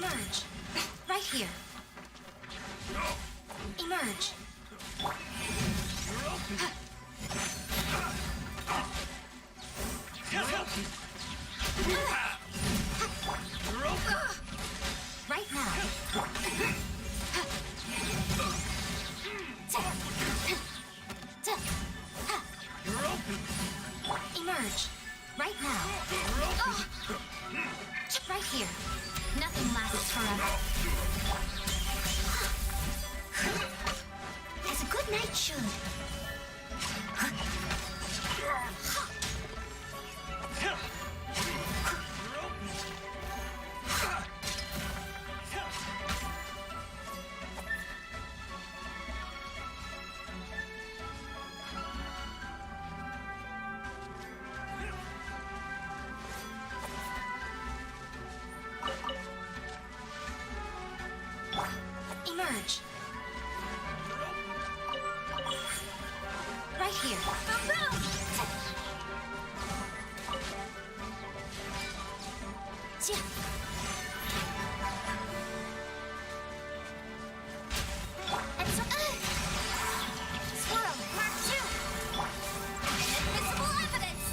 Emerge. Right here. Emerge. Right now. Emerge. Right now. Right here. Nothing lasts forever. As a good knight should. Emerge. Right here. Swirl, Mark 2! Invisible evidence!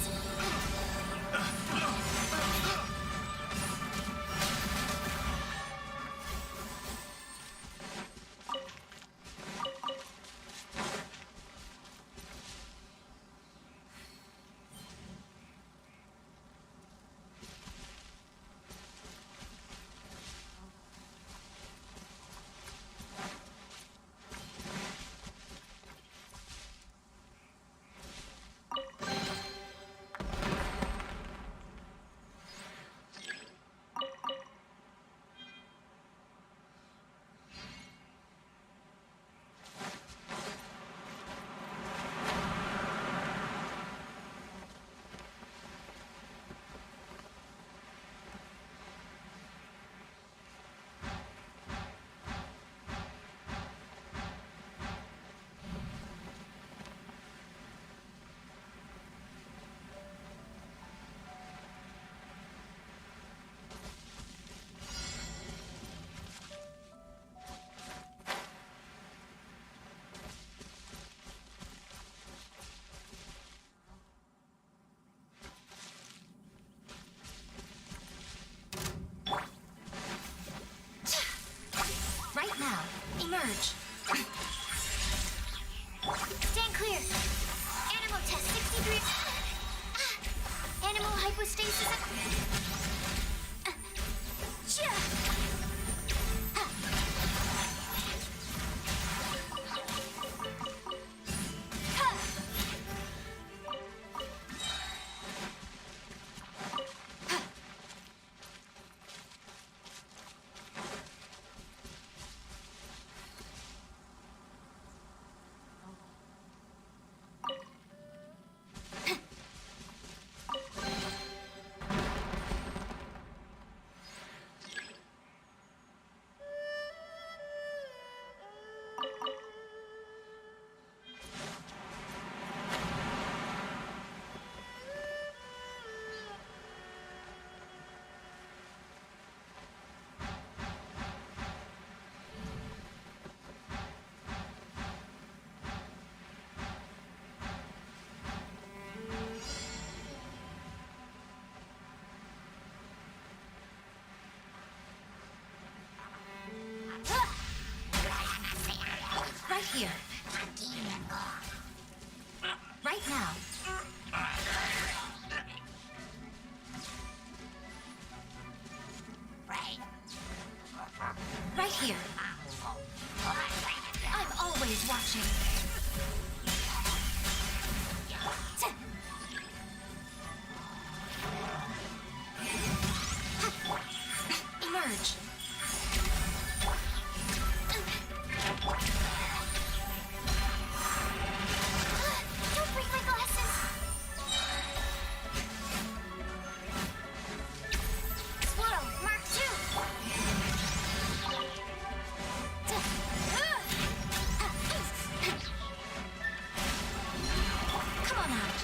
Right now. Emerge. Stand clear. Animal test 63. Animal hypostasis. Right here. Right now. Right here. I'm always watching. Emerge. Don't break my glasses! Swirl, Mark 2! Come on out.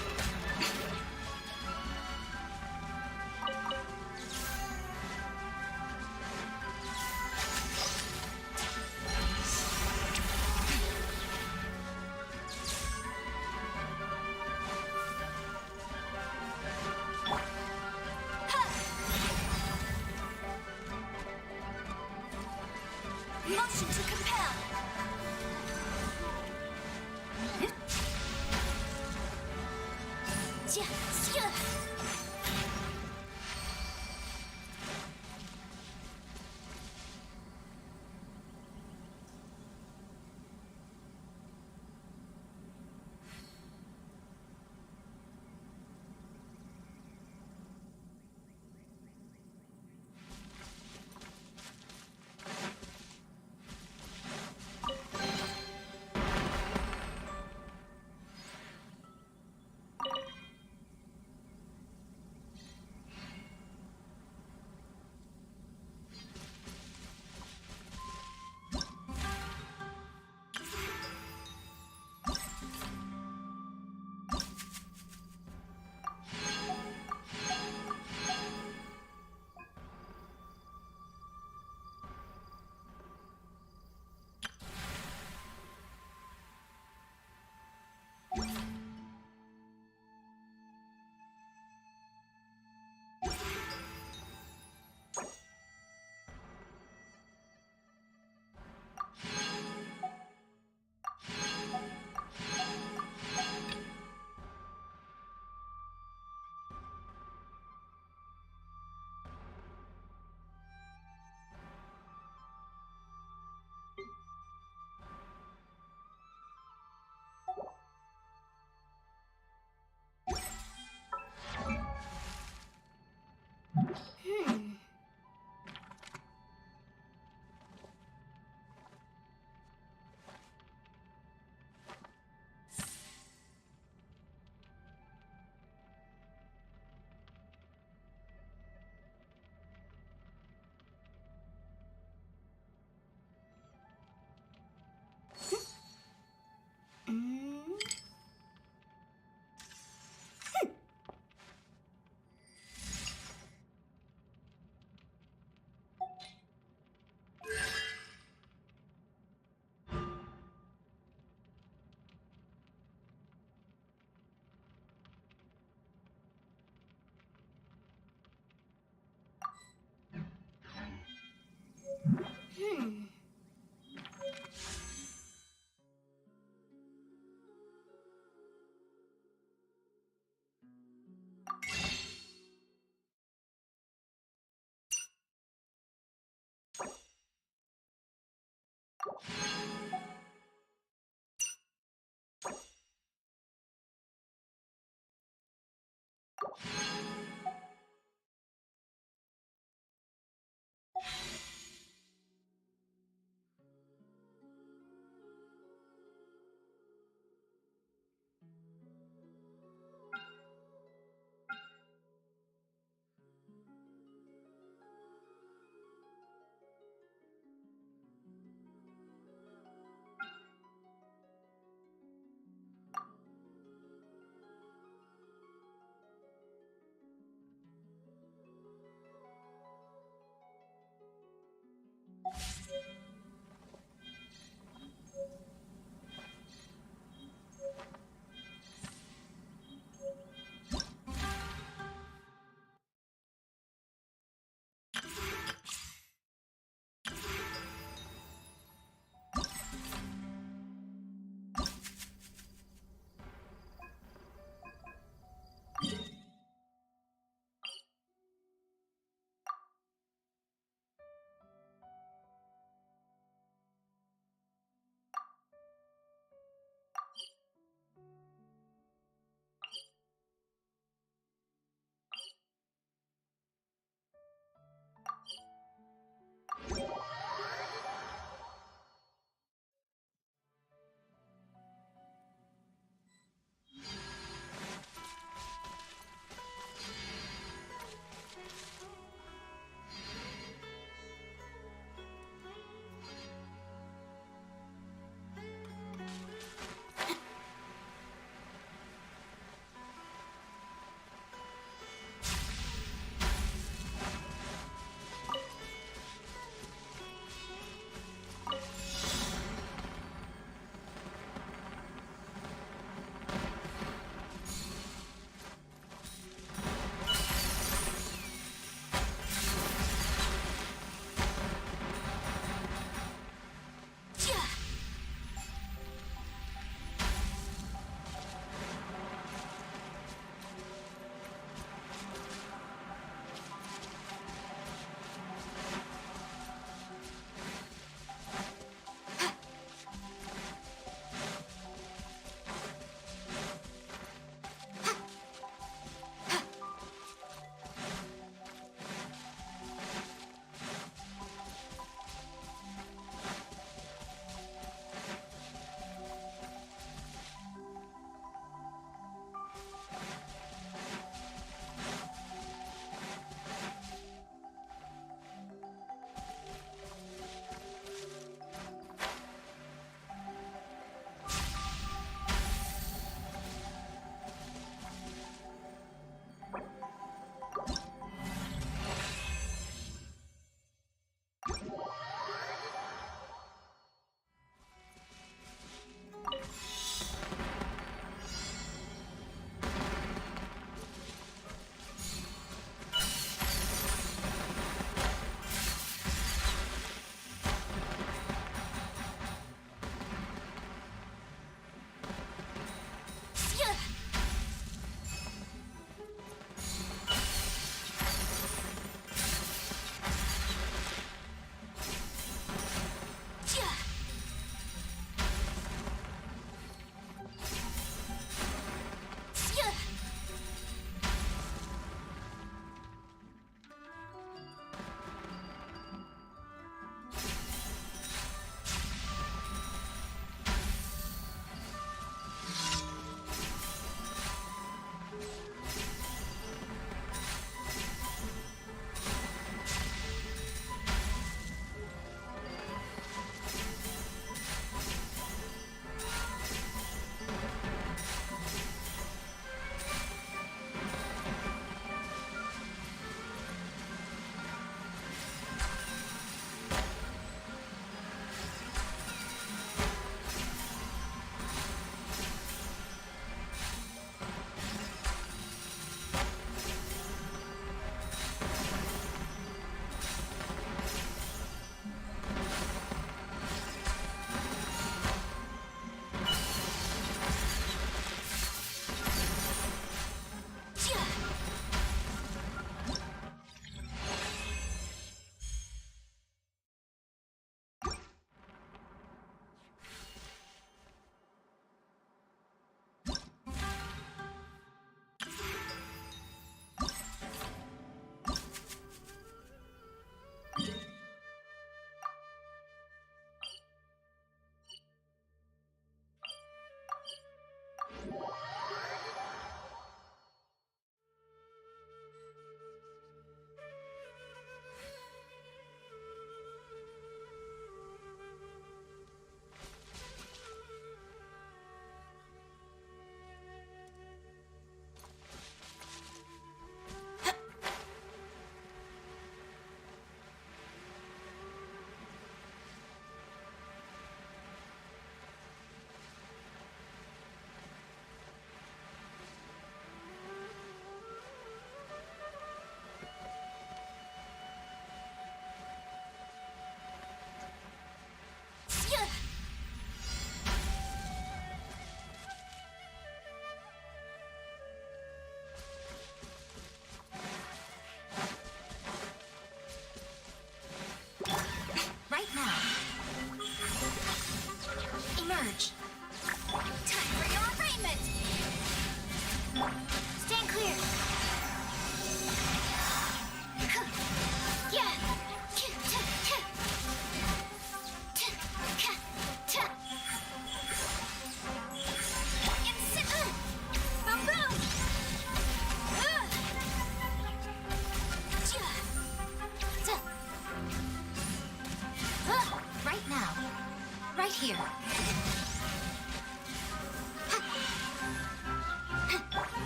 here.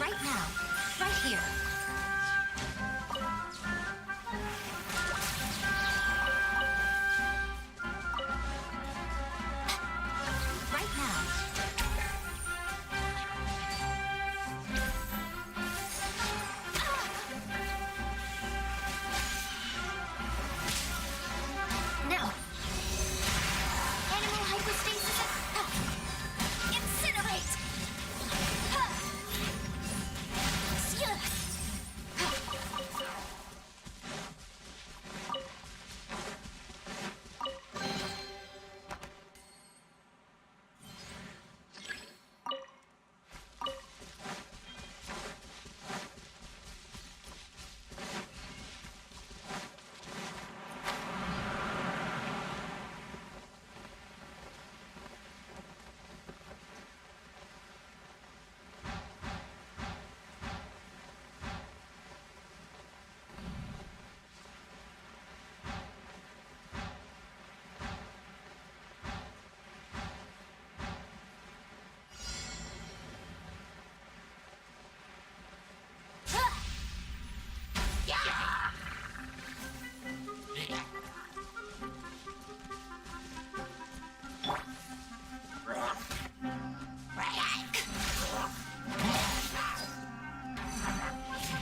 Right now. Right here. Right now. Now. Animal hypostasis. Incinerate.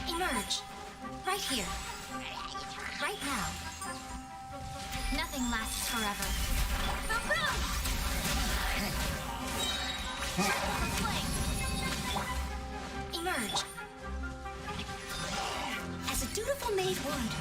Emerge. Right here. Right now. Nothing lasts forever. Emerge. As a dutiful maid would.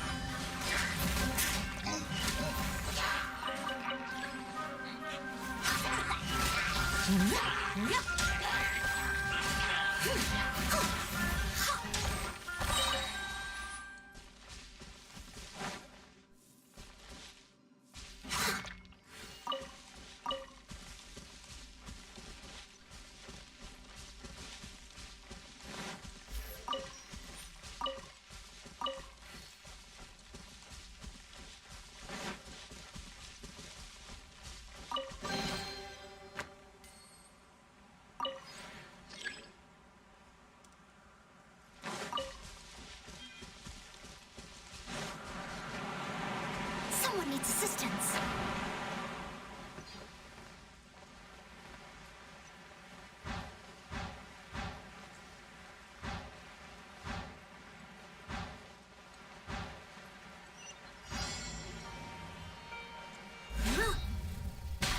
Someone needs assistance.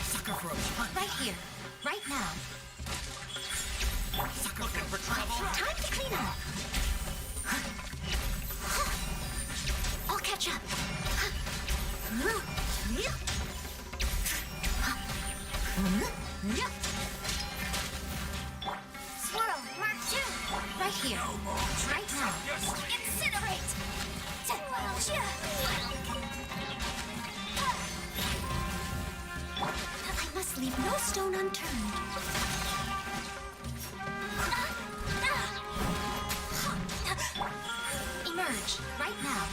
Sucker for a punch. Right here. Right now. Sucker looking for trouble. Time to clean up. I'll catch up. Swirl, Mark 2. Right here. Right now. Incinerate. I must leave no stone unturned. Emerge. Right now.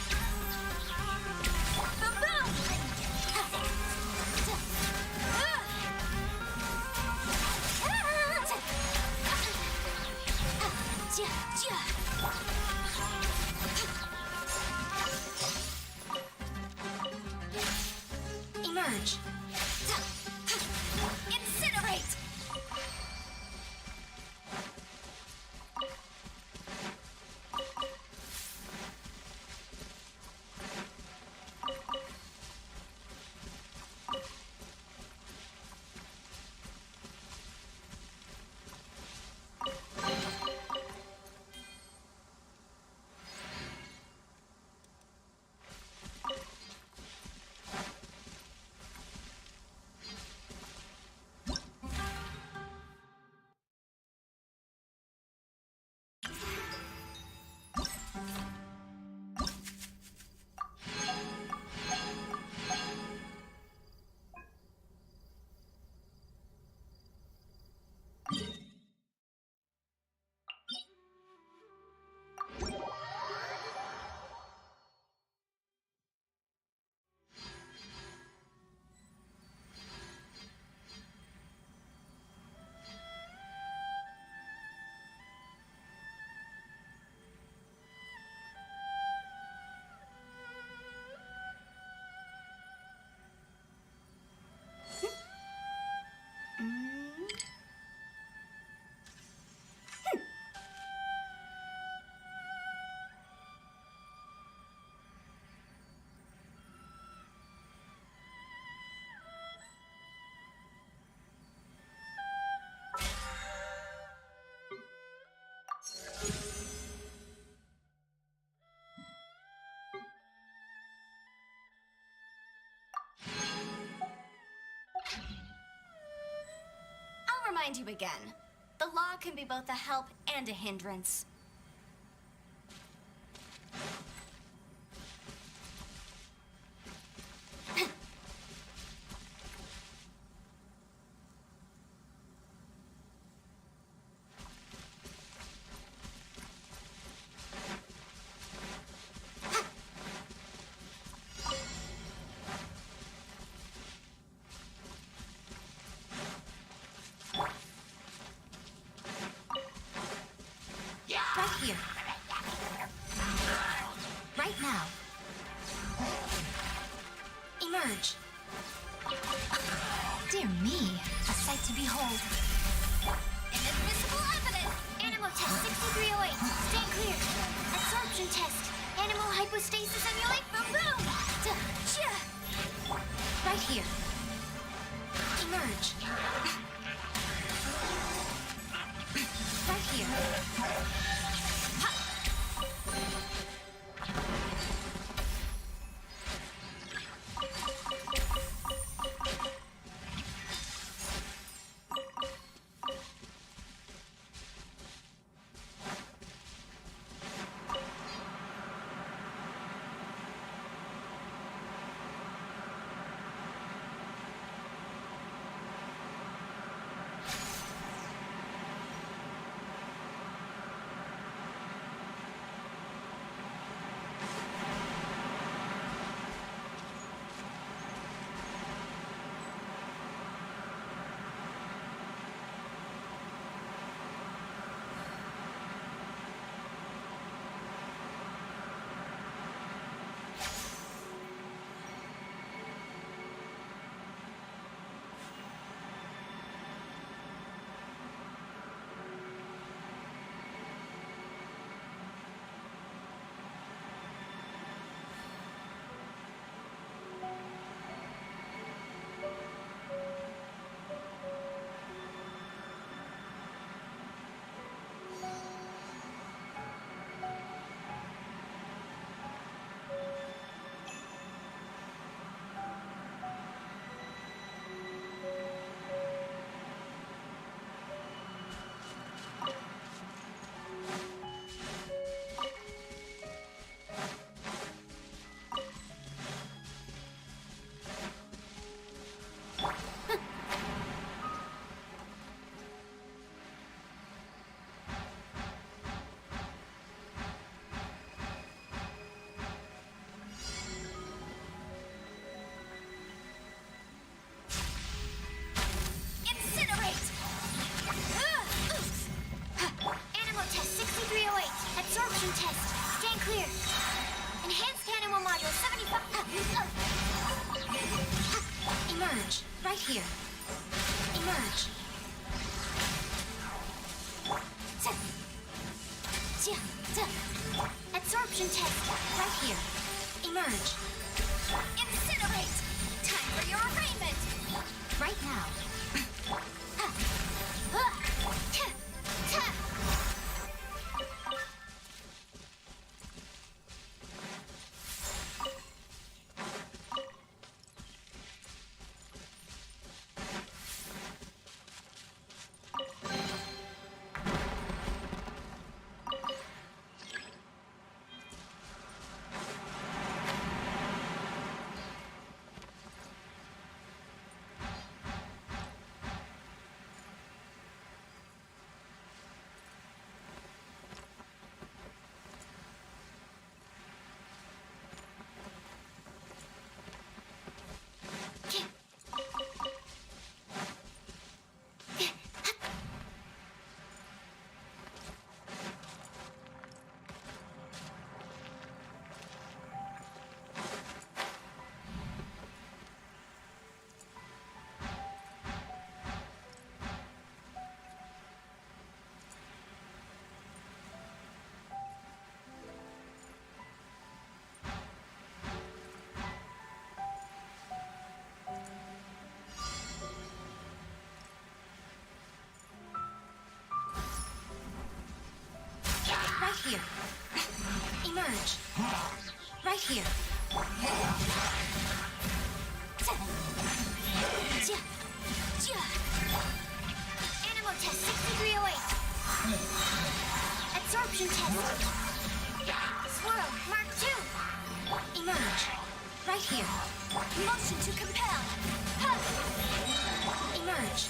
Emerge. Incinerate. remind you again. The law can be both a help and a hindrance. Right here. Right now. Emerge. Dear me, a sight to behold. Inadmissible evidence! Animal test 6308. Stand clear. Absorption test. Animal hypostasis emulate. Boom boom! Right here. Emerge. Right here. Incinerate! Animal test 6308. Absorption test. Stand clear. Enhanced animal module 75. Emerge. Right here. Emerge. Absorption test. Right here. Emerge. Incinerate! Time for your arraignment! Right now. here. Emerge. Right here. Dynamo test 6308. Absorption test. Swirl Mark 2. Emerge. Right here. Motion to compel. Emerge.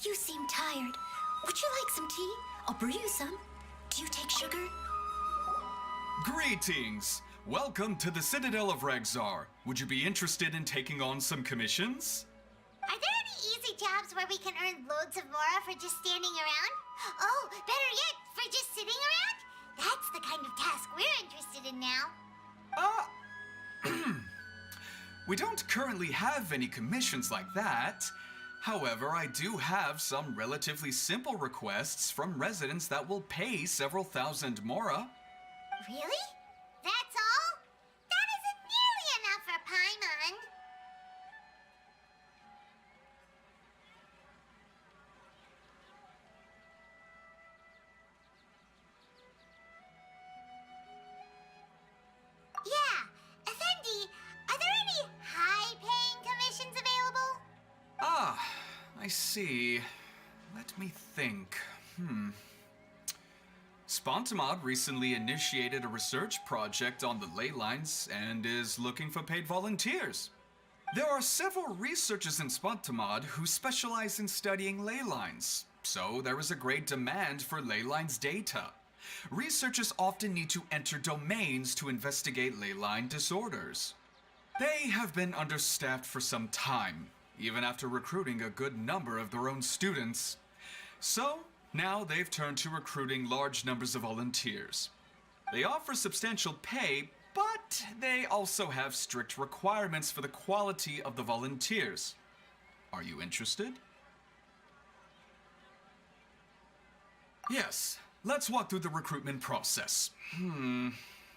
You seem tired. Would you like some tea? I'll brew you some. Do you take sugar? Greetings! Welcome to the Citadel of Rexar. Would you be interested in taking on some commissions? Are there any easy jobs where we can earn loads of mora for just standing around? Oh, better yet, for just sitting around? That's the kind of task we're interested in now. We don't currently have any commissions like that. However, I do have some relatively simple requests from residents that will pay several thousand mora. Really? That's all? That isn't nearly enough for Paimon. Yeah, Effendi, are there any high-paying commissions available? Ah, I see. Let me think. Spontamod recently initiated a research project on the ley lines and is looking for paid volunteers. There are several researchers in Spontamod who specialize in studying ley lines, so there is a great demand for ley lines data. Researchers often need to enter domains to investigate ley line disorders. They have been understaffed for some time, even after recruiting a good number of their own students. So, now they've turned to recruiting large numbers of volunteers. They offer substantial pay, but they also have strict requirements for the quality of the volunteers. Are you interested? Yes, let's walk through the recruitment process.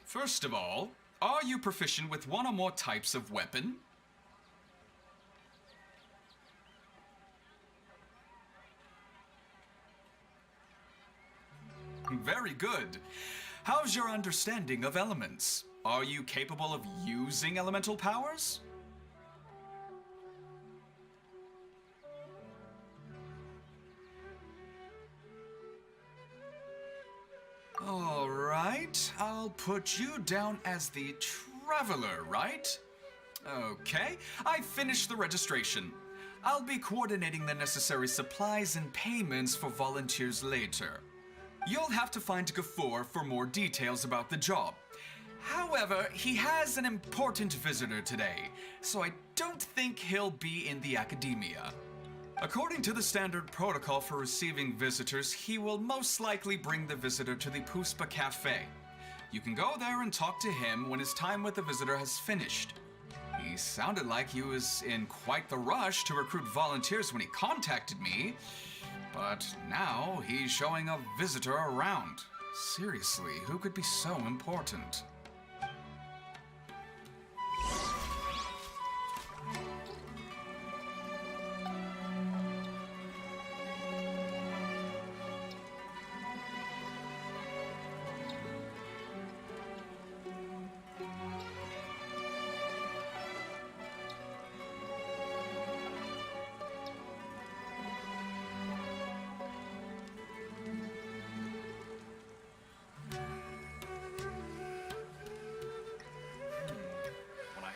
First of all, are you proficient with one or more types of weapon? Very good. How's your understanding of elements? Are you capable of using elemental powers? All right, I'll put you down as the traveler, right? Okay, I finished the registration. I'll be coordinating the necessary supplies and payments for volunteers later. You'll have to find Gafoor for more details about the job. However, he has an important visitor today, so I don't think he'll be in the academia. According to the standard protocol for receiving visitors, he will most likely bring the visitor to the Puspa Cafe. You can go there and talk to him when his time with the visitor has finished. He sounded like he was in quite the rush to recruit volunteers when he contacted me. But now he's showing a visitor around. Seriously, who could be so important?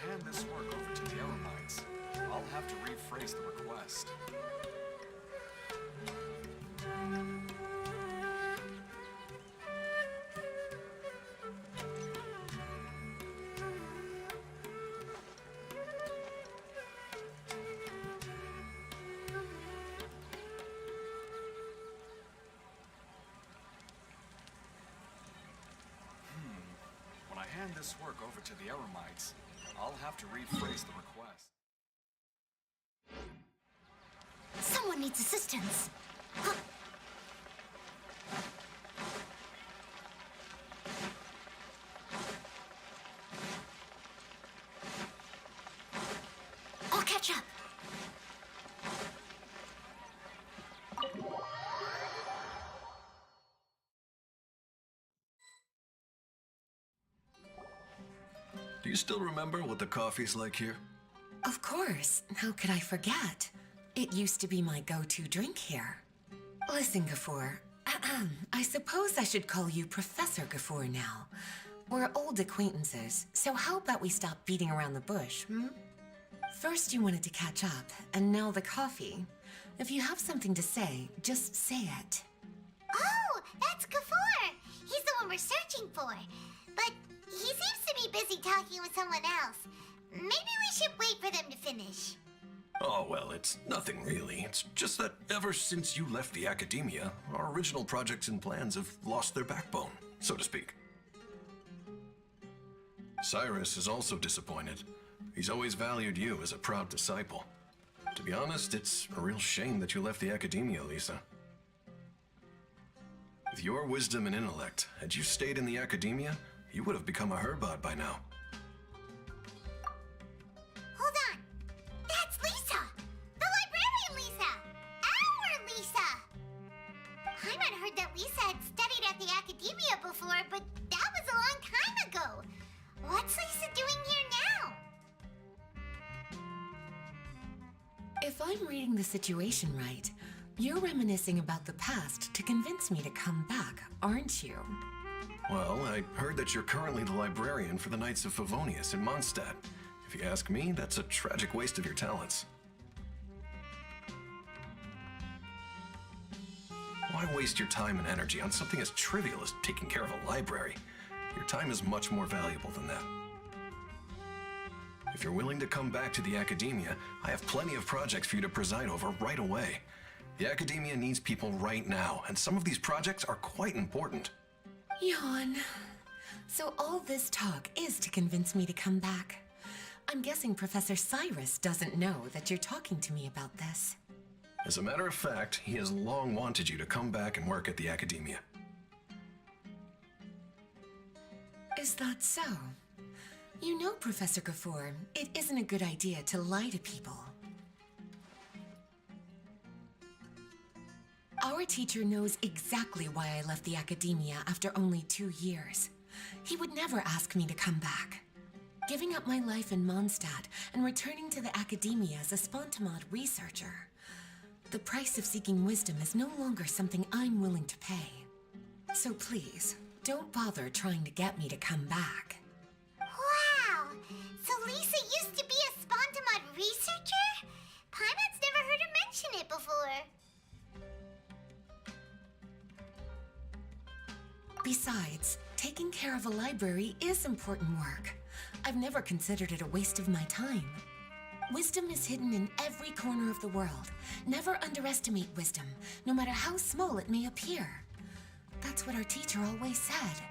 Hand this work over to the Eremites. I'll have to rephrase the request. When I hand this work over to the Eremites, I'll have to rephrase the request. Someone needs assistance. I'll catch up. Do you still remember what the coffee's like here? Of course. How could I forget? It used to be my go-to drink here. Listen, Gafoor. I suppose I should call you Professor Gafoor now. We're old acquaintances, so how about we stop beating around the bush, First you wanted to catch up, and now the coffee. If you have something to say, just say it. Oh, that's Gafoor! He's the one we're searching for. But he seems to be busy talking with someone else. Maybe we should wait for them to finish. Oh, well, it's nothing really. It's just that ever since you left the academia, our original projects and plans have lost their backbone, so to speak. Cyrus is also disappointed. He's always valued you as a proud disciple. To be honest, it's a real shame that you left the academia, Lisa. With your wisdom and intellect, had you stayed in the academia, you would have become a Herbot by now. Hold on. That's Lisa! The librarian Lisa! Our Lisa! Paimon heard that Lisa had studied at the academia before, but that was a long time ago. What's Lisa doing here now? If I'm reading the situation right, you're reminiscing about the past to convince me to come back, aren't you? Well, I heard that you're currently the librarian for the Knights of Favonius in Mondstadt. If you ask me, that's a tragic waste of your talents. Why waste your time and energy on something as trivial as taking care of a library? Your time is much more valuable than that. If you're willing to come back to the academia, I have plenty of projects for you to preside over right away. The academia needs people right now, and some of these projects are quite important. Yawn. So all this talk is to convince me to come back. I'm guessing Professor Cyrus doesn't know that you're talking to me about this. As a matter of fact, he has long wanted you to come back and work at the academia. Is that so? You know, Professor Gafoor, it isn't a good idea to lie to people. Our teacher knows exactly why I left the academia after only 2 years. He would never ask me to come back. Giving up my life in Mondstadt and returning to the academia as a Spontamod researcher. The price of seeking wisdom is no longer something I'm willing to pay. So please, don't bother trying to get me to come back. Wow! So Lisa used to be a Spontamod researcher? Paimon's never heard her mention it before. Besides, taking care of a library is important work. I've never considered it a waste of my time. Wisdom is hidden in every corner of the world. Never underestimate wisdom, no matter how small it may appear. That's what our teacher always said.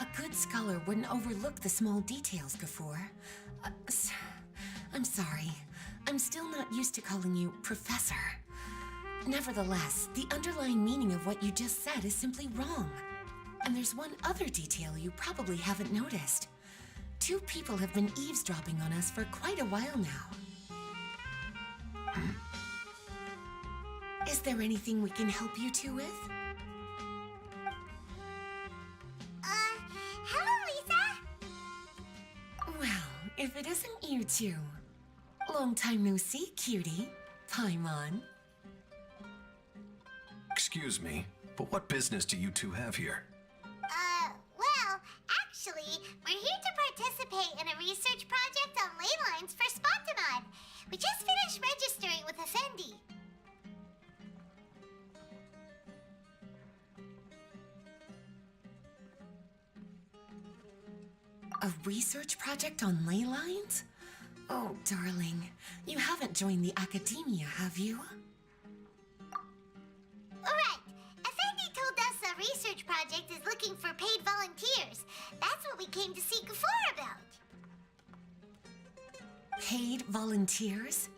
A good scholar wouldn't overlook the small details, Gafoor. I'm sorry. I'm still not used to calling you Professor. Nevertheless, the underlying meaning of what you just said is simply wrong. And there's one other detail you probably haven't noticed. 2 people have been eavesdropping on us for quite a while now. Is there anything we can help you two with? Hello, Lisa! Well, if it isn't you two. Long time no see, cutie. Paimon. Excuse me, but what business do you two have here? Well, actually, we're here to participate in a research project on ley lines for Spontamod. We just finished registering with Effendi. A research project on ley lines? Oh, darling, you haven't joined the academia, have you? Alright, Effendi told us a research project is looking for paid volunteers. That's what we came to see Gafoor about. Paid volunteers?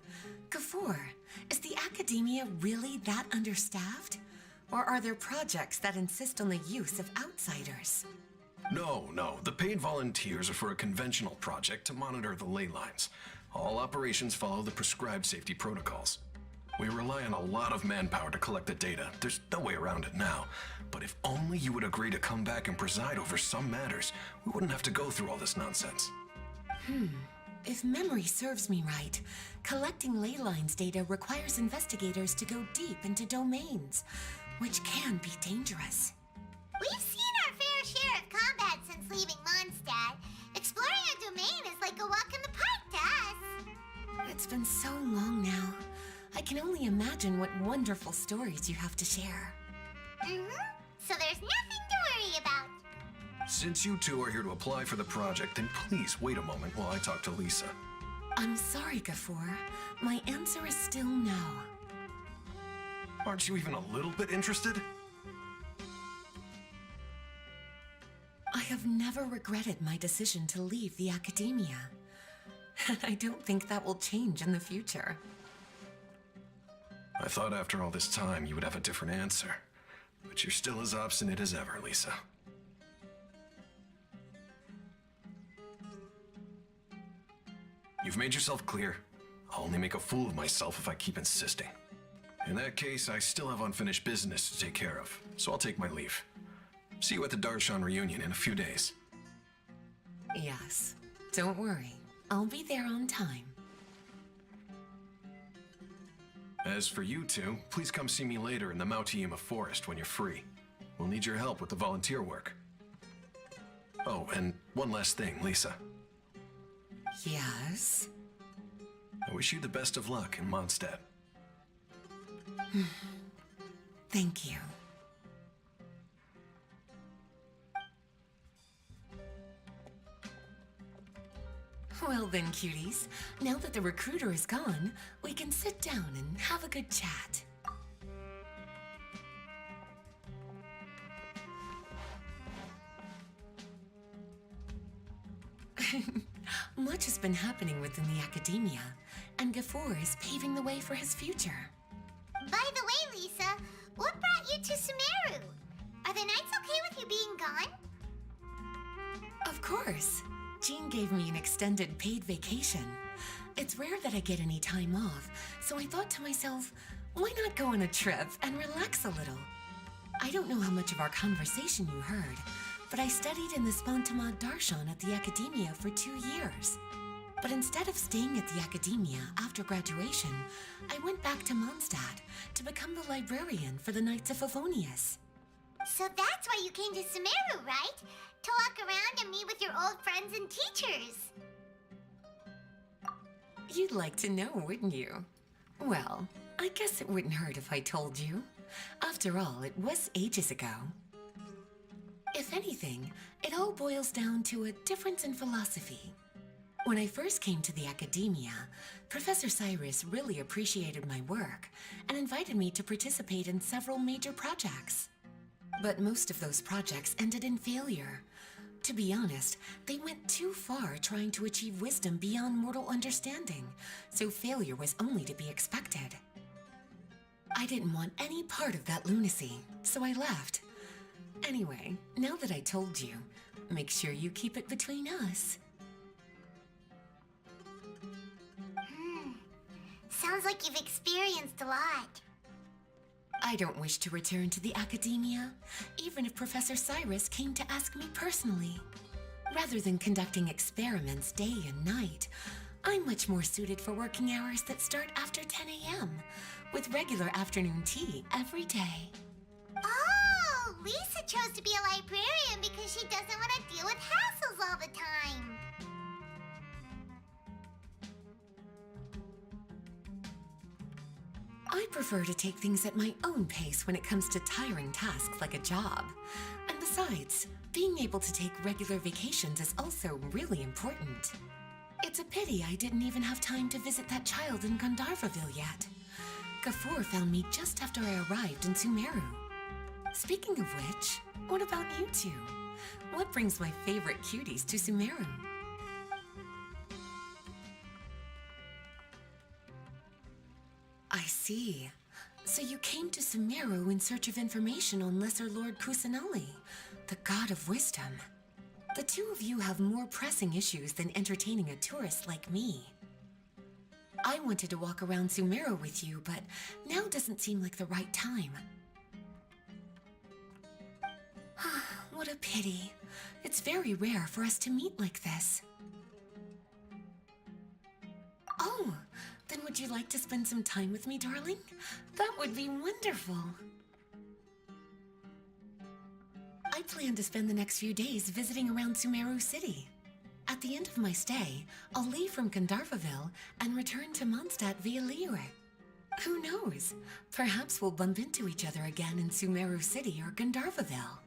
Gafoor, is the academia really that understaffed? Or are there projects that insist on the use of outsiders? No. The paid volunteers are for a conventional project to monitor the ley lines. All operations follow the prescribed safety protocols. We rely on a lot of manpower to collect the data. There's no way around it now. But if only you would agree to come back and preside over some matters, we wouldn't have to go through all this nonsense. If memory serves me right, collecting ley lines data requires investigators to go deep into domains, which can be dangerous. We've seen our fair share of combat since leaving Mondstadt. Exploring a domain is like a walk in the park to us. It's been so long now. I can only imagine what wonderful stories you have to share. So there's nothing to worry about. Since you two are here to apply for the project, then please wait a moment while I talk to Lisa. I'm sorry, Gafoor. My answer is still no. Aren't you even a little bit interested? I have never regretted my decision to leave the academia. And I don't think that will change in the future. I thought after all this time you would have a different answer. But you're still as obstinate as ever, Lisa. You've made yourself clear. I'll only make a fool of myself if I keep insisting. In that case, I still have unfinished business to take care of, so I'll take my leave. See you at the Darshan reunion in a few days. Yes. Don't worry. I'll be there on time. As for you two, please come see me later in the Mautiima forest when you're free. We'll need your help with the volunteer work. Oh, and one last thing, Lisa. Yes? I wish you the best of luck in Mondstadt. Thank you. Well then, cuties. Now that the recruiter is gone, we can sit down and have a good chat. Much has been happening within the academia, and Gafoor is paving the way for his future. By the way, Lisa, what brought you to Sumeru? Are the nights okay with you being gone? Of course. Jean gave me an extended paid vacation. It's rare that I get any time off, so I thought to myself, why not go on a trip and relax a little? I don't know how much of our conversation you heard, but I studied in the Spantamad Darshan at the academia for 2 years. But instead of staying at the academia after graduation, I went back to Mondstadt to become the librarian for the Knights of Favonius. So that's why you came to Sumeru, right? To walk around and meet with your old friends and teachers. You'd like to know, wouldn't you? Well, I guess it wouldn't hurt if I told you. After all, it was ages ago. If anything, it all boils down to a difference in philosophy. When I first came to the academia, Professor Cyrus really appreciated my work and invited me to participate in several major projects. But most of those projects ended in failure. To be honest, they went too far trying to achieve wisdom beyond mortal understanding, so failure was only to be expected. I didn't want any part of that lunacy, so I left. Anyway, now that I told you, make sure you keep it between us. Sounds like you've experienced a lot. I don't wish to return to the academia, even if Professor Cyrus came to ask me personally. Rather than conducting experiments day and night, I'm much more suited for working hours that start after 10 a.m., with regular afternoon tea every day. Oh, Lisa chose to be a librarian because she doesn't want to deal with hassles all the time. I prefer to take things at my own pace when it comes to tiring tasks like a job. And besides, being able to take regular vacations is also really important. It's a pity I didn't even have time to visit that child in Gandharvaville yet. Gafoor found me just after I arrived in Sumeru. Speaking of which, what about you two? What brings my favorite cuties to Sumeru? I see. So you came to Sumeru in search of information on Lesser Lord Kusanali, the god of wisdom. The two of you have more pressing issues than entertaining a tourist like me. I wanted to walk around Sumeru with you, but now doesn't seem like the right time. What a pity. It's very rare for us to meet like this. Oh, then would you like to spend some time with me, darling? That would be wonderful. I plan to spend the next few days visiting around Sumeru City. At the end of my stay, I'll leave from Gandharvaville and return to Mondstadt via Liyue. Who knows? Perhaps we'll bump into each other again in Sumeru City or Gandharvaville.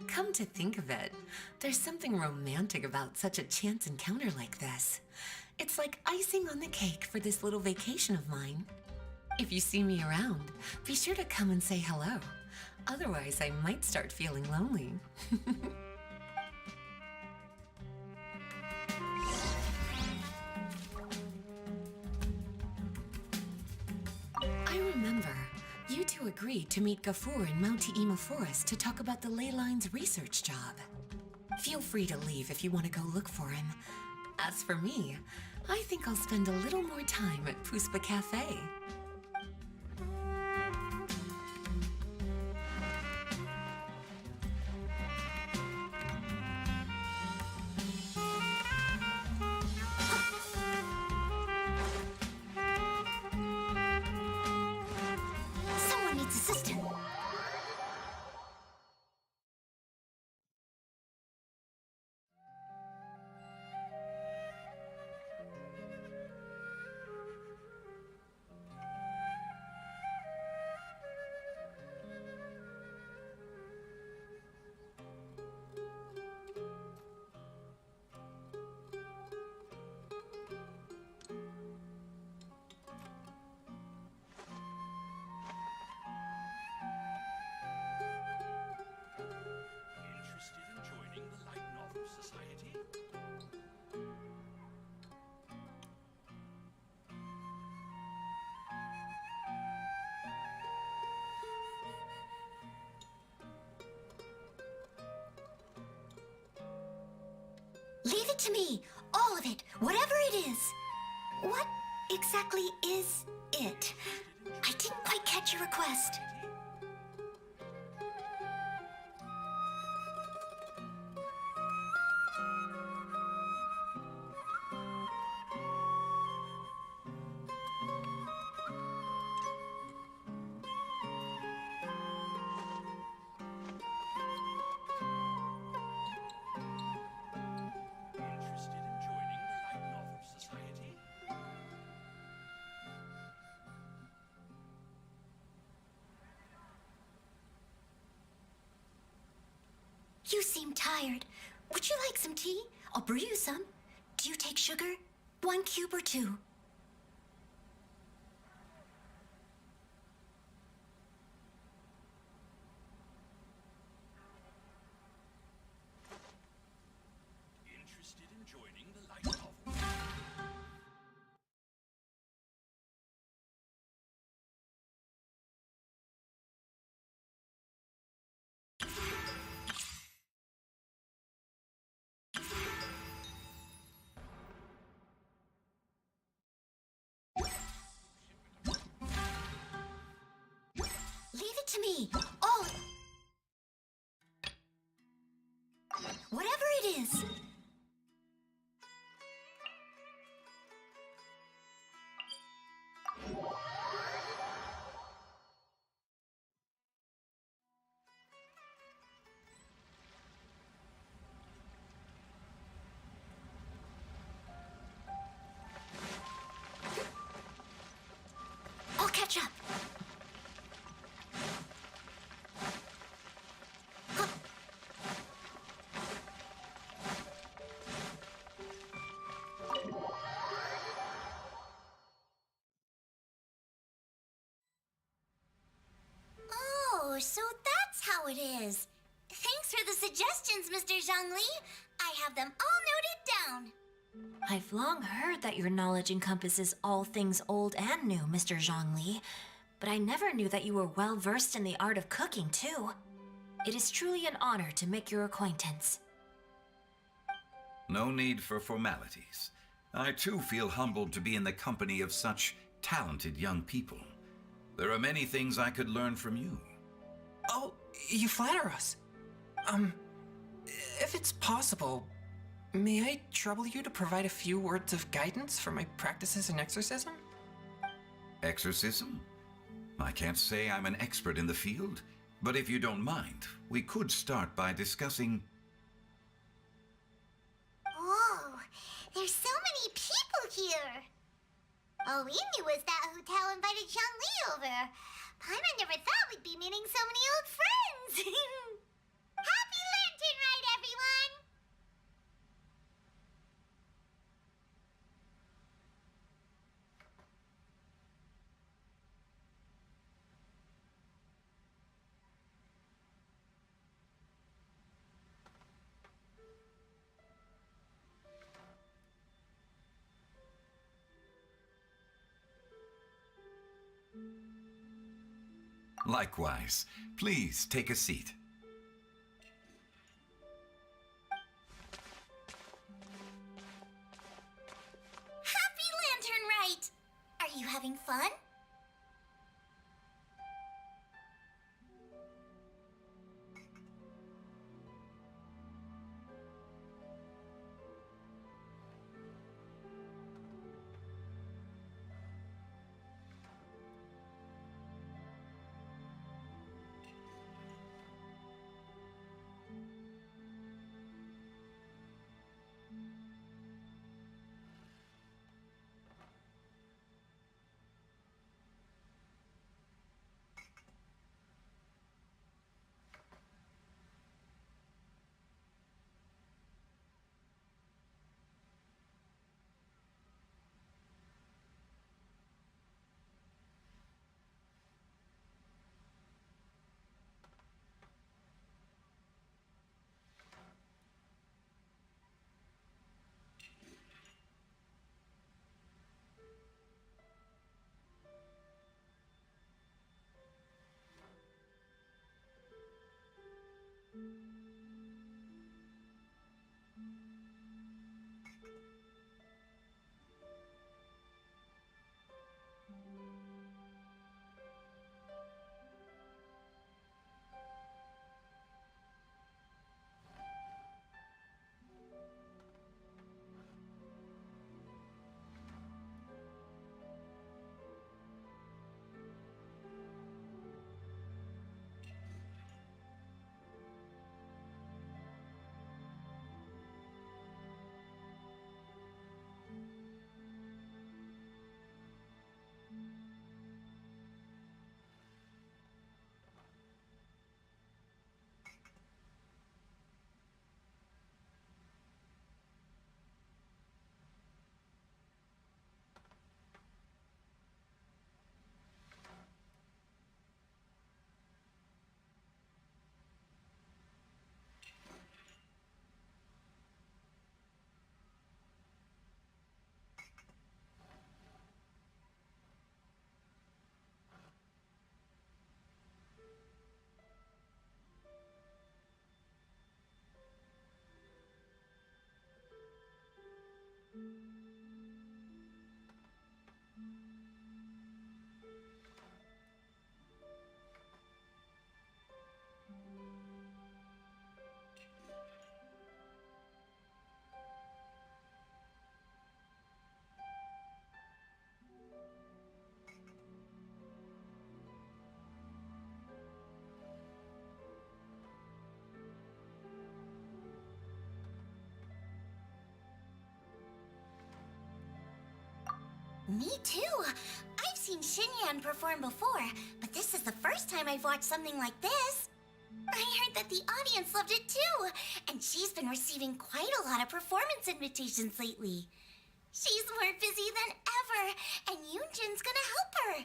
Come to think of it, there's something romantic about such a chance encounter like this. It's like icing on the cake for this little vacation of mine. If you see me around, be sure to come and say hello. Otherwise, I might start feeling lonely. I remember. You two agreed to meet Gafur in Mount Ima Forest to talk about the ley lines research job. Feel free to leave if you want to go look for him. As for me, I think I'll spend a little more time at Puspa Cafe. Someone needs assistance. Interested in joining the Light Novel Society? Leave it to me. All of it. Whatever it is. What exactly is it? I didn't quite catch your request. Interested in joining the Light Novel Society? You seem tired. Would you like some tea? I'll brew you some. Do you take sugar? 1 cube or 2? Interested in joining the Light Novel? Leave it to me. All. Whatever it is. I'll catch up. Oh, so that's how it is. Thanks for the suggestions, Mr. Zhongli. I have them all noted down. I've long heard that your knowledge encompasses all things old and new, Mr. Zhongli, but I never knew that you were well versed in the art of cooking, too. It is truly an honor to make your acquaintance. No need for formalities. I too feel humbled to be in the company of such talented young people. There are many things I could learn from you. Oh, you flatter us. If it's possible, may I trouble you to provide a few words of guidance for my practices in exorcism? Exorcism? I can't say I'm an expert in the field, but if you don't mind, we could start by discussing... Whoa, there's so many people here. All we knew was that hotel invited Zhongli over. Paimon never thought we'd be meeting so many old friends. Happy Lantern Ride, everyone! Likewise. Please take a seat. Happy Lantern Rite! Are you having fun? Me too. I've seen Xinyan perform before, but this is the first time I've watched something like this. I heard that the audience loved it too, and she's been receiving quite a lot of performance invitations lately. She's more busy than ever, and Yoonjin's gonna help her.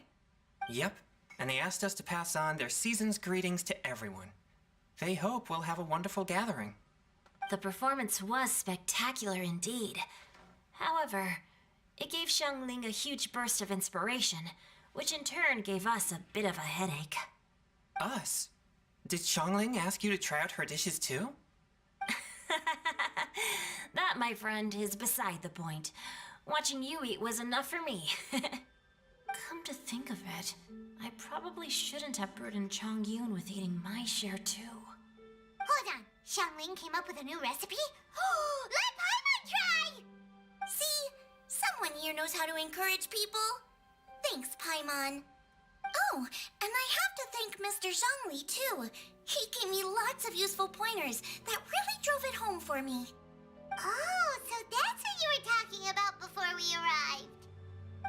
Yep, and they asked us to pass on their season's greetings to everyone. They hope we'll have a wonderful gathering. The performance was spectacular indeed. However, it gave Xiangling a huge burst of inspiration, which in turn gave us a bit of a headache. Us? Did Xiangling ask you to try out her dishes too? That, my friend, is beside the point. Watching you eat was enough for me. Come to think of it, I probably shouldn't have burdened Chongyun with eating my share too. Hold on. Xiangling came up with a new recipe? Let Paimon try! See? Someone here knows how to encourage people. Thanks, Paimon. Oh, and I have to thank Mr. Zhongli, too. He gave me lots of useful pointers that really drove it home for me. Oh, so that's what you were talking about before we arrived.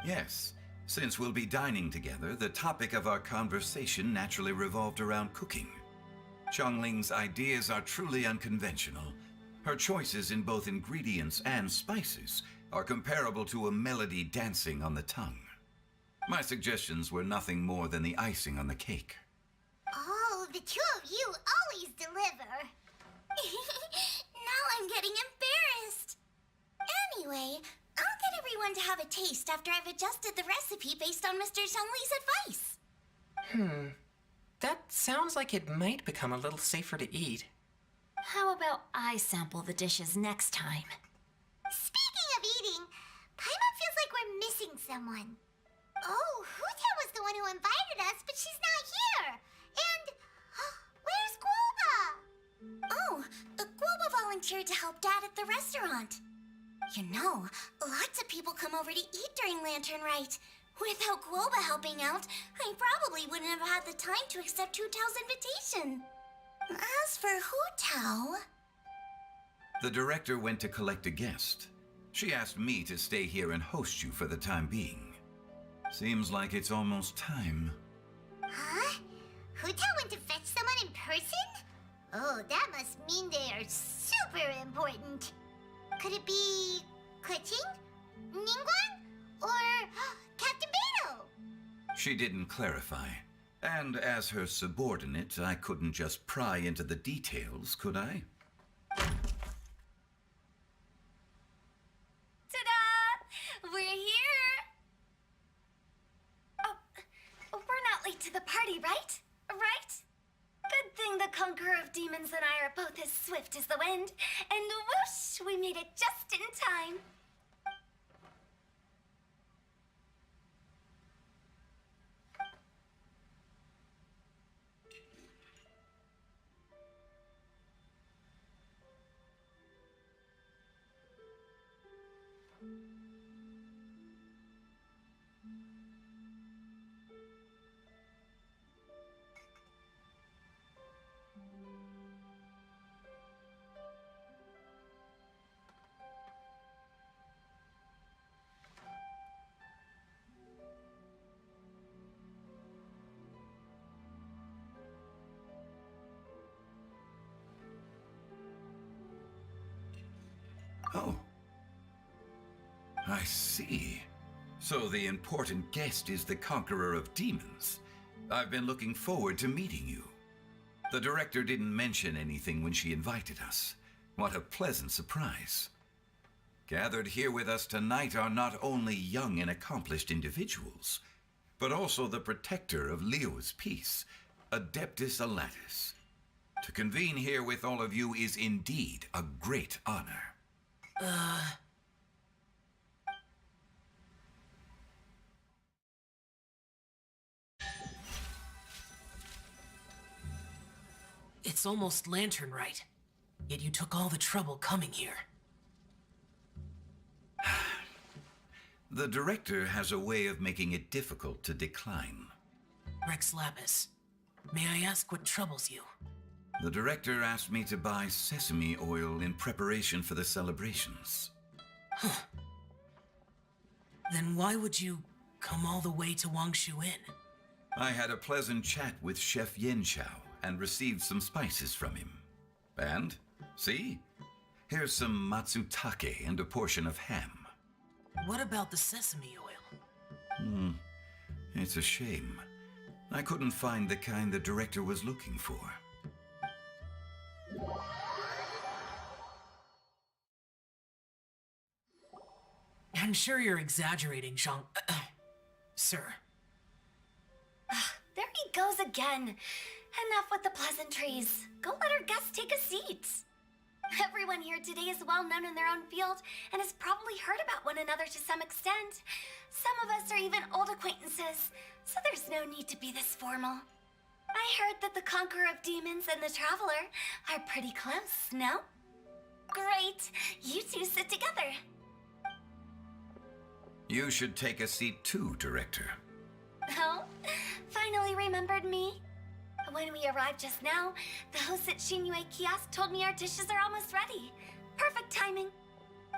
Yes. Since we'll be dining together, the topic of our conversation naturally revolved around cooking. Qiangling's ideas are truly unconventional. Her choices in both ingredients and spices are comparable to a melody dancing on the tongue. My suggestions were nothing more than the icing on the cake. Oh, the two of you always deliver. Now I'm getting embarrassed. Anyway, I'll get everyone to have a taste after I've adjusted the recipe based on Mr. Xiangli's advice. That sounds like it might become a little safer to eat. How about I sample the dishes next time? Speaking of eating, Paimon feels like we're missing someone. Oh, Huta was the one who invited us, but she's not here. And where's Guoba? Oh, Guoba volunteered to help Dad at the restaurant. You know, lots of people come over to eat during Lantern Rite. Without Guoba helping out, I probably wouldn't have had the time to accept Hu Tao's invitation. As for Hu Tao... The director went to collect a guest. She asked me to stay here and host you for the time being. Seems like it's almost time. Huh? Hu Tao went to fetch someone in person? Oh, that must mean they are super important. Could it be Keqing? Ningguang? Or Captain Beto? She didn't clarify. And as her subordinate, I couldn't just pry into the details, could I? Ta-da! We're here! Oh, we're not late to the party, right? Right? Good thing the Conqueror of Demons and I are both as swift as the wind. And whoosh, we made it just in time. Oh. I see. So the important guest is the Conqueror of Demons. I've been looking forward to meeting you. The director didn't mention anything when she invited us. What a pleasant surprise. Gathered here with us tonight are not only young and accomplished individuals, but also the protector of Liyue's peace, Adeptus Alatus. To convene here with all of you is indeed a great honor. It's almost Lantern Rite, yet you took all the trouble coming here. The director has a way of making it difficult to decline. Rex Lapis, may I ask what troubles you? The director asked me to buy sesame oil in preparation for the celebrations. Huh. Then why would you come all the way to Wangshu Inn? I had a pleasant chat with Chef Yanxiao and received some spices from him. And, see? Here's some matsutake and a portion of ham. What about the sesame oil? It's a shame. I couldn't find the kind the director was looking for. I'm sure you're exaggerating, Zhang... sir. There he goes again. Enough with the pleasantries. Go let our guests take a seat. Everyone here today is well known in their own field and has probably heard about one another to some extent. Some of us are even old acquaintances, so there's no need to be this formal. I heard that the Conqueror of Demons and the Traveler are pretty close, no? Great! You two sit together. You should take a seat too, Director. Oh, finally remembered me? When we arrived just now, the hosts at Xinyue Kiosk told me our dishes are almost ready. Perfect timing.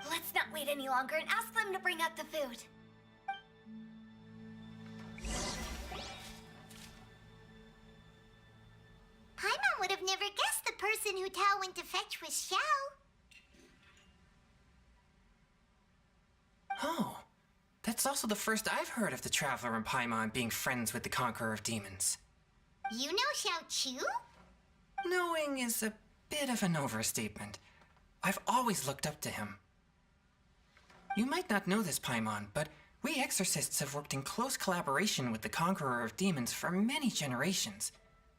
Let's not wait any longer and ask them to bring out the food. never guessed the person who Tao went to fetch was Xiao. Oh, that's also the first I've heard of the Traveler and Paimon being friends with the Conqueror of Demons. You know Xiao Chu? Knowing is a bit of an overstatement. I've always looked up to him. You might not know this, Paimon, but we exorcists have worked in close collaboration with the Conqueror of Demons for many generations,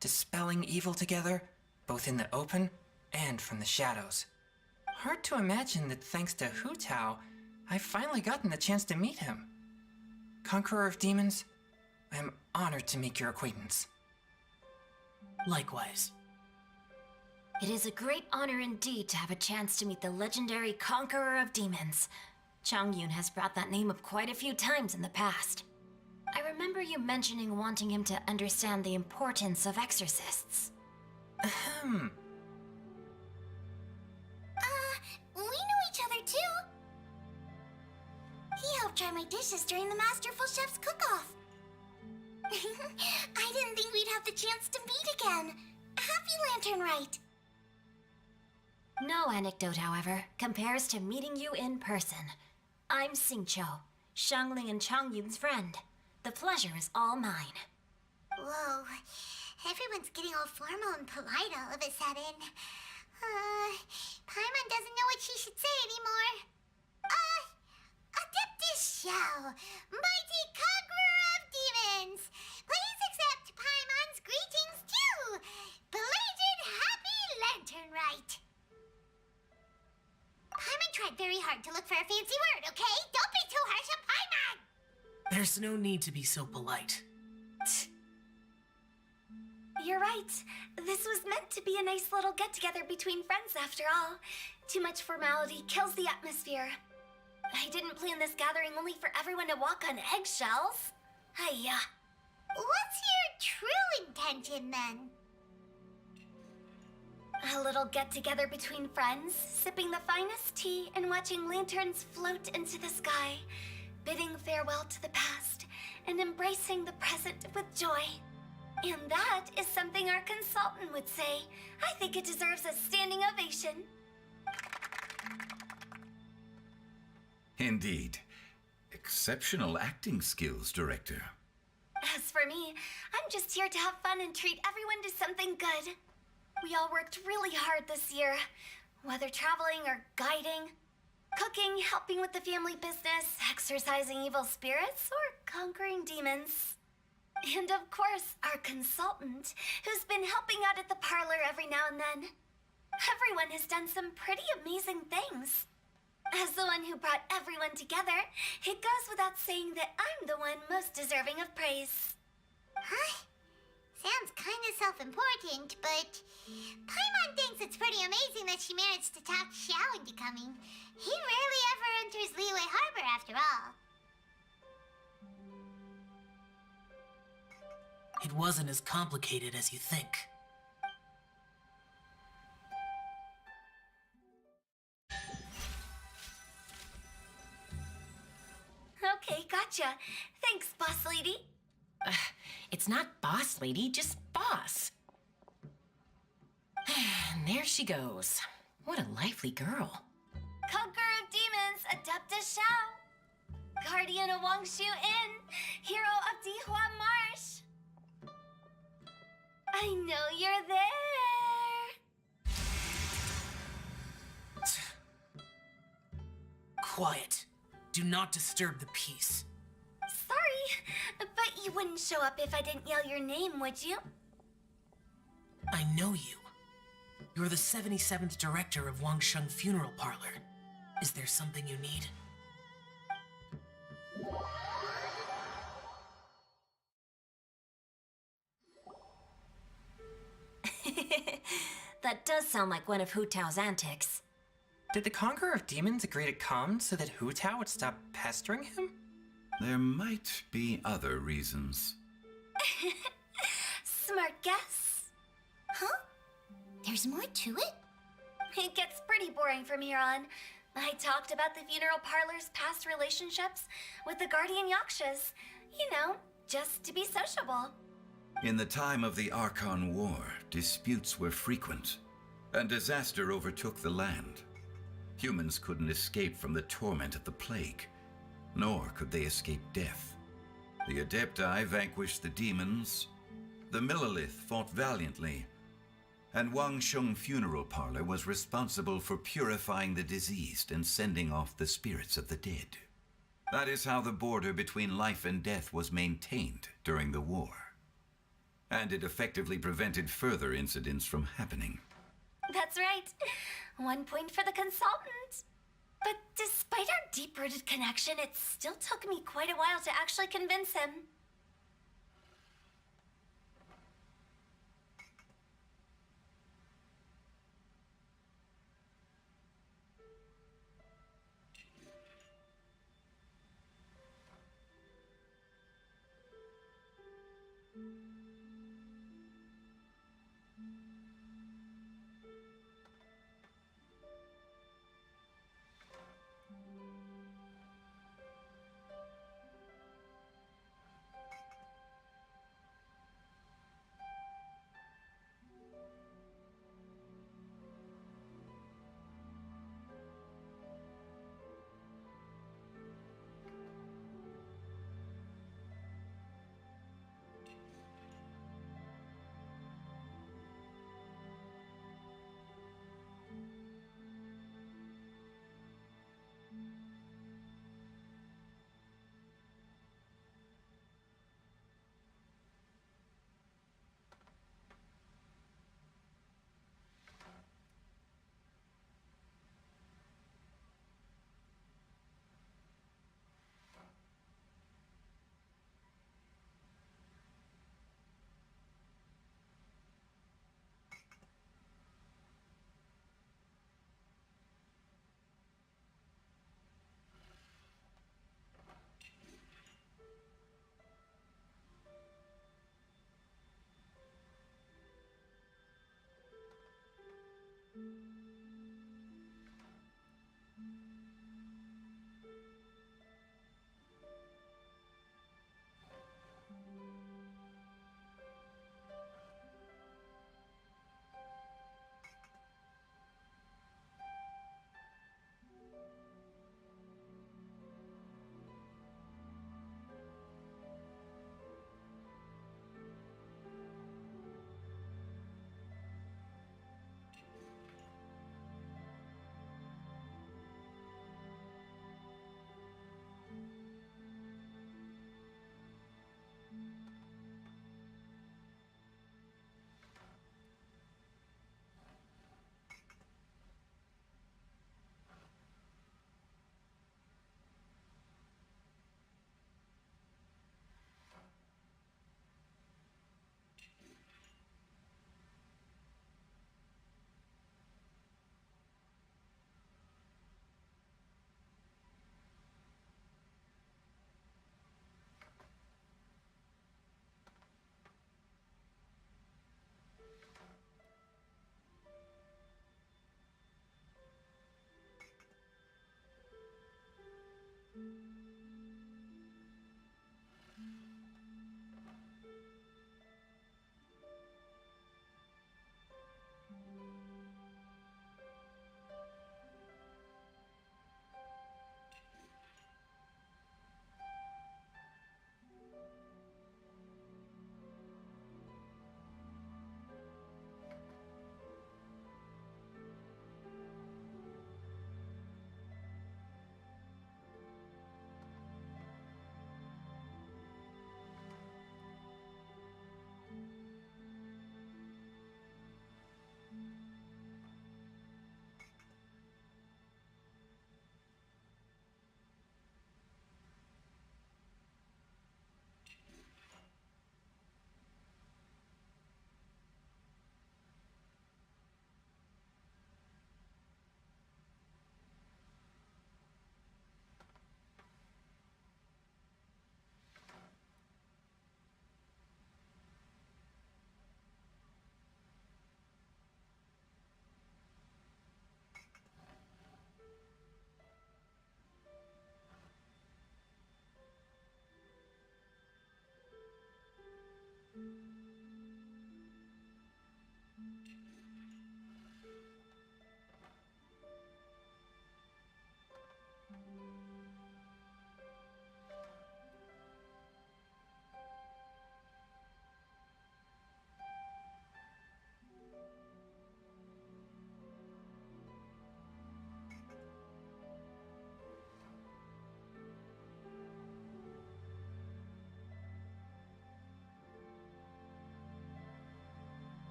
dispelling evil together, both in the open and from the shadows. Hard to imagine that thanks to Hu Tao, I've finally gotten the chance to meet him. Conqueror of Demons, I'm honored to make your acquaintance. Likewise. It is a great honor indeed to have a chance to meet the legendary Conqueror of Demons. Changyun has brought that name up quite a few times in the past. I remember you mentioning wanting him to understand the importance of exorcists. Ahem. We know each other too. He helped try my dishes during the Masterful Chef's cook-off. I didn't think we'd have the chance to meet again. Happy Lantern Rite. No anecdote, however, compares to meeting you in person. I'm Xingqiu, Shangling and Changyun's friend. The pleasure is all mine. Whoa, everyone's getting all formal and polite all of a sudden. Paimon doesn't know what she should say anymore. Adeptus Xiao, mighty conqueror of demons, please accept Paimon's greetings too. Belated Happy Lantern Rite. Paimon tried very hard to look for a fancy word, okay? Don't be too harsh on Paimon! There's no need to be so polite. You're right. This was meant to be a nice little get-together between friends after all. Too much formality kills the atmosphere. I didn't plan this gathering only for everyone to walk on eggshells. Hiya. What's your true intention then? A little get-together between friends, sipping the finest tea and watching lanterns float into the sky, bidding farewell to the past and embracing the present with joy. And that is something our consultant would say. I think it deserves a standing ovation. Indeed. Exceptional acting skills, Director. As for me, I'm just here to have fun and treat everyone to something good. We all worked really hard this year, whether traveling or guiding, cooking, helping with the family business, exorcising evil spirits, or conquering demons. And of course, our consultant, who's been helping out at the parlor every now and then. Everyone has done some pretty amazing things. As the one who brought everyone together, it goes without saying that I'm the one most deserving of praise. Huh? Sounds kind of self-important, but Paimon thinks it's pretty amazing that she managed to talk Xiao into coming. He rarely ever enters Liyue Harbor after all. It wasn't as complicated as you think. Okay, gotcha. Thanks, boss lady. It's not boss lady, just boss. And there she goes. What a lively girl. Conqueror of Demons, Adeptus Xiao. Guardian of Wangshu Inn, hero of Dihua Marsh. I know you're there. Quiet. Do not disturb the peace. Sorry, but you wouldn't show up if I didn't yell your name, would you? I know you. You're the 77th director of Wangsheng Funeral Parlor. Is there something you need? That does sound like one of Hu Tao's antics. Did the Conqueror of Demons agree to come so that Hu Tao would stop pestering him? There might be other reasons. Smart guess. Huh? There's more to it? It gets pretty boring from here on. I talked about the funeral parlor's past relationships with the guardian yakshas. You know, just to be sociable. In the time of the Archon War, disputes were frequent, and disaster overtook the land. Humans couldn't escape from the torment of the plague, nor could they escape death. The Adepti vanquished the demons, the Millelith fought valiantly, and Wang Sheng Funeral Parlor was responsible for purifying the diseased and sending off the spirits of the dead. That is how the border between life and death was maintained during the war. And it effectively prevented further incidents from happening. That's right. 1 point for the consultant. But despite our deep-rooted connection, it still took me quite a while to actually convince him.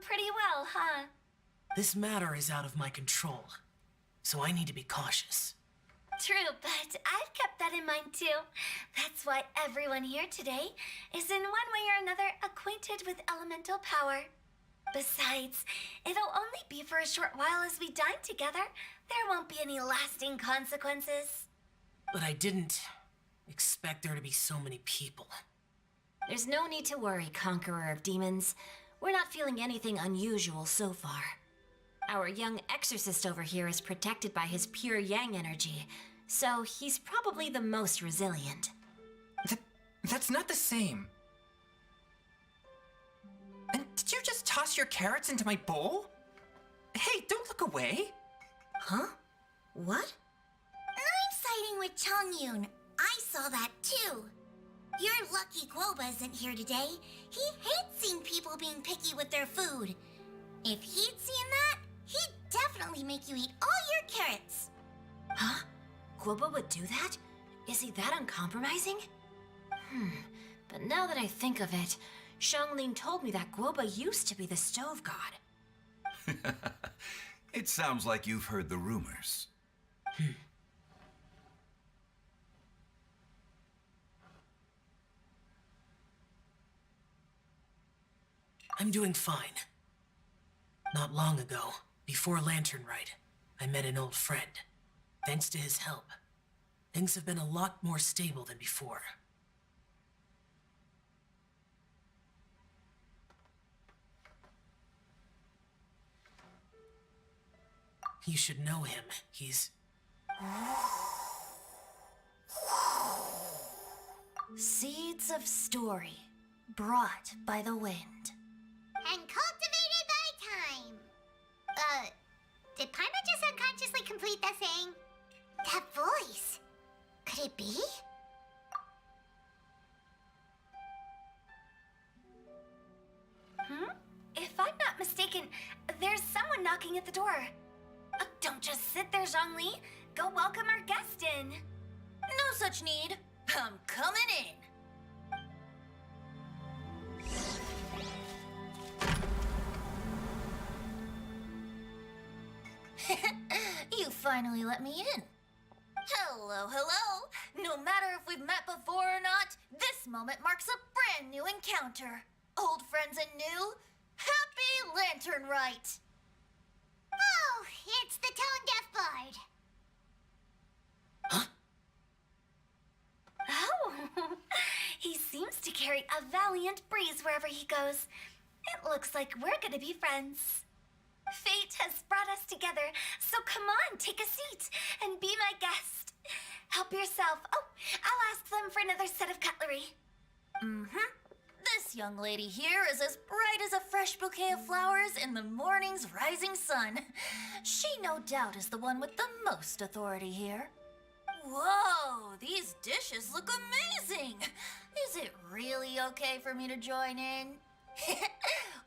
pretty well, huh? This matter is out of my control, so I need to be cautious. True, but I've kept that in mind too. That's why everyone here today is in one way or another acquainted with elemental power. Besides, it'll only be for a short while as we dine together. There won't be any lasting consequences. But I didn't expect there to be so many people. There's no need to worry, Conqueror of Demons. We're not feeling anything unusual so far. Our young exorcist over here is protected by his pure yang energy, so he's probably the most resilient. That's not the same. And did you just toss your carrots into my bowl? Hey, don't look away. Huh? What? I'm siding with Chongyun. I saw that too. You're lucky Guoba isn't here today. He hates seeing people being picky with their food. If he'd seen that, he'd definitely make you eat all your carrots. Huh? Guoba would do that? Is he that uncompromising? But now that I think of it, Xianglin told me that Guoba used to be the stove god. It sounds like you've heard the rumors. I'm doing fine. Not long ago, before Lantern Rite, I met an old friend. Thanks to his help, things have been a lot more stable than before. You should know him. He's... Seeds of story, brought by the wind. And cultivated by time. Did Paimon just unconsciously complete that saying? That voice. Could it be? If I'm not mistaken, there's someone knocking at the door. Don't just sit there, Zhongli. Go welcome our guest in. No such need. I'm coming in. You finally let me in. Hello, hello. No matter if we've met before or not, this moment marks a brand new encounter. Old friends and new. Happy Lantern Rite. Oh, it's the Tone Deaf Bard. Oh, he seems to carry a valiant breeze wherever he goes. It looks like we're gonna be friends. Fate has brought us together, so come on, take a seat and be my guest. Help yourself. Oh, I'll ask them for another set of cutlery. This young lady here is as bright as a fresh bouquet of flowers in the morning's rising sun. She no doubt is the one with the most authority here. Whoa, these dishes look amazing. Is it really okay for me to join in?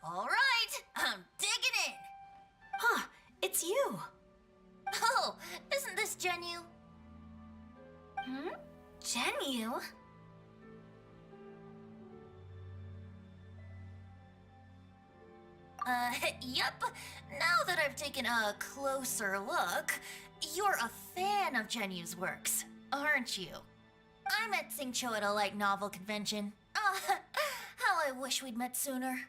All right, I'm digging in. Huh, it's you. Oh, isn't this Genu? Genu? Yep. Now that I've taken a closer look, you're a fan of Genu's works, aren't you? I met Xingqiu at a light novel convention. How I wish we'd met sooner.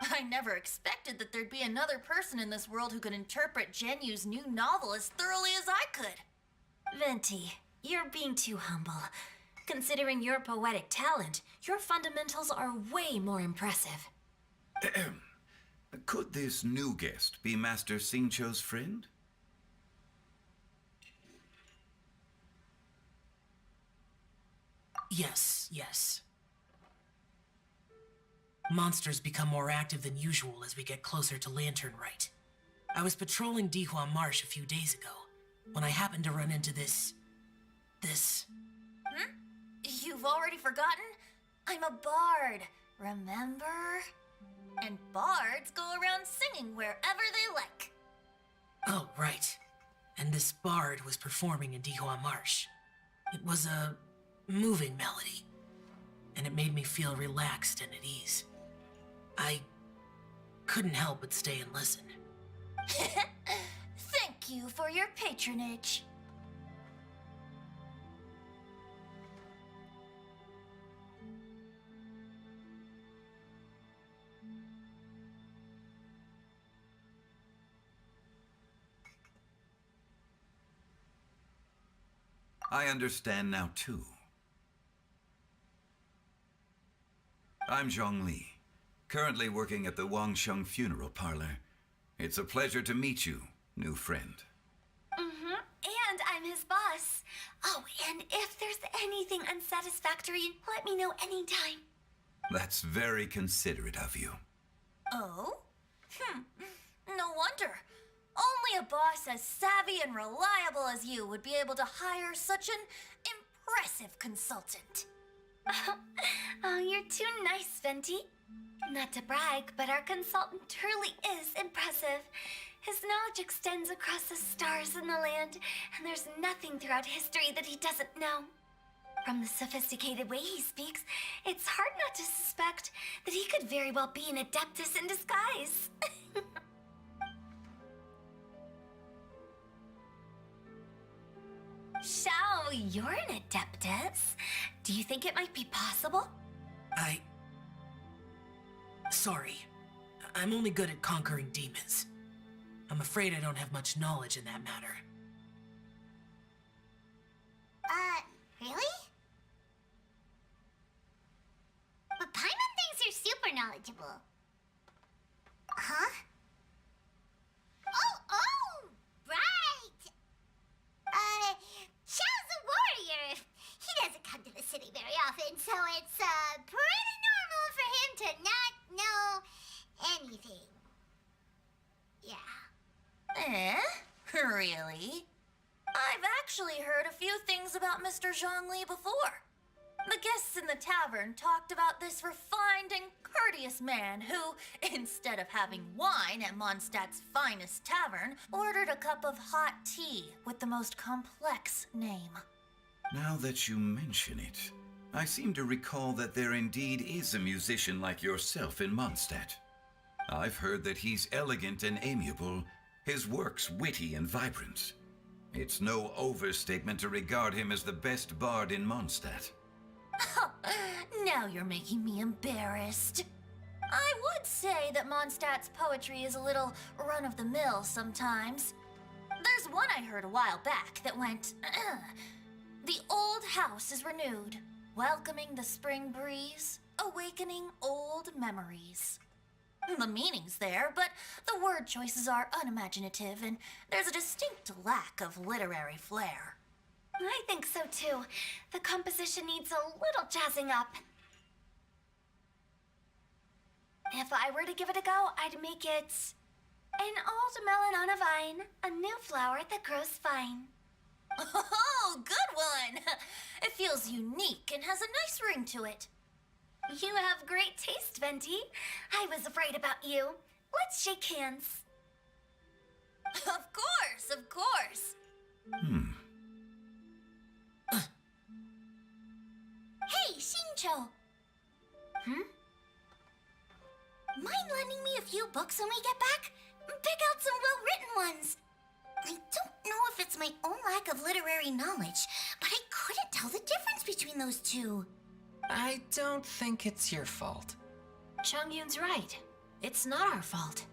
I never expected that there'd be another person in this world who could interpret Genu's new novel as thoroughly as I could. Venti, you're being too humble. Considering your poetic talent, your fundamentals are way more impressive. Could this new guest be Master Xingqiu's friend? Yes. Monsters become more active than usual as we get closer to Lantern Rite. I was patrolling Dihua Marsh a few days ago when I happened to run into this... You've already forgotten? I'm a bard, remember? And bards go around singing wherever they like. Oh, right. And this bard was performing in Dihua Marsh. It was a moving melody, and it made me feel relaxed and at ease. I couldn't help but stay and listen. Thank you for your patronage. I understand now, too. I'm Zhongli, currently working at the Wangsheng Funeral Parlor. It's a pleasure to meet you, new friend. And I'm his boss. Oh, and if there's anything unsatisfactory, let me know anytime. That's very considerate of you. Oh? No wonder. Only a boss as savvy and reliable as you would be able to hire such an impressive consultant. Oh, you're too nice, Venti. Not to brag, but our consultant truly is impressive. His knowledge extends across the stars and the land, and there's nothing throughout history that he doesn't know. From the sophisticated way he speaks, it's hard not to suspect that he could very well be an adeptus in disguise. Shao, you're an adeptus. Do you think it might be possible? Sorry. I'm only good at conquering demons. I'm afraid I don't have much knowledge in that matter. Really? But Paimon thinks you're super knowledgeable. Huh? Oh, right! Xiao's a warrior. He doesn't come to the city very often, so it's, pretty normal for him to not know anything. Yeah. Really? I've actually heard a few things about Mr. Zhongli before. The guests in the tavern talked about this refined and courteous man who, instead of having wine at Mondstadt's finest tavern, ordered a cup of hot tea with the most complex name. Now that you mention it, I seem to recall that there indeed is a musician like yourself in Mondstadt. I've heard that he's elegant and amiable, his works witty and vibrant. It's no overstatement to regard him as the best bard in Mondstadt. Now you're making me embarrassed. I would say that Mondstadt's poetry is a little run-of-the-mill sometimes. There's one I heard a while back that went, "The old house is renewed, welcoming the spring breeze, awakening old memories." The meaning's there, but the word choices are unimaginative, and there's a distinct lack of literary flair. I think so too. The composition needs a little jazzing up. If I were to give it a go, I'd make it an old melon on a vine, a new flower that grows fine. Oh, good one! It feels unique and has a nice ring to it. You have great taste, Venti. I was afraid about you. Let's shake hands. Of course, of course. Hey, Xingqiu. Mind lending me a few books when we get back? Pick out some well-written ones. I don't know if it's my own lack of literary knowledge, but I couldn't tell the difference between those two. I don't think it's your fault. Chongyun's right. It's not our fault.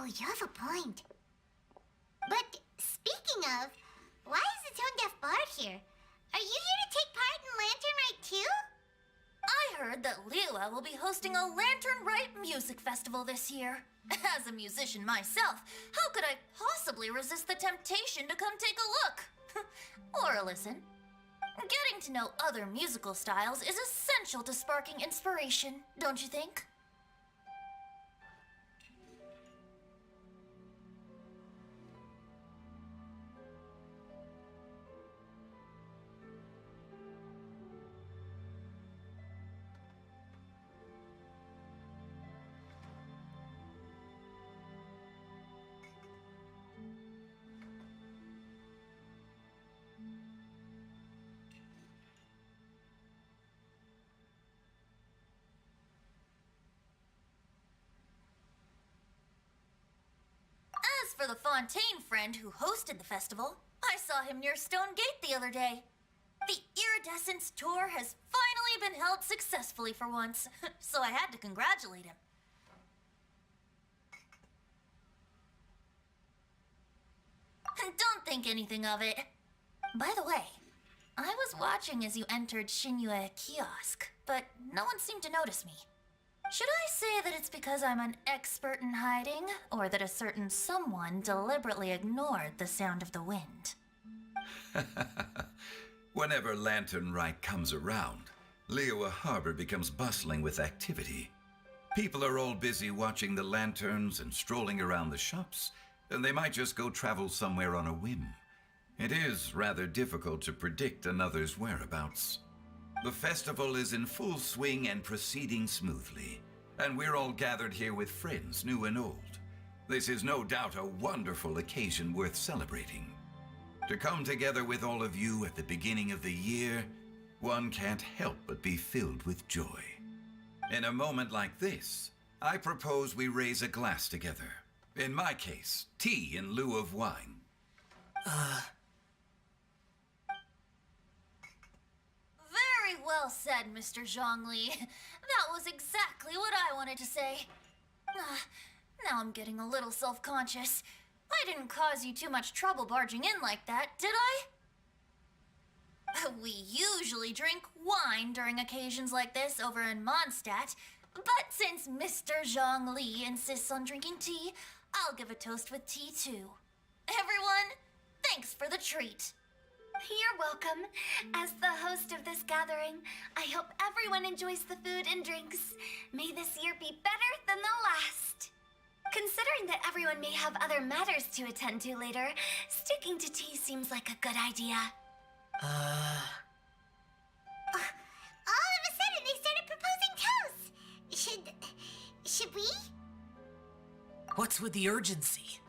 Oh, you have a point. But speaking of, why is the Tone Deaf Bard here? Are you here to take part in Lantern Rite too? I heard that Liyue will be hosting a Lantern Rite music festival this year. As a musician myself, how could I possibly resist the temptation to come take a look? Or listen. Getting to know other musical styles is essential to sparking inspiration, don't you think? As for the Fontaine friend who hosted the festival, I saw him near Stone Gate the other day. The Iridescence tour has finally been held successfully for once, so I had to congratulate him. Don't think anything of it. By the way, I was watching as you entered Shinyue Kiosk, but no one seemed to notice me. Should I say that it's because I'm an expert in hiding, or that a certain someone deliberately ignored the sound of the wind? Whenever Lantern Rite comes around, Liyue Harbor becomes bustling with activity. People are all busy watching the lanterns and strolling around the shops, and they might just go travel somewhere on a whim. It is rather difficult to predict another's whereabouts. The festival is in full swing and proceeding smoothly, and we're all gathered here with friends, new and old. This is no doubt a wonderful occasion worth celebrating. To come together with all of you at the beginning of the year, one can't help but be filled with joy. In a moment like this, I propose we raise a glass together. In my case, tea in lieu of wine. Very well said, Mr. Zhongli. That was exactly what I wanted to say. Now I'm getting a little self-conscious. I didn't cause you too much trouble barging in like that, did I? We usually drink wine during occasions like this over in Mondstadt, but since Mr. Zhongli insists on drinking tea, I'll give a toast with tea too. Everyone, thanks for the treat. You're welcome. As the host of this gathering, I hope everyone enjoys the food and drinks. May this year be better than the last. Considering that everyone may have other matters to attend to later, sticking to tea seems like a good idea. All of a sudden, they started proposing toasts. Should we? What's with the urgency?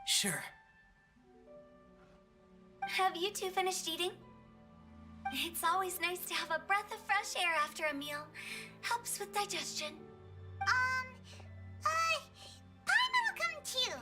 Sure. Have you two finished eating? It's always nice to have a breath of fresh air after a meal. Helps with digestion. Paimon will come too.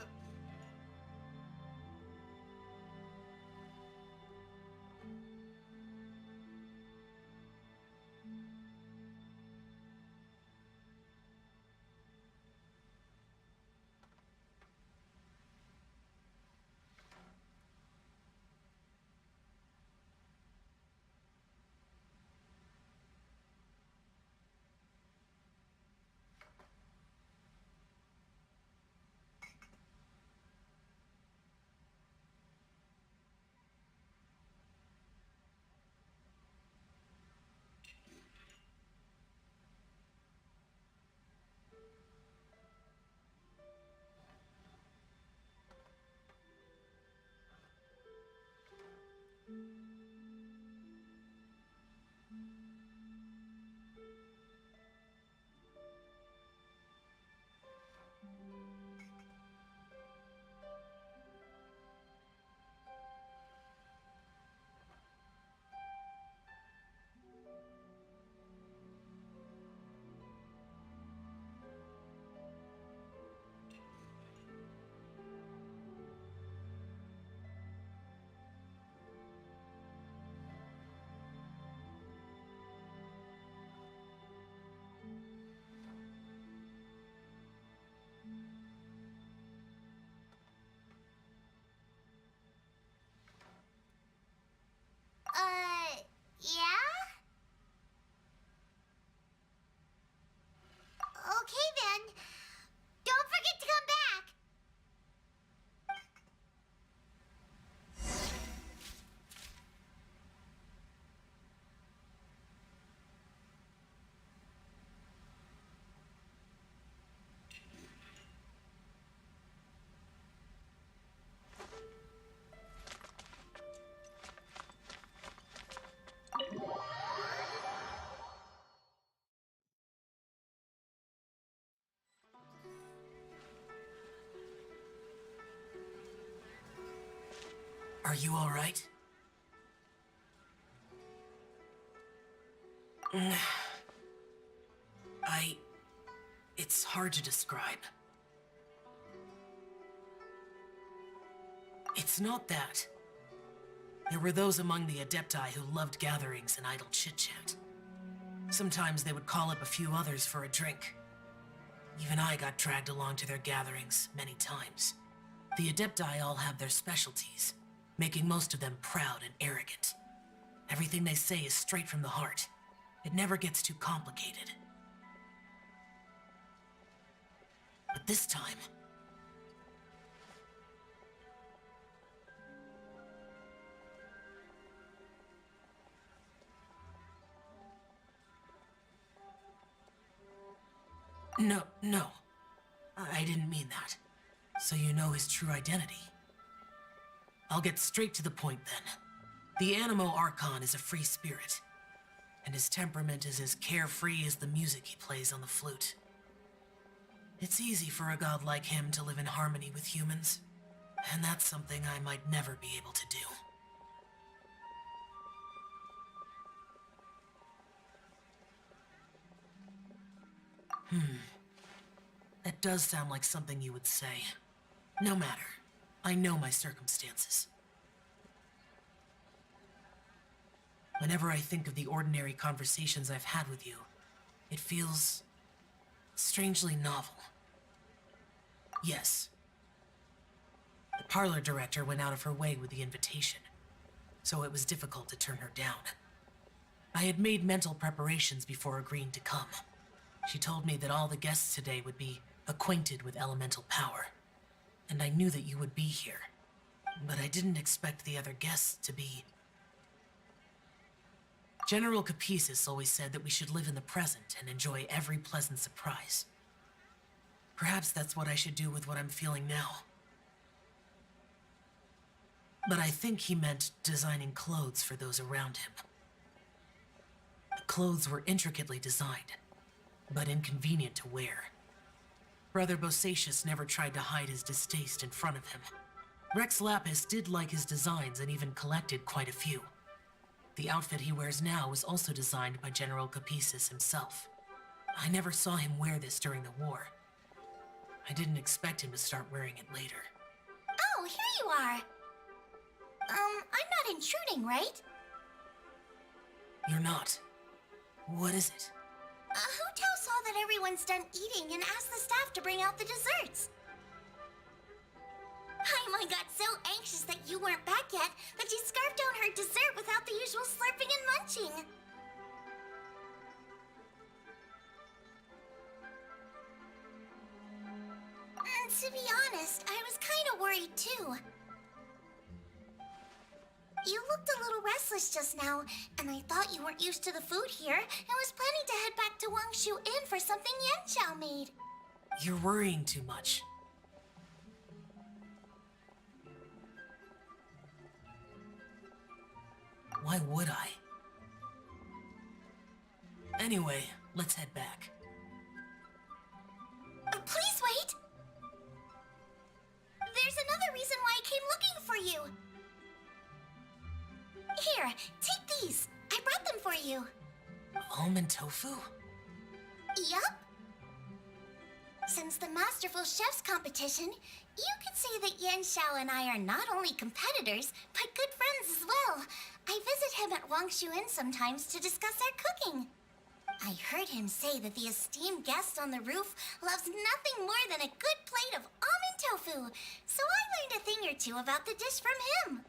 Are you all right? It's hard to describe. It's not that. There were those among the Adepti who loved gatherings and idle chit-chat. Sometimes they would call up a few others for a drink. Even I got dragged along to their gatherings many times. The Adepti all have their specialties, making most of them proud and arrogant. Everything they say is straight from the heart. It never gets too complicated. But this time... No. I didn't mean that. So you know his true identity. I'll get straight to the point then. The Animo Archon is a free spirit, and his temperament is as carefree as the music he plays on the flute. It's easy for a god like him to live in harmony with humans, and that's something I might never be able to do. That does sound like something you would say. No matter. I know my circumstances. Whenever I think of the ordinary conversations I've had with you, it feels strangely novel. Yes. The parlor director went out of her way with the invitation, so it was difficult to turn her down. I had made mental preparations before agreeing to come. She told me that all the guests today would be acquainted with elemental power, and I knew that you would be here. But I didn't expect the other guests to be... General Capisis always said that we should live in the present and enjoy every pleasant surprise. Perhaps that's what I should do with what I'm feeling now. But I think he meant designing clothes for those around him. The clothes were intricately designed, but inconvenient to wear. Brother Bosacius never tried to hide his distaste in front of him. Rex Lapis did like his designs and even collected quite a few. The outfit he wears now was also designed by General Capisis himself. I never saw him wear this during the war. I didn't expect him to start wearing it later. Oh, here you are. I'm not intruding, right? You're not. What is it? Hu-Tao saw that everyone's done eating and asked the staff to bring out the desserts. Paimon got so anxious that you weren't back yet that she scarfed down her dessert without the usual slurping and munching. And to be honest, I was kind of worried too. You looked a little restless just now, and I thought you weren't used to the food here and was planning to head back to Wangshu Inn for something Yanxiao made. You're worrying too much. Why would I? Anyway, let's head back. Please wait! There's another reason why I came looking for you. Here, take these. I brought them for you. Almond tofu? Yup. Since the Masterful Chef's competition, you could say that Yanxiao and I are not only competitors, but good friends as well. I visit him at Wangshu Inn sometimes to discuss our cooking. I heard him say that the esteemed guest on the roof loves nothing more than a good plate of almond tofu, so I learned a thing or two about the dish from him.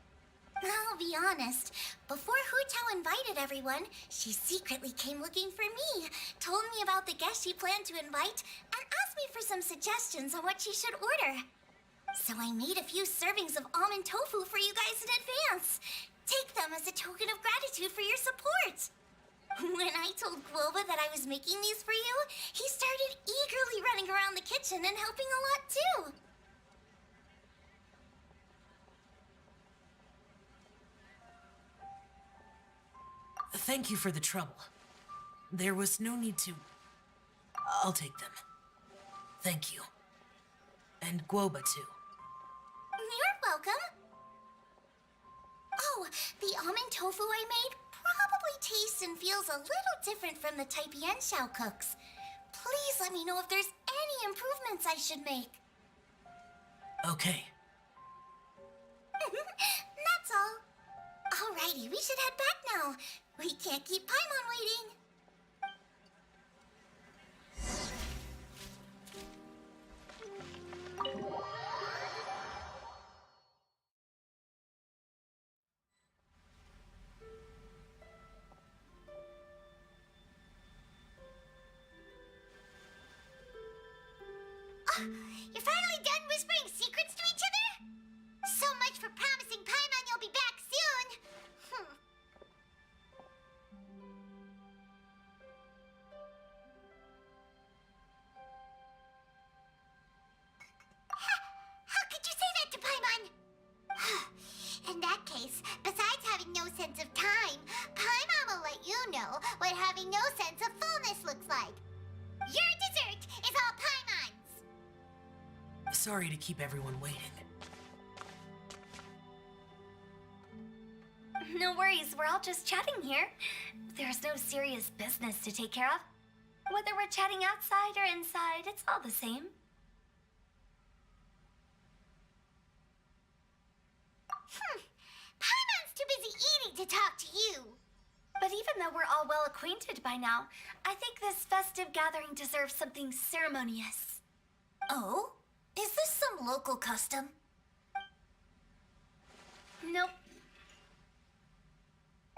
I'll be honest, before Hu-Tao invited everyone, she secretly came looking for me, told me about the guests she planned to invite, and asked me for some suggestions on what she should order. So I made a few servings of almond tofu for you guys in advance. Take them as a token of gratitude for your support. When I told Guoba that I was making these for you, he started eagerly running around the kitchen and helping a lot too. Thank you for the trouble. There was no need to... I'll take them. Thank you. And Guoba, too. You're welcome. The almond tofu I made probably tastes and feels a little different from the type Yanxiao cooks. Please let me know if there's any improvements I should make. Okay. That's all. Alrighty, we should head back now. We can't keep Paimon waiting. You're finally done whispering secrets to each other? So much for promising Paimon you'll be back soon. How could you say that to Paimon? In that case, besides having no sense of time, Paimon will let you know what having no sense of fullness looks like. Your dessert is all Paimon's. Sorry to keep everyone waiting. No worries, we're all just chatting here. There's no serious business to take care of. Whether we're chatting outside or inside, it's all the same. Paimon's too busy eating to talk to you. But even though we're all well acquainted by now, I think this festive gathering deserves something ceremonious. Oh? Is this some local custom? Nope.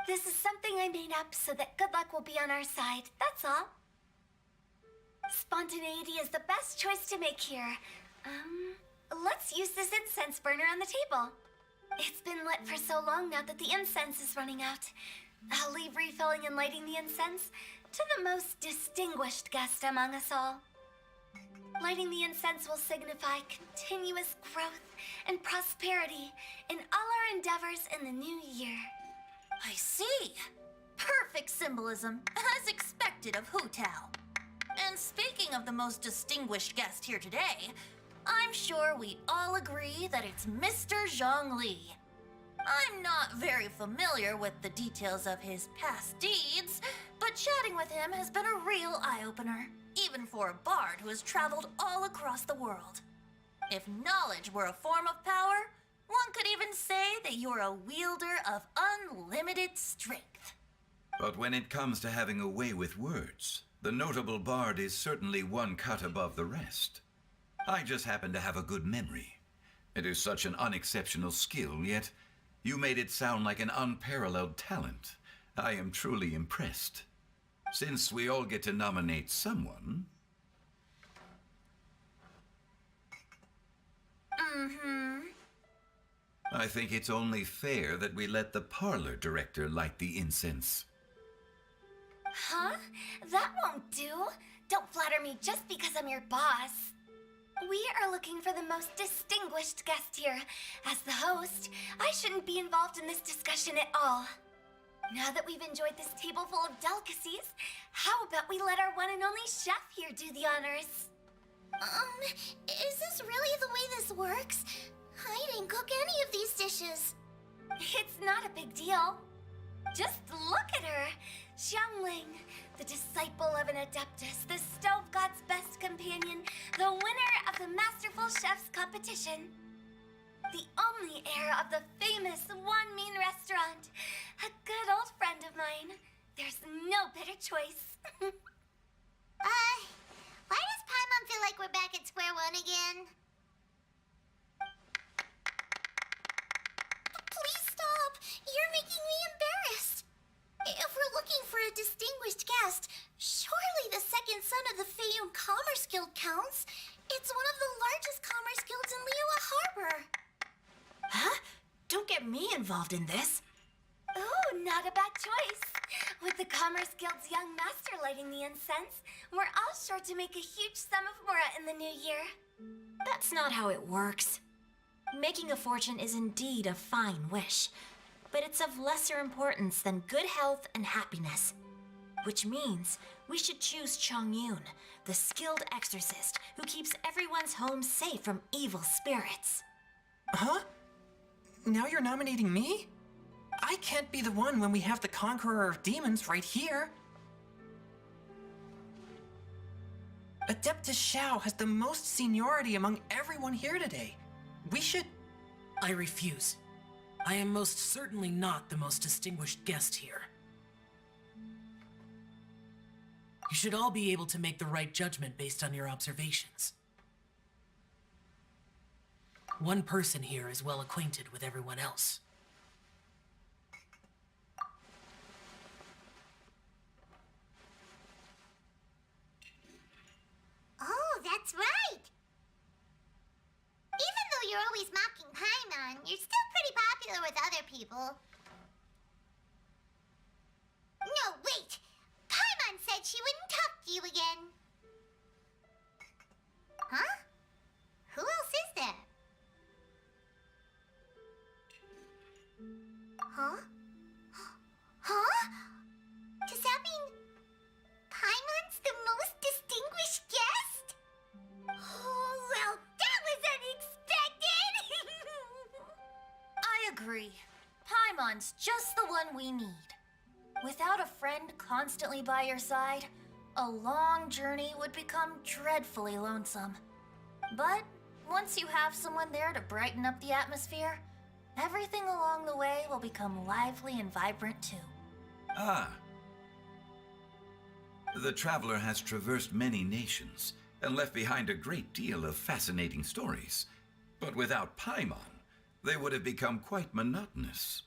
This is something I made up so that good luck will be on our side, that's all. Spontaneity is the best choice to make here. Let's use this incense burner on the table. It's been lit for so long now that the incense is running out. I'll leave refilling and lighting the incense to the most distinguished guest among us all. Lighting the incense will signify continuous growth and prosperity in all our endeavors in the new year. I see. Perfect symbolism, as expected of Hu Tao. And speaking of the most distinguished guest here today, I'm sure we all agree that it's Mr. Zhongli. I'm not very familiar with the details of his past deeds, but chatting with him has been a real eye-opener, even for a bard who has traveled all across the world. If knowledge were a form of power, one could even say that you're a wielder of unlimited strength. But when it comes to having a way with words, the notable bard is certainly one cut above the rest. I just happen to have a good memory. It is such an unexceptional skill, yet you made it sound like an unparalleled talent. I am truly impressed. Since we all get to nominate someone... I think it's only fair that we let the parlor director light the incense. Huh? That won't do. Don't flatter me just because I'm your boss. We are looking for the most distinguished guest here. As the host, I shouldn't be involved in this discussion at all. Now that we've enjoyed this table full of delicacies, how about we let our one and only chef here do the honors? Is this really the way this works? I didn't cook any of these dishes. It's not a big deal. Just look at her. Xiangling, the disciple of an adeptus, the stove god's best companion, the winner of the Masterful Chef's competition. The only heir of the famous One Mean restaurant. A good old friend of mine. There's no better choice. Why does Paimon feel like we're back at square one again? Please stop! You're making me embarrassed. If we're looking for a distinguished guest, surely the second son of the Feiyun Commerce Guild counts. It's one of the largest commerce guilds in Liyue Harbor. Huh? Don't get me involved in this. Oh, not a bad choice. With the Commerce Guild's young master lighting the incense, we're all sure to make a huge sum of mora in the new year. That's not how it works. Making a fortune is indeed a fine wish, but it's of lesser importance than good health and happiness. Which means we should choose Chongyun, the skilled exorcist who keeps everyone's home safe from evil spirits. Huh? Now you're nominating me? I can't be the one when we have the Conqueror of Demons right here. Adeptus Shao has the most seniority among everyone here today. We should... I refuse. I am most certainly not the most distinguished guest here. You should all be able to make the right judgment based on your observations. One person here is well acquainted with everyone else. Oh, that's right! Even though you're always mocking Paimon, you're still pretty popular with other people. No, wait! Paimon said she wouldn't talk to you again. Huh? Who else is there? Huh? Huh? Does that mean Paimon's the most distinguished guest? Oh, well, that was unexpected! I agree. Paimon's just the one we need. Without a friend constantly by your side, a long journey would become dreadfully lonesome. But once you have someone there to brighten up the atmosphere, everything along the way will become lively and vibrant too. Ah. The traveler has traversed many nations and left behind a great deal of fascinating stories. But without Paimon, they would have become quite monotonous.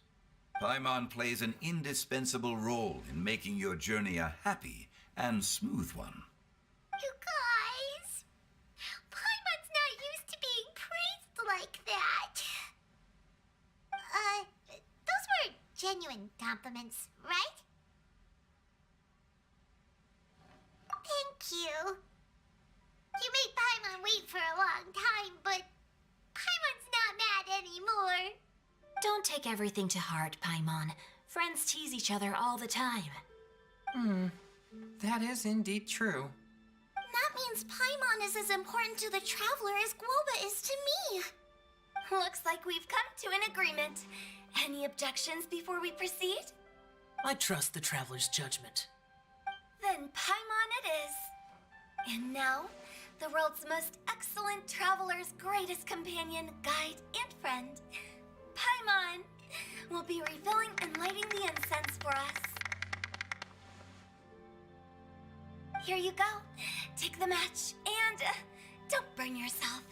Paimon plays an indispensable role in making your journey a happy and smooth one. You guys, Paimon's not used to being praised like that. Those were genuine compliments, right? Thank you. You made Paimon wait for a long time, but Paimon's not mad anymore. Don't take everything to heart, Paimon. Friends tease each other all the time. That is indeed true. That means Paimon is as important to the traveler as Guoba is to me. Looks like we've come to an agreement. Any objections before we proceed? I trust the traveler's judgment. Then Paimon it is. And now, the world's most excellent traveler's greatest companion, guide, and friend, Paimon, will be refilling and lighting the incense for us. Here you go. Take the match and don't burn yourself.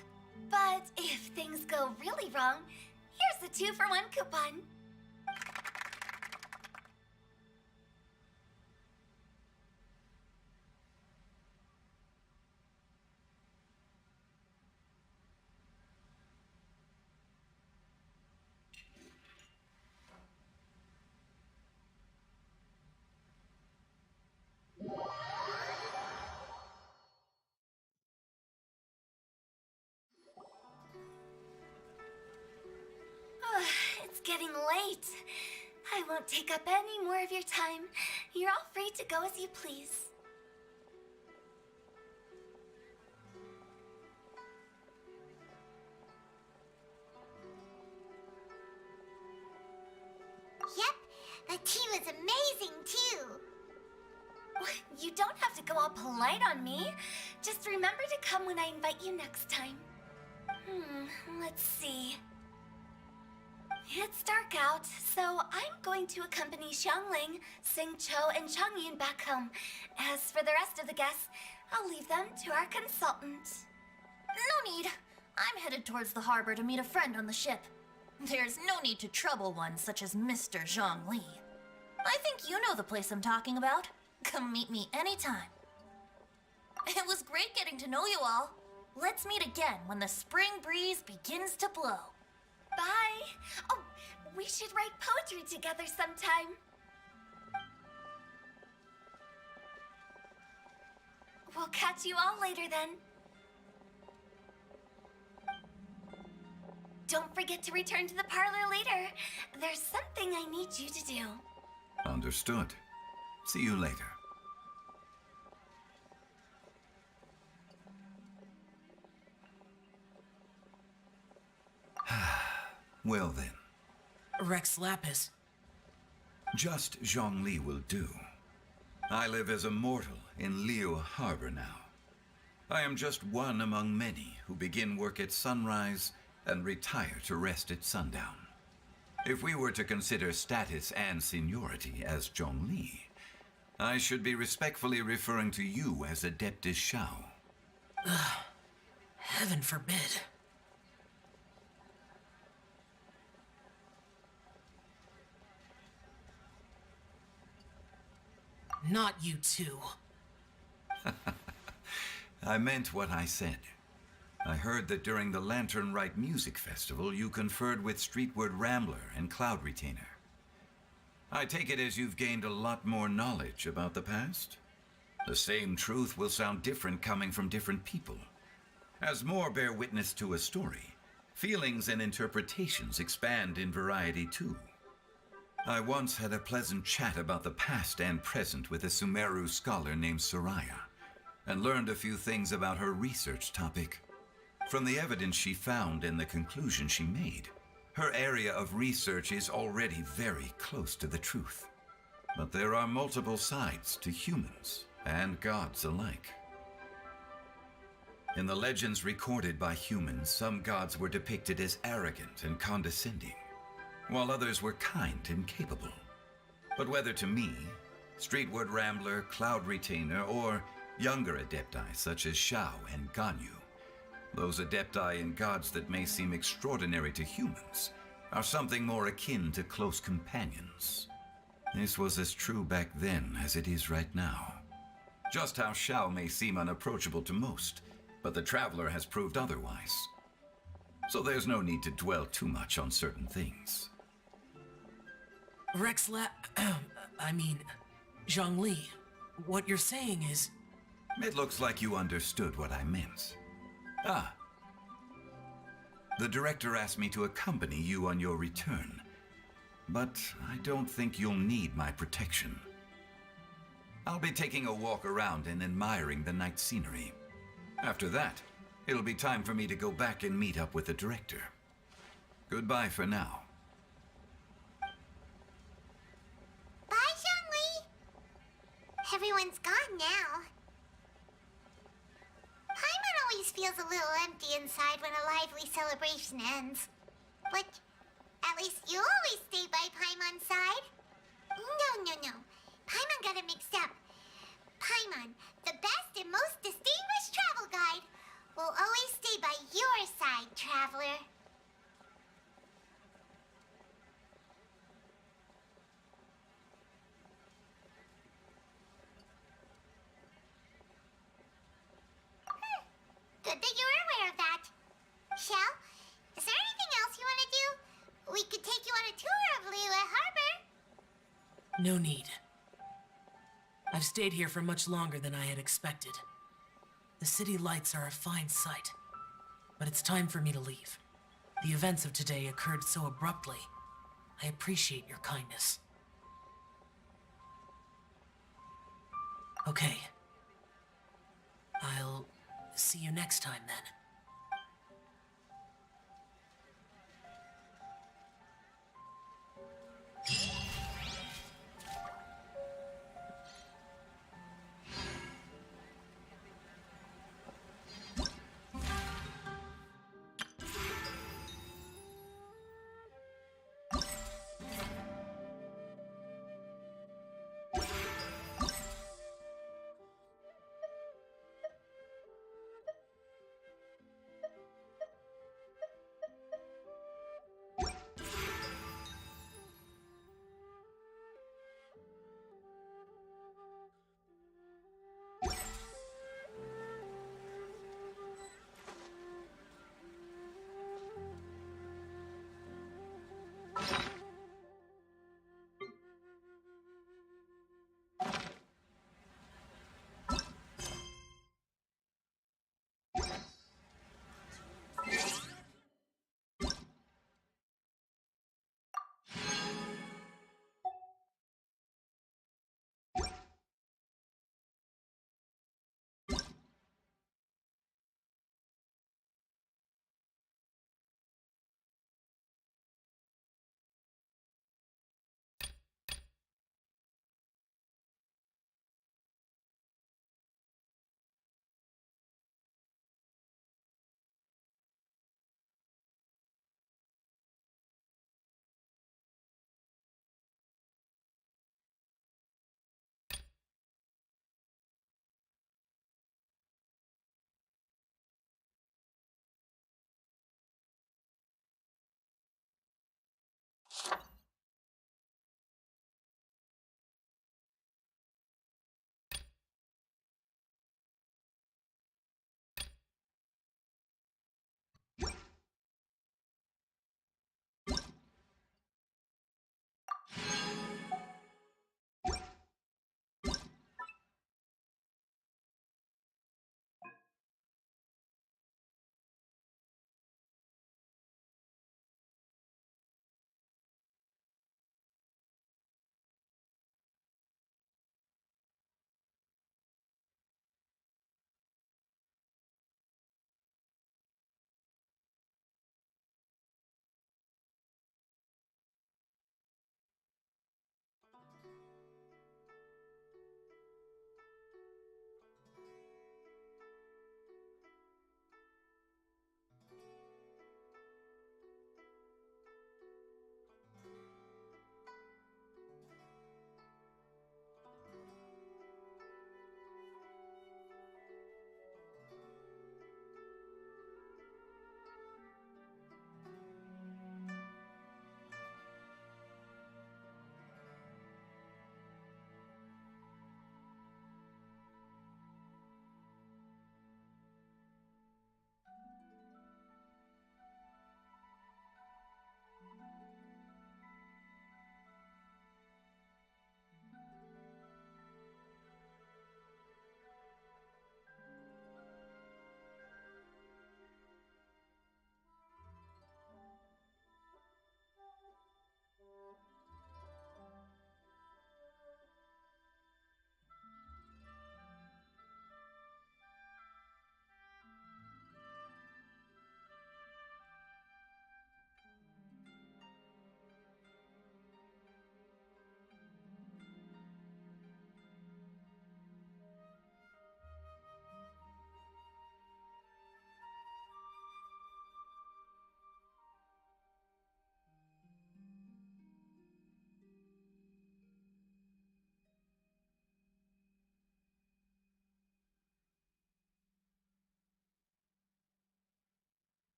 But if things go really wrong, here's the 2-for-1 coupon. It's getting late. I won't take up any more of your time. You're all free to go as you please. Yep, the tea was amazing too. You don't have to go all polite on me. Just remember to come when I invite you next time. Let's see. It's dark out, so I'm going to accompany Xiangling, Xingqiu, and Changyun back home. As for the rest of the guests, I'll leave them to our consultant. No need. I'm headed towards the harbor to meet a friend on the ship. There's no need to trouble one such as Mr. Zhongli. I think you know the place I'm talking about. Come meet me anytime. It was great getting to know you all. Let's meet again when the spring breeze begins to blow. Bye. Oh, we should write poetry together sometime. We'll catch you all later then. Don't forget to return to the parlor later. There's something I need you to do. Understood. See you later. Well then. Rex Lapis, Just Zhongli will do. I live as a mortal in Liyue Harbor now. I am just one among many who begin work at sunrise and retire to rest at sundown. If we were to consider status and seniority as Zhongli, I should be respectfully referring to you as Adeptus Shao. Heaven forbid. Not you too. I meant what I said. I heard that during the Lantern Rite Music Festival, you conferred with Streetward Rambler and Cloud Retainer. I take it as you've gained a lot more knowledge about the past? The same truth will sound different coming from different people. As more bear witness to a story, feelings and interpretations expand in variety too. I once had a pleasant chat about the past and present with a Sumeru scholar named Soraya, and learned a few things about her research topic. From the evidence she found and the conclusion she made, her area of research is already very close to the truth. But there are multiple sides to humans and gods alike. In the legends recorded by humans, some gods were depicted as arrogant and condescending, while others were kind and capable. But whether to me, Streetward Rambler, Cloud Retainer, or younger adepti such as Shao and Ganyu, those adepti and gods that may seem extraordinary to humans are something more akin to close companions. This was as true back then as it is right now. Just how Shao may seem unapproachable to most, but the Traveler has proved otherwise. So there's no need to dwell too much on certain things. Zhongli, what you're saying is... It looks like you understood what I meant. The director asked me to accompany you on your return, but I don't think you'll need my protection. I'll be taking a walk around and admiring the night scenery. After that, it'll be time for me to go back and meet up with the director. Goodbye for now. Bye, Zhongli! Everyone's gone now. Paimon always feels a little empty inside when a lively celebration ends. But at least you always stay by Paimon's side. No. Paimon got it mixed up. Paimon, the best and most distinguished travel guide, will always stay by your side, Traveler. Good that you were aware of that. Shell, is there anything else you want to do? We could take you on a tour of Liyue Harbor. No need. I've stayed here for much longer than I had expected. The city lights are a fine sight, but it's time for me to leave. The events of today occurred so abruptly. I appreciate your kindness. Okay. I'll see you next time then.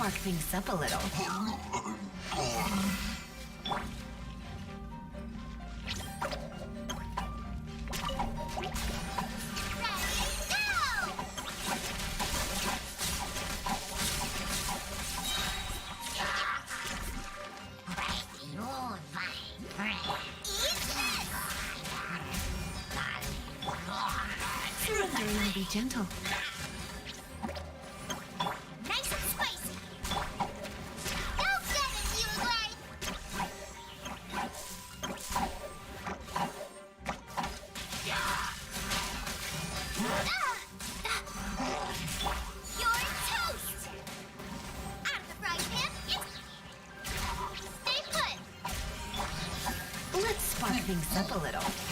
spark things up a little. Surrendering will be gentle. Nice and spicy. Go get it, you right. You're toast. Out of the frying pan. Stay put. Let's spark things up a little.